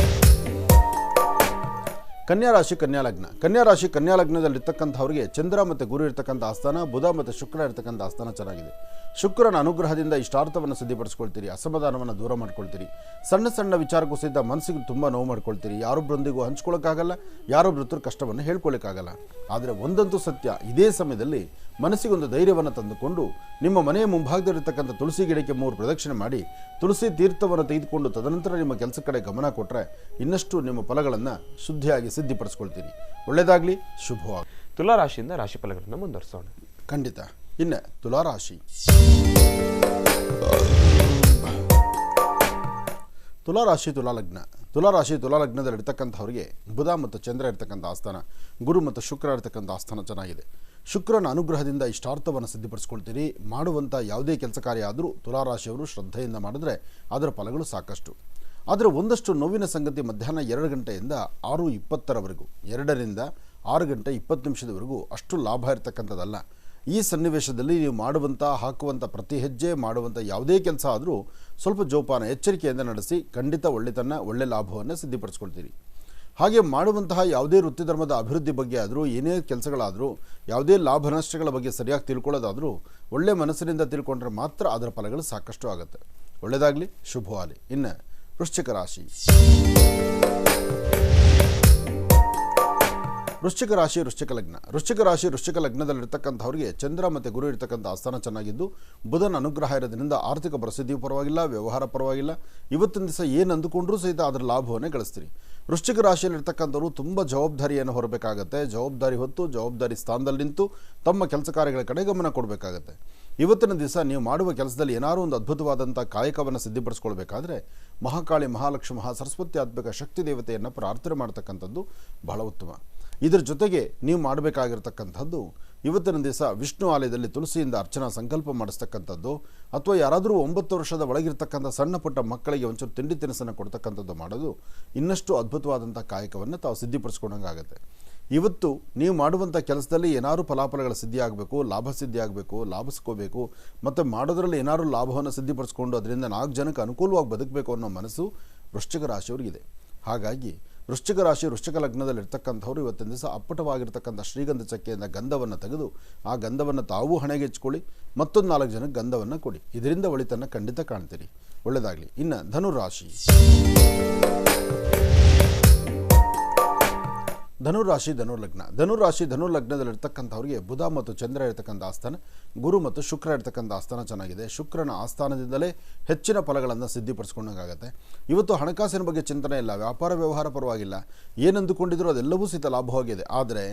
ಕನ್ಯಾರಾಶಿ, ಕನ್ಯಾಲಗ್ನ. ಕನ್ಯಾರಾಶಿ, ಕನ್ಯಾಲಗ್ನದಲ್ಲಿರ್ತಕ್ಕಂಥವ್ರಿಗೆ ಚಂದ್ರ ಮತ್ತು ಗುರು ಇರ್ತಕ್ಕಂಥ ಆಸ್ಥಾನ, ಬುಧ ಮತ್ತು ಶುಕ್ರ ಇರ್ತಕ್ಕಂಥ ಆಸ್ಥಾನ ಚೆನ್ನಾಗಿದೆ. ಶುಕ್ರನ ಅನುಗ್ರಹದಿಂದ ಇಷ್ಟಾರ್ಥವನ್ನು ಸಿದ್ಧಿಪಡಿಸ್ಕೊಳ್ತೀರಿ, ಅಸಮಾಧಾನವನ್ನು ದೂರ ಮಾಡ್ಕೊಳ್ತೀರಿ. ಸಣ್ಣ ಸಣ್ಣ ವಿಚಾರಕ್ಕೂ ಸಹಿತ ಮನಸ್ಸಿಗೆ ತುಂಬ ನೋವು ಮಾಡ್ಕೊಳ್ತೀರಿ. ಯಾರೊಬ್ಬರೊಂದಿಗೂ ಹಂಚ್ಕೊಳ್ಳೋಕ್ಕಾಗಲ್ಲ, ಯಾರೊಬ್ಬರ ಹತ್ರ ಕಷ್ಟವನ್ನು ಹೇಳ್ಕೊಳ್ಳೋಕ್ಕಾಗಲ್ಲ. ಆದರೆ ಒಂದಂತೂ ಸತ್ಯ, ಇದೇ ಸಮಯದಲ್ಲಿ ಮನಸ್ಸಿಗೊಂದು ಧೈರ್ಯವನ್ನು ತಂದುಕೊಂಡು ನಿಮ್ಮ ಮನೆಯ ಮುಂಭಾಗದಲ್ಲಿರ್ತಕ್ಕಂಥ ತುಳಸಿ ಗಿಡಕ್ಕೆ 3 ಪ್ರದಕ್ಷಿಣೆ ಮಾಡಿ ತುಳಸಿ ತೀರ್ಥವನ್ನು ತೆಗೆದುಕೊಂಡು ತದನಂತರ ನಿಮ್ಮ ಕೆಲಸ ಕಡೆ ಗಮನ ಕೊಟ್ಟರೆ ಇನ್ನಷ್ಟು ನಿಮ್ಮ ಫಲಗಳನ್ನು ಶುದ್ಧಿಯಾಗಿ ಸಿದ್ಧಿಪಡಿಸ್ಕೊಳ್ತೀರಿ. ಒಳ್ಳೆಯದಾಗಲಿ, ಶುಭವಾಗಿ. ತುಲಾರಾಶಿಯಿಂದ ರಾಶಿ ಫಲಗಳನ್ನು ಮುಂದುವರಿಸೋಣ. ಖಂಡಿತ. ಇನ್ನು ತುಲಾರಾಶಿ. ತುಲಾರಾಶಿ, ತುಲಾಲಗ್ನ. ತುಲಾರಾಶಿ, ತುಲಾಲಗ್ನದಲ್ಲಿರ್ತಕ್ಕಂಥವ್ರಿಗೆ ಬುಧ ಮತ್ತು ಚಂದ್ರ ಇರ್ತಕ್ಕಂಥ ಆಸ್ಥಾನ, ಗುರು ಮತ್ತು ಶುಕ್ರ ಇರ್ತಕ್ಕಂಥ ಆಸ್ಥಾನ ಚೆನ್ನಾಗಿದೆ. ಶುಕ್ರನ ಅನುಗ್ರಹದಿಂದ ಇಷ್ಟಾರ್ಥವನ್ನು ಸಿದ್ಧಿಪಡಿಸ್ಕೊಳ್ತೀರಿ. ಮಾಡುವಂಥ ಯಾವುದೇ ಕೆಲಸ ಕಾರ್ಯ ಆದರೂ ತುಲಾರಾಶಿಯವರು ಶ್ರದ್ಧೆಯಿಂದ ಮಾಡಿದ್ರೆ ಅದರ ಫಲಗಳು ಸಾಕಷ್ಟು. ಆದರೆ ಒಂದಷ್ಟು ನೋವಿನ ಸಂಗತಿ, ಮಧ್ಯಾಹ್ನ 2 ಗಂಟೆಯಿಂದ 6:20 2ರಿಂದ 6 ಗಂಟೆ 20 ನಿಮಿಷದವರೆಗೂ ಅಷ್ಟು ಲಾಭ ಇರತಕ್ಕಂಥದ್ದಲ್ಲ. ಈ ಸನ್ನಿವೇಶದಲ್ಲಿ ನೀವು ಹಾಕುವಂಥ ಪ್ರತಿ ಹೆಜ್ಜೆ, ಮಾಡುವಂಥ ಯಾವುದೇ ಕೆಲಸ ಆದರೂ ಸ್ವಲ್ಪ ಜೋಪಾನ, ಎಚ್ಚರಿಕೆಯಿಂದ ನಡೆಸಿ ಖಂಡಿತ ಒಳ್ಳೆ ಲಾಭವನ್ನು ಸಿದ್ಧಿಪಡಿಸ್ಕೊಳ್ತೀರಿ. ಹಾಗೆ ಮಾಡುವಂತಹ ಯಾವುದೇ ವೃತ್ತಿ ಧರ್ಮದ ಅಭಿವೃದ್ಧಿ ಬಗ್ಗೆ ಆದರೂ, ಏನೇ ಕೆಲಸಗಳಾದರೂ, ಯಾವುದೇ ಲಾಭ ನಷ್ಟಗಳ ಬಗ್ಗೆ ಸರಿಯಾಗಿ ತಿಳ್ಕೊಳ್ಳೋದಾದರೂ ಒಳ್ಳೆ ಮನಸ್ಸಿನಿಂದ ತಿಳ್ಕೊಂಡ್ರೆ ಮಾತ್ರ ಅದರ ಫಲಗಳು ಸಾಕಷ್ಟು ಆಗುತ್ತೆ. ಒಳ್ಳೆಯದಾಗಲಿ, ಶುಭವಾಗಲಿ. ಇನ್ನು ವೃಶ್ಚಿಕ ರಾಶಿ. ವೃಶ್ಚಿಕ ರಾಶಿ, ವೃಶ್ಚಿಕ ಲಗ್ನ. ವೃಶ್ಚಿಕ ರಾಶಿ, ವೃಶ್ಚಿಕ ಲಗ್ನದಲ್ಲಿರ್ತಕ್ಕಂಥವ್ರಿಗೆ ಚಂದ್ರ ಮತ್ತು ಗುರು ಇರ್ತಕ್ಕಂಥ ಆಸ್ಥಾನ ಚೆನ್ನಾಗಿದ್ದು ಬುಧನ ಅನುಗ್ರಹ ಇರೋದ್ರಿಂದ ಆರ್ಥಿಕ ಪರಿಸ್ಥಿತಿಯೂ ಪರವಾಗಿಲ್ಲ, ವ್ಯವಹಾರ ಪರವಾಗಿಲ್ಲ. ಇವತ್ತಿನ ದಿವಸ ಏನು ಅಂದುಕೊಂಡ್ರೂ ಸಹಿತ ಅದರ ಲಾಭವನ್ನೇ ಗಳಿಸ್ತೀರಿ. ವೃಶ್ಚಿಕ ರಾಶಿಯಲ್ಲಿರ್ತಕ್ಕಂಥವ್ರು ತುಂಬ ಜವಾಬ್ದಾರಿಯನ್ನು ಹೊರಬೇಕಾಗತ್ತೆ. ಜವಾಬ್ದಾರಿ ಹೊತ್ತು ಜವಾಬ್ದಾರಿ ಸ್ಥಾನದಲ್ಲಿ ನಿಂತು ತಮ್ಮ ಕೆಲಸ ಕಾರ್ಯಗಳ ಕಡೆ ಗಮನ ಕೊಡಬೇಕಾಗತ್ತೆ. ಇವತ್ತಿನ ದಿವಸ ನೀವು ಮಾಡುವ ಕೆಲಸದಲ್ಲಿ ಏನಾದರೂ ಒಂದು ಅದ್ಭುತವಾದಂಥ ಕಾಯಕವನ್ನು ಸಿದ್ಧಿಪಡಿಸ್ಕೊಳ್ಬೇಕಾದ್ರೆ ಮಹಾಕಾಳಿ, ಮಹಾಲಕ್ಷ್ಮಿ, ಮಹಾಸರಸ್ವತ್ಯಾತ್ಮಕ ಶಕ್ತಿ ದೇವತೆಯನ್ನು ಪ್ರಾರ್ಥನೆ ಮಾಡ್ತಕ್ಕಂಥದ್ದು ಬಹಳ ಉತ್ತಮ. ಇದರ ಜೊತೆಗೆ ನೀವು ಮಾಡಬೇಕಾಗಿರ್ತಕ್ಕಂಥದ್ದು ಇವತ್ತಿನ ದಿವಸ ವಿಷ್ಣು ಆಲಯದಲ್ಲಿ ತುಳಸಿಯಿಂದ ಅರ್ಚನಾ ಸಂಕಲ್ಪ ಮಾಡಿಸ್ತಕ್ಕಂಥದ್ದು, ಅಥವಾ ಯಾರಾದರೂ 9 ವರ್ಷದ ಒಳಗಿರ್ತಕ್ಕಂಥ ಸಣ್ಣ ಪುಟ್ಟ ಮಕ್ಕಳಿಗೆ ಒಂಚೂರು ತಿಂಡಿ ತಿನಿಸನ್ನು ಕೊಡ್ತಕ್ಕಂಥದ್ದು ಮಾಡೋದು ಇನ್ನಷ್ಟು ಅದ್ಭುತವಾದಂಥ ಕಾಯಕವನ್ನು ತಾವು ಸಿದ್ಧಿಪಡಿಸ್ಕೊಂಡಂಗಾಗುತ್ತೆ. ಇವತ್ತು ನೀವು ಮಾಡುವಂಥ ಕೆಲಸದಲ್ಲಿ ಏನಾದ್ರು ಫಲಾಫಲಗಳ ಸಿದ್ಧಿ ಆಗಬೇಕು, ಲಾಭ ಸಿದ್ಧಿ ಆಗಬೇಕು, ಲಾಭಿಸ್ಕೋಬೇಕು, ಮತ್ತು ಮಾಡೋದ್ರಲ್ಲಿ ಏನಾದ್ರು ಲಾಭವನ್ನು ಸಿದ್ಧಿಪಡಿಸ್ಕೊಂಡು ಅದರಿಂದ 4 ಜನಕ್ಕೆ ಅನುಕೂಲವಾಗಿ ಬದುಕಬೇಕು ಅನ್ನೋ ಮನಸ್ಸು ವೃಶ್ಚಿಕ ರಾಶಿಯವರಿಗಿದೆ. ಹಾಗಾಗಿ ವೃಶ್ಚಿಕ ರಾಶಿ ವೃಶ್ಚಿಕ ಲಗ್ನದಲ್ಲಿರ್ತಕ್ಕಂಥವ್ರು ಇವತ್ತಿನ ದಿವಸ ಅಪ್ಪಟವಾಗಿರ್ತಕ್ಕಂಥ ಶ್ರೀಗಂಧ ಚಕ್ಕೆಯಿಂದ ಗಂಧವನ್ನು ತೆಗೆದು ಆ ಗಂಧವನ್ನು ತಾವೂ ಹಣೆಗೆ ಹಚ್ಕೊಳ್ಳಿ, ಮತ್ತೊಂದು 4 ಜನಕ್ಕೆ ಗಂಧವನ್ನು ಕೊಡಿ. ಇದರಿಂದ ಒಳಿತನ್ನು ಖಂಡಿತ ಕಾಣ್ತೀರಿ. ಒಳ್ಳೆಯದಾಗಲಿ. ಇನ್ನು ಧನುರಾಶಿ. ಧನುರಾಶಿ ಧನುಲಗ್ನದಲ್ಲಿರ್ತಕ್ಕಂಥವ್ರಿಗೆ ಬುಧ ಮತ್ತು ಚಂದ್ರ ಇರತಕ್ಕಂಥ ಆಸ್ಥಾನ, ಗುರು ಮತ್ತು ಶುಕ್ರ ಇರತಕ್ಕಂಥ ಆಸ್ಥಾನ ಚೆನ್ನಾಗಿದೆ. ಶುಕ್ರನ ಆಸ್ಥಾನದಿಂದಲೇ ಹೆಚ್ಚಿನ ಫಲಗಳನ್ನು ಸಿದ್ಧಿಪಡಿಸ್ಕೊಂಡಾಗತ್ತೆ. ಇವತ್ತು ಹಣಕಾಸಿನ ಬಗ್ಗೆ ಚಿಂತನೆ ಇಲ್ಲ, ವ್ಯಾಪಾರ ವ್ಯವಹಾರ ಪರವಾಗಿಲ್ಲ, ಏನಂದುಕೊಂಡಿದ್ರು ಅದೆಲ್ಲವೂ ಸಹಿತ ಲಾಭವಾಗಿದೆ. ಆದರೆ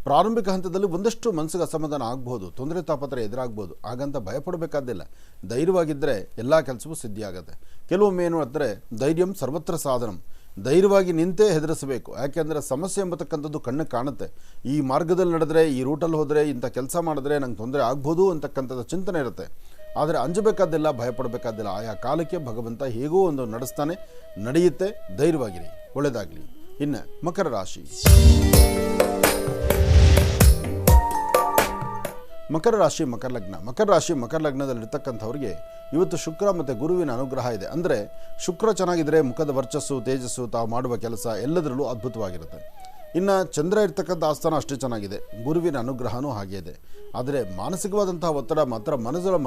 ಪ್ರಾರಂಭಿಕ ಹಂತದಲ್ಲಿ ಒಂದಷ್ಟು ಮನಸ್ಸಿಗೆ ಅಸಮಾಧಾನ ಆಗ್ಬೋದು, ತೊಂದರೆ ತಾಪತ್ರೆ ಎದುರಾಗ್ಬೋದು. ಹಾಗಂತ ಭಯಪಡಬೇಕಾದಿಲ್ಲ. ಧೈರ್ಯವಾಗಿದ್ದರೆ ಎಲ್ಲ ಕೆಲಸವೂ ಸಿದ್ಧಿಯಾಗುತ್ತೆ. ಕೆಲವೊಮ್ಮೆ ಏನು ಅಂದರೆ ಧೈರ್ಯಂ ಸರ್ವತ್ರ ಸಾಧನಂ, ಧೈರ್ಯವಾಗಿ ನಿಂತೇ ಹೆದರಿಸಬೇಕು. ಯಾಕೆಂದರೆ ಸಮಸ್ಯೆ ಎಂಬತಕ್ಕಂಥದ್ದು ಕಣ್ಣು ಕಾಣುತ್ತೆ. ಈ ಮಾರ್ಗದಲ್ಲಿ ನಡೆದರೆ, ಈ ರೂಟಲ್ಲಿ ಹೋದರೆ, ಇಂಥ ಕೆಲಸ ಮಾಡಿದ್ರೆ ನಂಗೆ ತೊಂದರೆ ಆಗ್ಬೋದು ಅಂತಕ್ಕಂಥದ್ದು ಚಿಂತನೆ ಇರುತ್ತೆ. ಆದರೆ ಅಂಜಬೇಕಾದಿಲ್ಲ, ಭಯಪಡಬೇಕಾದಿಲ್ಲ. ಆಯಾ ಕಾಲಕ್ಕೆ ಭಗವಂತ ಹೇಗೋ ಒಂದು ನಡೆಸ್ತಾನೆ, ನಡೆಯುತ್ತೆ. ಧೈರ್ಯವಾಗಿರಿ. ಒಳ್ಳೆಯದಾಗಲಿ. ಇನ್ನು ಮಕರ ರಾಶಿ. ಮಕರ ಲಗ್ನದಲ್ಲಿರ್ತಕ್ಕಂಥವ್ರಿಗೆ ಇವತ್ತು ಶುಕ್ರ ಮತ್ತು ಗುರುವಿನ ಅನುಗ್ರಹ ಇದೆ. ಅಂದರೆ ಶುಕ್ರ ಚೆನ್ನಾಗಿದ್ದರೆ ಮುಖದ ವರ್ಚಸ್ಸು, ತೇಜಸ್ಸು, ತಾವು ಮಾಡುವ ಕೆಲಸ ಎಲ್ಲದರಲ್ಲೂ ಅದ್ಭುತವಾಗಿರುತ್ತೆ. ಇನ್ನು ಚಂದ್ರ ಇರ್ತಕ್ಕಂಥ ಆಸ್ಥಾನ ಅಷ್ಟೇ ಚೆನ್ನಾಗಿದೆ, ಗುರುವಿನ ಅನುಗ್ರಹವೂ ಹಾಗೆ ಇದೆ. ಆದರೆ ಮಾನಸಿಕವಾದಂತಹ ಒತ್ತಡ ಮಾತ್ರ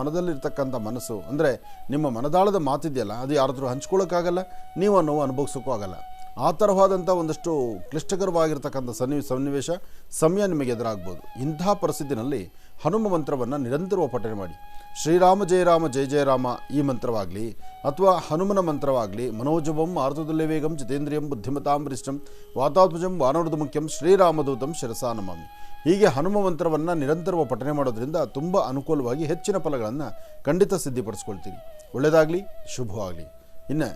ಮನದಲ್ಲಿರ್ತಕ್ಕಂಥ ಮನಸ್ಸು, ಅಂದರೆ ನಿಮ್ಮ ಮನದಾಳದ ಮಾತಿದೆಯಲ್ಲ, ಅದು ಯಾರಾದರೂ ಹಂಚ್ಕೊಳ್ಳೋಕ್ಕಾಗಲ್ಲ, ನೀವು ಆ ನೋವು ಅನುಭವಿಸೋಕ್ಕೂ ಆಗಲ್ಲ. ಆ ತರವಾದಂಥ ಒಂದಷ್ಟು ಕ್ಲಿಷ್ಟಕರವಾಗಿರ್ತಕ್ಕಂಥ ಸನ್ನಿವೇಶ ಸಮಯ ನಿಮಗೆ ಎದುರಾಗ್ಬೋದು. ಇಂತಹ ಪರಿಸ್ಥಿತಿನಲ್ಲಿ ಹನುಮ ಮಂತ್ರವನ್ನು ನಿರಂತರವಾಗಿ ಪಠನೆ ಮಾಡಿ. ಶ್ರೀರಾಮ ಜಯ ರಾಮ ಜಯ ಜಯ ರಾಮ ಈ ಮಂತ್ರವಾಗಲಿ ಅಥವಾ ಹನುಮನ ಮಂತ್ರವಾಗಲಿ, ಮನೋಜವಂ ಆರ್ತುಲ್ಯ ವೇಗಂ ಜಿತೇಂದ್ರಿಯಂ ಬುದ್ಧಿಮತಾಂ ವರಿಷ್ಠಂ ವಾತಾತ್ಮಜಂ ವಾನರದು ಮುಖ್ಯಂ ಶ್ರೀರಾಮದೂತಂ ಶಿರಸಾ ನಮಾಮಿ. ಹೀಗೆ ಹನುಮ ಮಂತ್ರವನ್ನು ನಿರಂತರವಾಗಿ ಪಠನೆ ಮಾಡೋದ್ರಿಂದ ತುಂಬ ಅನುಕೂಲವಾಗಿ ಹೆಚ್ಚಿನ ಫಲಗಳನ್ನು ಖಂಡಿತ ಸಿದ್ಧಿಪಡಿಸ್ಕೊಳ್ತೀರಿ. ಒಳ್ಳೆಯದಾಗಲಿ, ಶುಭವಾಗಲಿ. ಇನ್ನು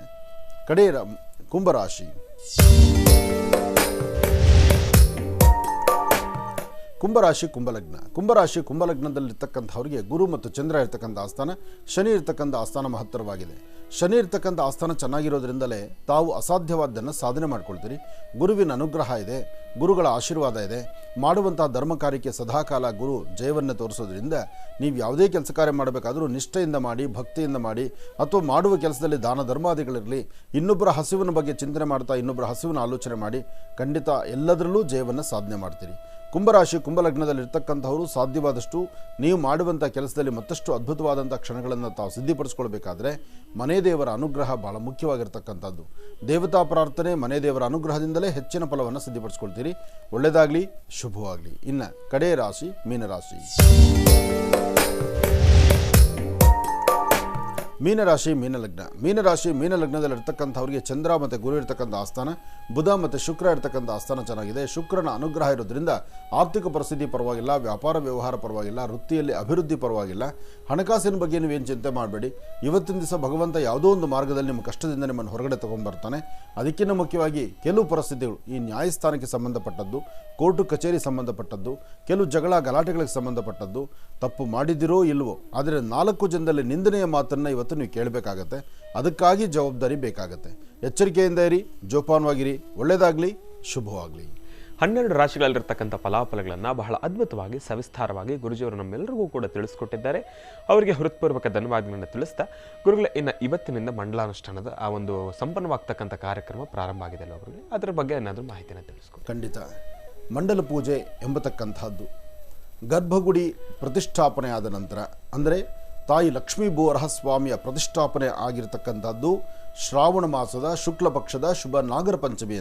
ಕಡೆ ಕುಂಭರಾಶಿ. ಕುಂಭಲಗ್ನದಲ್ಲಿರ್ತಕ್ಕಂಥವ್ರಿಗೆ ಗುರು ಮತ್ತು ಚಂದ್ರ ಇರ್ತಕ್ಕಂಥ ಆಸ್ಥಾನ, ಶನಿ ಇರ್ತಕ್ಕಂಥ ಆಸ್ಥಾನ ಮಹತ್ತರವಾಗಿದೆ. ಶನಿ ಇರ್ತಕ್ಕಂಥ ಆಸ್ಥಾನ ಚೆನ್ನಾಗಿರೋದ್ರಿಂದಲೇ ತಾವು ಅಸಾಧ್ಯವಾದ್ದನ್ನು ಸಾಧನೆ ಮಾಡ್ಕೊಳ್ತೀರಿ. ಗುರುವಿನ ಅನುಗ್ರಹ ಇದೆ, ಗುರುಗಳ ಆಶೀರ್ವಾದ ಇದೆ. ಮಾಡುವಂತಹ ಧರ್ಮ ಕಾರ್ಯಕ್ಕೆ ಸದಾಕಾಲ ಗುರು ಜಯವನ್ನು ತೋರಿಸೋದ್ರಿಂದ ನೀವು ಯಾವುದೇ ಕೆಲಸ ಕಾರ್ಯ ಮಾಡಬೇಕಾದರೂ ನಿಷ್ಠೆಯಿಂದ ಮಾಡಿ, ಭಕ್ತಿಯಿಂದ ಮಾಡಿ, ಅಥವಾ ಮಾಡುವ ಕೆಲಸದಲ್ಲಿ ದಾನ ಧರ್ಮಾದಿಗಳಿರಲಿ, ಇನ್ನೊಬ್ಬರ ಹಸಿವಿನ ಬಗ್ಗೆ ಚಿಂತನೆ ಮಾಡ್ತಾ ಇನ್ನೊಬ್ಬರ ಹಸಿವಿನ ಆಲೋಚನೆ ಮಾಡಿ ಖಂಡಿತ ಎಲ್ಲದರಲ್ಲೂ ಜಯವನ್ನು ಸಾಧನೆ ಮಾಡ್ತೀರಿ. ಕುಂಭಲಗ್ನದಲ್ಲಿರ್ತಕ್ಕಂಥವರು ಸಾಧ್ಯವಾದಷ್ಟು ನೀವು ಮಾಡುವಂಥ ಕೆಲಸದಲ್ಲಿ ಮತ್ತಷ್ಟು ಅದ್ಭುತವಾದಂಥ ಕ್ಷಣಗಳನ್ನು ತಾವು ಸಿದ್ಧಿಪಡಿಸ್ಕೊಳ್ಬೇಕಾದ್ರೆ ಮನೆ ದೇವರ ಅನುಗ್ರಹ ಭಾಳ ಮುಖ್ಯವಾಗಿರ್ತಕ್ಕಂಥದ್ದು. ದೇವತಾ ಪ್ರಾರ್ಥನೆ, ಮನೆ ದೇವರ ಅನುಗ್ರಹದಿಂದಲೇ ಹೆಚ್ಚಿನ ಫಲವನ್ನು ಸಿದ್ಧಿಪಡಿಸ್ಕೊಳ್ತೀರಿ. ಒಳ್ಳೆಯದಾಗಲಿ, ಶುಭವಾಗಲಿ. ಇನ್ನು ಕಡೆ ರಾಶಿ ಮೀನರಾಶಿ. ಮೀನಲಗ್ನದಲ್ಲಿರ್ತಕ್ಕಂಥವ್ರಿಗೆ ಚಂದ್ರ ಮತ್ತು ಗುರು ಇರ್ತಕ್ಕಂಥ ಆಸ್ಥಾನ, ಬುಧ ಮತ್ತು ಶುಕ್ರ ಇರ್ತಕ್ಕಂಥ ಆಸ್ಥಾನ ಚೆನ್ನಾಗಿದೆ. ಶುಕ್ರನ ಅನುಗ್ರಹ ಇರೋದ್ರಿಂದ ಆರ್ಥಿಕ ಪರಿಸ್ಥಿತಿ ಪರವಾಗಿಲ್ಲ, ವ್ಯಾಪಾರ ವ್ಯವಹಾರ ಪರವಾಗಿಲ್ಲ, ವೃತ್ತಿಯಲ್ಲಿ ಅಭಿವೃದ್ಧಿ ಪರವಾಗಿಲ್ಲ. ಹಣಕಾಸಿನ ಬಗ್ಗೆ ನೀವೇನು ಚಿಂತೆ ಮಾಡಬೇಡಿ. ಇವತ್ತಿನ ದಿವಸ ಭಗವಂತ ಯಾವುದೋ ಒಂದು ಮಾರ್ಗದಲ್ಲಿ ನಿಮ್ಮ ಕಷ್ಟದಿಂದ ನಿಮ್ಮನ್ನು ಹೊರಗಡೆ ತೊಗೊಂಡ್ಬರ್ತಾನೆ. ಅದಕ್ಕಿಂತ ಮುಖ್ಯವಾಗಿ ಕೆಲವು ಪರಿಸ್ಥಿತಿಗಳು ಈ ನ್ಯಾಯಸ್ಥಾನಕ್ಕೆ ಸಂಬಂಧಪಟ್ಟದ್ದು, ಕೋರ್ಟು ಕಚೇರಿ ಸಂಬಂಧಪಟ್ಟದ್ದು, ಕೆಲವು ಜಗಳ ಗಲಾಟೆಗಳಿಗೆ ಸಂಬಂಧಪಟ್ಟದ್ದು, ತಪ್ಪು ಮಾಡಿದಿರೋ ಇಲ್ವೋ, ಆದರೆ 4 ಜನದಲ್ಲಿ ನಿಂದನೆಯ ಮಾತನ್ನು ಇವತ್ತು ನೀವು ಕೇಳಬೇಕಾಗತ್ತೆ. ಅದಕ್ಕಾಗಿ ಜವಾಬ್ದಾರಿ ಬೇಕಾಗತ್ತೆ. ಎಚ್ಚರಿಕೆಯಿಂದ ಇರಿ, ಜೋಪಾನವಾಗಿರಿ. ಒಳ್ಳೆಯದಾಗಲಿ, ಶುಭವಾಗಲಿ. 12 ರಾಶಿಗಳಲ್ಲಿರ್ತಕ್ಕಂಥ ಫಲಾಫಲಗಳನ್ನು ಬಹಳ ಅದ್ಭುತವಾಗಿ ಸವಿಸ್ತಾರವಾಗಿ ಗುರುಜಿಯವರು ನಮ್ಮೆಲ್ಲರಿಗೂ ಕೂಡ ತಿಳಿಸ್ಕೊಟ್ಟಿದ್ದಾರೆ. ಅವರಿಗೆ ಹೃತ್ಪೂರ್ವಕ ಧನ್ಯವಾದಗಳನ್ನು ತಿಳಿಸ್ತಾ, ಗುರುಗಳೇ, ಇನ್ನು ಇವತ್ತಿನಿಂದ ಮಂಡಲಾನುಷ್ಠಾನದ ಆ ಒಂದು ಸಂಪನ್ನವಾಗ್ತಕ್ಕಂಥ ಕಾರ್ಯಕ್ರಮ ಪ್ರಾರಂಭ ಆಗಿದೆ ಅಲ್ಲ ಅವರಿಗೆ, ಅದರ ಬಗ್ಗೆ ಏನಾದರೂ ಮಾಹಿತಿಯನ್ನು ತಿಳಿಸ್ಕೊಡಿ. ಖಂಡಿತ. ಮಂಡಲ ಪೂಜೆ ಎಂಬತಕ್ಕಂಥದ್ದು ಗರ್ಭಗುಡಿ ಪ್ರತಿಷ್ಠಾಪನೆ ಆದ ನಂತರ, ಅಂದರೆ ತಾಯಿ ಲಕ್ಷ್ಮೀ ಬೋರಹಸ್ವಾಮಿಯ ಪ್ರತಿಷ್ಠಾಪನೆ ಆಗಿರತಕ್ಕಂಥದ್ದು ಶ್ರಾವಣ ಮಾಸದ ಶುಕ್ಲ ಪಕ್ಷದ ಶುಭ ನಾಗರ ಪಂಚಮಿ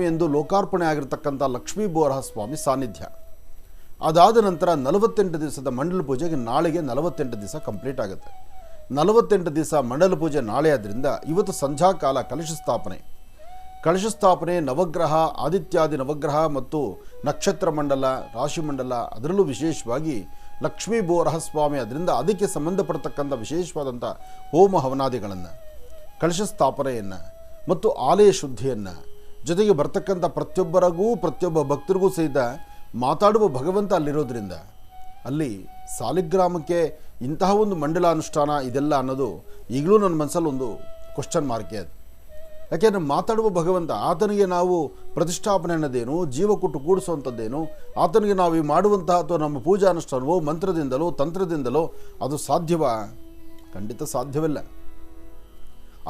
ಎಂದು ಲೋಕಾರ್ಪಣೆ ಆಗಿರತಕ್ಕಂಥ ಲಕ್ಷ್ಮೀ ಬೋರಹಸ್ವಾಮಿ ಸಾನ್ನಿಧ್ಯ. ಅದಾದ ನಂತರ 48 ದಿವಸದ ಮಂಡಲ ಪೂಜೆಗೆ ನಾಳೆಗೆ 48 ದಿವಸ ಕಂಪ್ಲೀಟ್ ಆಗುತ್ತೆ. 48 ದಿವಸ ಮಂಡಲ ಪೂಜೆ ನಾಳೆ ಆದ್ದರಿಂದ ಇವತ್ತು ಸಂಧ್ಯಾಕಾಲ ಕಲಶ ಸ್ಥಾಪನೆ, ನವಗ್ರಹ, ಆದಿತ್ಯಾದಿ ನವಗ್ರಹ ಮತ್ತು ನಕ್ಷತ್ರ ಮಂಡಲ, ರಾಶಿ ಮಂಡಲ, ಅದರಲ್ಲೂ ವಿಶೇಷವಾಗಿ ಲಕ್ಷ್ಮೀ ಬೋರಹಸ್ವಾಮಿ, ಅದರಿಂದ ಅದಕ್ಕೆ ಸಂಬಂಧಪಡ್ತಕ್ಕಂಥ ವಿಶೇಷವಾದಂಥ ಹೋಮ ಹವನಾದಿಗಳನ್ನು, ಕಲಶ ಸ್ಥಾಪನೆಯನ್ನು ಮತ್ತು ಆಲಯ ಶುದ್ಧಿಯನ್ನು, ಜೊತೆಗೆ ಬರ್ತಕ್ಕಂಥ ಪ್ರತಿಯೊಬ್ಬ ಭಕ್ತರಿಗೂ ಸಹಿತ ಮಾತಾಡುವ ಭಗವಂತ ಅಲ್ಲಿರೋದ್ರಿಂದ ಅಲ್ಲಿ ಸಾಲಿಗ್ರಾಮಕ್ಕೆ ಇಂತಹ ಒಂದು ಮಂಡಲಾನುಷ್ಠಾನ ಇದೆಲ್ಲ ಅನ್ನೋದು ಈಗಲೂ ನನ್ನ ಮನಸ್ಸಲ್ಲಿ ಒಂದು ಕ್ವಶನ್ ಮಾರ್ಕೆ ಅದು. ಯಾಕೆಂದರೆ ಮಾತಾಡುವ ಭಗವಂತ, ಆತನಿಗೆ ನಾವು ಪ್ರತಿಷ್ಠಾಪನೆ ಅನ್ನೋದೇನು, ಜೀವ ಕೊಟ್ಟು ಕೂಡಿಸುವಂಥದ್ದೇನು, ಆತನಿಗೆ ನಾವು ಈ ಮಾಡುವಂತಹ ಅಥವಾ ನಮ್ಮ ಪೂಜಾ ಅನುಷ್ಠಾನವೋ ಮಂತ್ರದಿಂದಲೋ ತಂತ್ರದಿಂದಲೋ ಅದು ಸಾಧ್ಯವಾ? ಖಂಡಿತ ಸಾಧ್ಯವಿಲ್ಲ.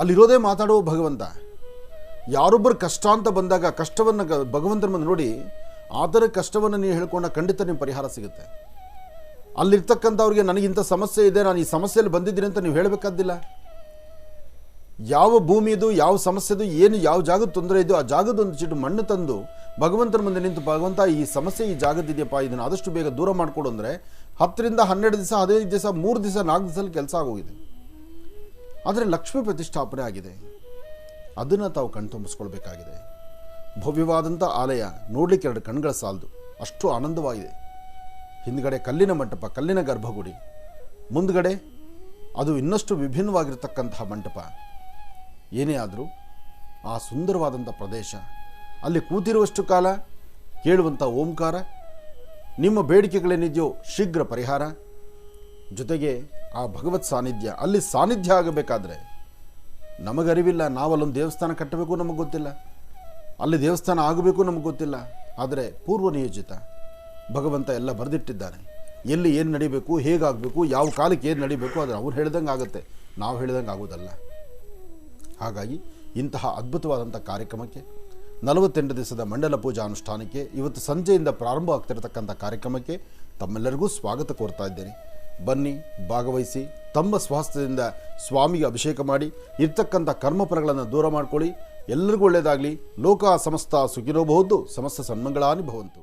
ಅಲ್ಲಿರೋದೇ ಮಾತಾಡುವ ಭಗವಂತ. ಯಾರೊಬ್ಬರು ಕಷ್ಟ ಅಂತ ಬಂದಾಗ ಕಷ್ಟವನ್ನು ಭಗವಂತನ ಮುಂದೆ ನೋಡಿ, ಆತನ ಕಷ್ಟವನ್ನು ನೀವು ಹೇಳ್ಕೊಂಡ ಖಂಡಿತ ನಿಮ್ಮ ಪರಿಹಾರ ಸಿಗುತ್ತೆ. ಅಲ್ಲಿರ್ತಕ್ಕಂಥವ್ರಿಗೆ ನನಗಿಂಥ ಸಮಸ್ಯೆ ಇದೆ, ನಾನು ಈ ಸಮಸ್ಯೆಯಲ್ಲಿ ಬಂದಿದ್ದೀನಿ ಅಂತ ನೀವು ಹೇಳಬೇಕಾದ್ದಿಲ್ಲ. ಯಾವ ಭೂಮಿದು, ಯಾವ ಸಮಸ್ಯೆದು, ಏನು ಯಾವ ಜಾಗದ ತೊಂದರೆ ಇದೆಯೋ ಆ ಜಾಗದ ಒಂದು ಚೀಟು ಮಣ್ಣು ತಂದು ಭಗವಂತನ ಮುಂದೆ ನಿಂತು, ಭಗವಂತ ಈ ಸಮಸ್ಯೆ ಈ ಜಾಗದಿದೆಯಪ್ಪ, ಇದನ್ನು ಆದಷ್ಟು ಬೇಗ ದೂರ ಮಾಡಿಕೊಡು ಅಂದರೆ 10 ರಿಂದ 12 ದಿವಸ, 15 ದಿವಸ, 3 ದಿವಸ, 4 ದಿವಸದಲ್ಲಿ ಕೆಲಸ ಆಗೋಗಿದೆ. ಆದರೆ ಲಕ್ಷ್ಮೀ ಪ್ರತಿಷ್ಠಾಪನೆ ಆಗಿದೆ. ಅದನ್ನು ತಾವು ಕಣ್ತುಂಬಿಸ್ಕೊಳ್ಬೇಕಾಗಿದೆ. ಭವ್ಯವಾದಂಥ ಆಲಯ ನೋಡಲಿಕ್ಕೆ 2 ಕಣ್ಗಳ ಸಾಲದು, ಅಷ್ಟು ಆನಂದವಾಗಿದೆ. ಹಿಂದ್ಗಡೆ ಕಲ್ಲಿನ ಮಂಟಪ, ಕಲ್ಲಿನ ಗರ್ಭಗುಡಿ, ಮುಂದ್ಗಡೆ ಅದು ಇನ್ನಷ್ಟು ವಿಭಿನ್ನವಾಗಿರ್ತಕ್ಕಂತಹ ಮಂಟಪ. ಏನೇ ಆದರೂ ಆ ಸುಂದರವಾದಂಥ ಪ್ರದೇಶ, ಅಲ್ಲಿ ಕೂತಿರುವಷ್ಟು ಕಾಲ ಕೇಳುವಂಥ ಓಂಕಾರ, ನಿಮ್ಮ ಬೇಡಿಕೆಗಳೇನಿದೆಯೋ ಶೀಘ್ರ ಪರಿಹಾರ, ಜೊತೆಗೆ ಆ ಭಗವತ್ ಸಾನ್ನಿಧ್ಯ. ಅಲ್ಲಿ ಸಾನ್ನಿಧ್ಯ ಆಗಬೇಕಾದ್ರೆ ನಮಗರಿವಿಲ್ಲ. ನಾವಲ್ಲೊಂದು ದೇವಸ್ಥಾನ ಕಟ್ಟಬೇಕು ನಮಗೆ ಗೊತ್ತಿಲ್ಲ, ಅಲ್ಲಿ ದೇವಸ್ಥಾನ ಆಗಬೇಕು ನಮಗೆ ಗೊತ್ತಿಲ್ಲ. ಆದರೆ ಪೂರ್ವ ನಿಯೋಜಿತ ಭಗವಂತ ಎಲ್ಲ ಬರೆದಿಟ್ಟಿದ್ದಾನೆ. ಎಲ್ಲಿ ಏನು ನಡಿಬೇಕು, ಹೇಗಾಗಬೇಕು, ಯಾವ ಕಾಲಕ್ಕೆ ಏನು ನಡಿಬೇಕು, ಅದು ಅವ್ರು ಹೇಳ್ದಂಗೆ ಆಗುತ್ತೆ, ನಾವು ಹೇಳ್ದಂಗೆ ಆಗೋದಲ್ಲ. ಹಾಗಾಗಿ ಇಂತಹ ಅದ್ಭುತವಾದಂಥ ಕಾರ್ಯಕ್ರಮಕ್ಕೆ 48 ದಿವಸದ ಮಂಡಲ ಪೂಜಾ ಅನುಷ್ಠಾನಕ್ಕೆ ಇವತ್ತು ಸಂಜೆಯಿಂದ ಪ್ರಾರಂಭ ಆಗ್ತಿರತಕ್ಕಂಥ ಕಾರ್ಯಕ್ರಮಕ್ಕೆ ತಮ್ಮೆಲ್ಲರಿಗೂ ಸ್ವಾಗತ ಕೋರ್ತಾ ಇದ್ದೇನೆ. ಬನ್ನಿ, ಭಾಗವಹಿಸಿ, ತಮ್ಮ ಸ್ವಾಸ್ಥ್ಯದಿಂದ ಸ್ವಾಮಿಗೆ ಅಭಿಷೇಕ ಮಾಡಿ ಇರ್ತಕ್ಕಂಥ ಕರ್ಮಫಲಗಳನ್ನು ದೂರ ಮಾಡಿಕೊಳ್ಳಿ. ಎಲ್ಲರಿಗೂ ಒಳ್ಳೆಯದಾಗಲಿ. ಲೋಕ ಸಮಸ್ತ ಸುಖಿನೋ ಭವಂತು, ಸಮಸ್ತ ಸನ್ಮಂಗಳಾನಿ ಭವಂತು.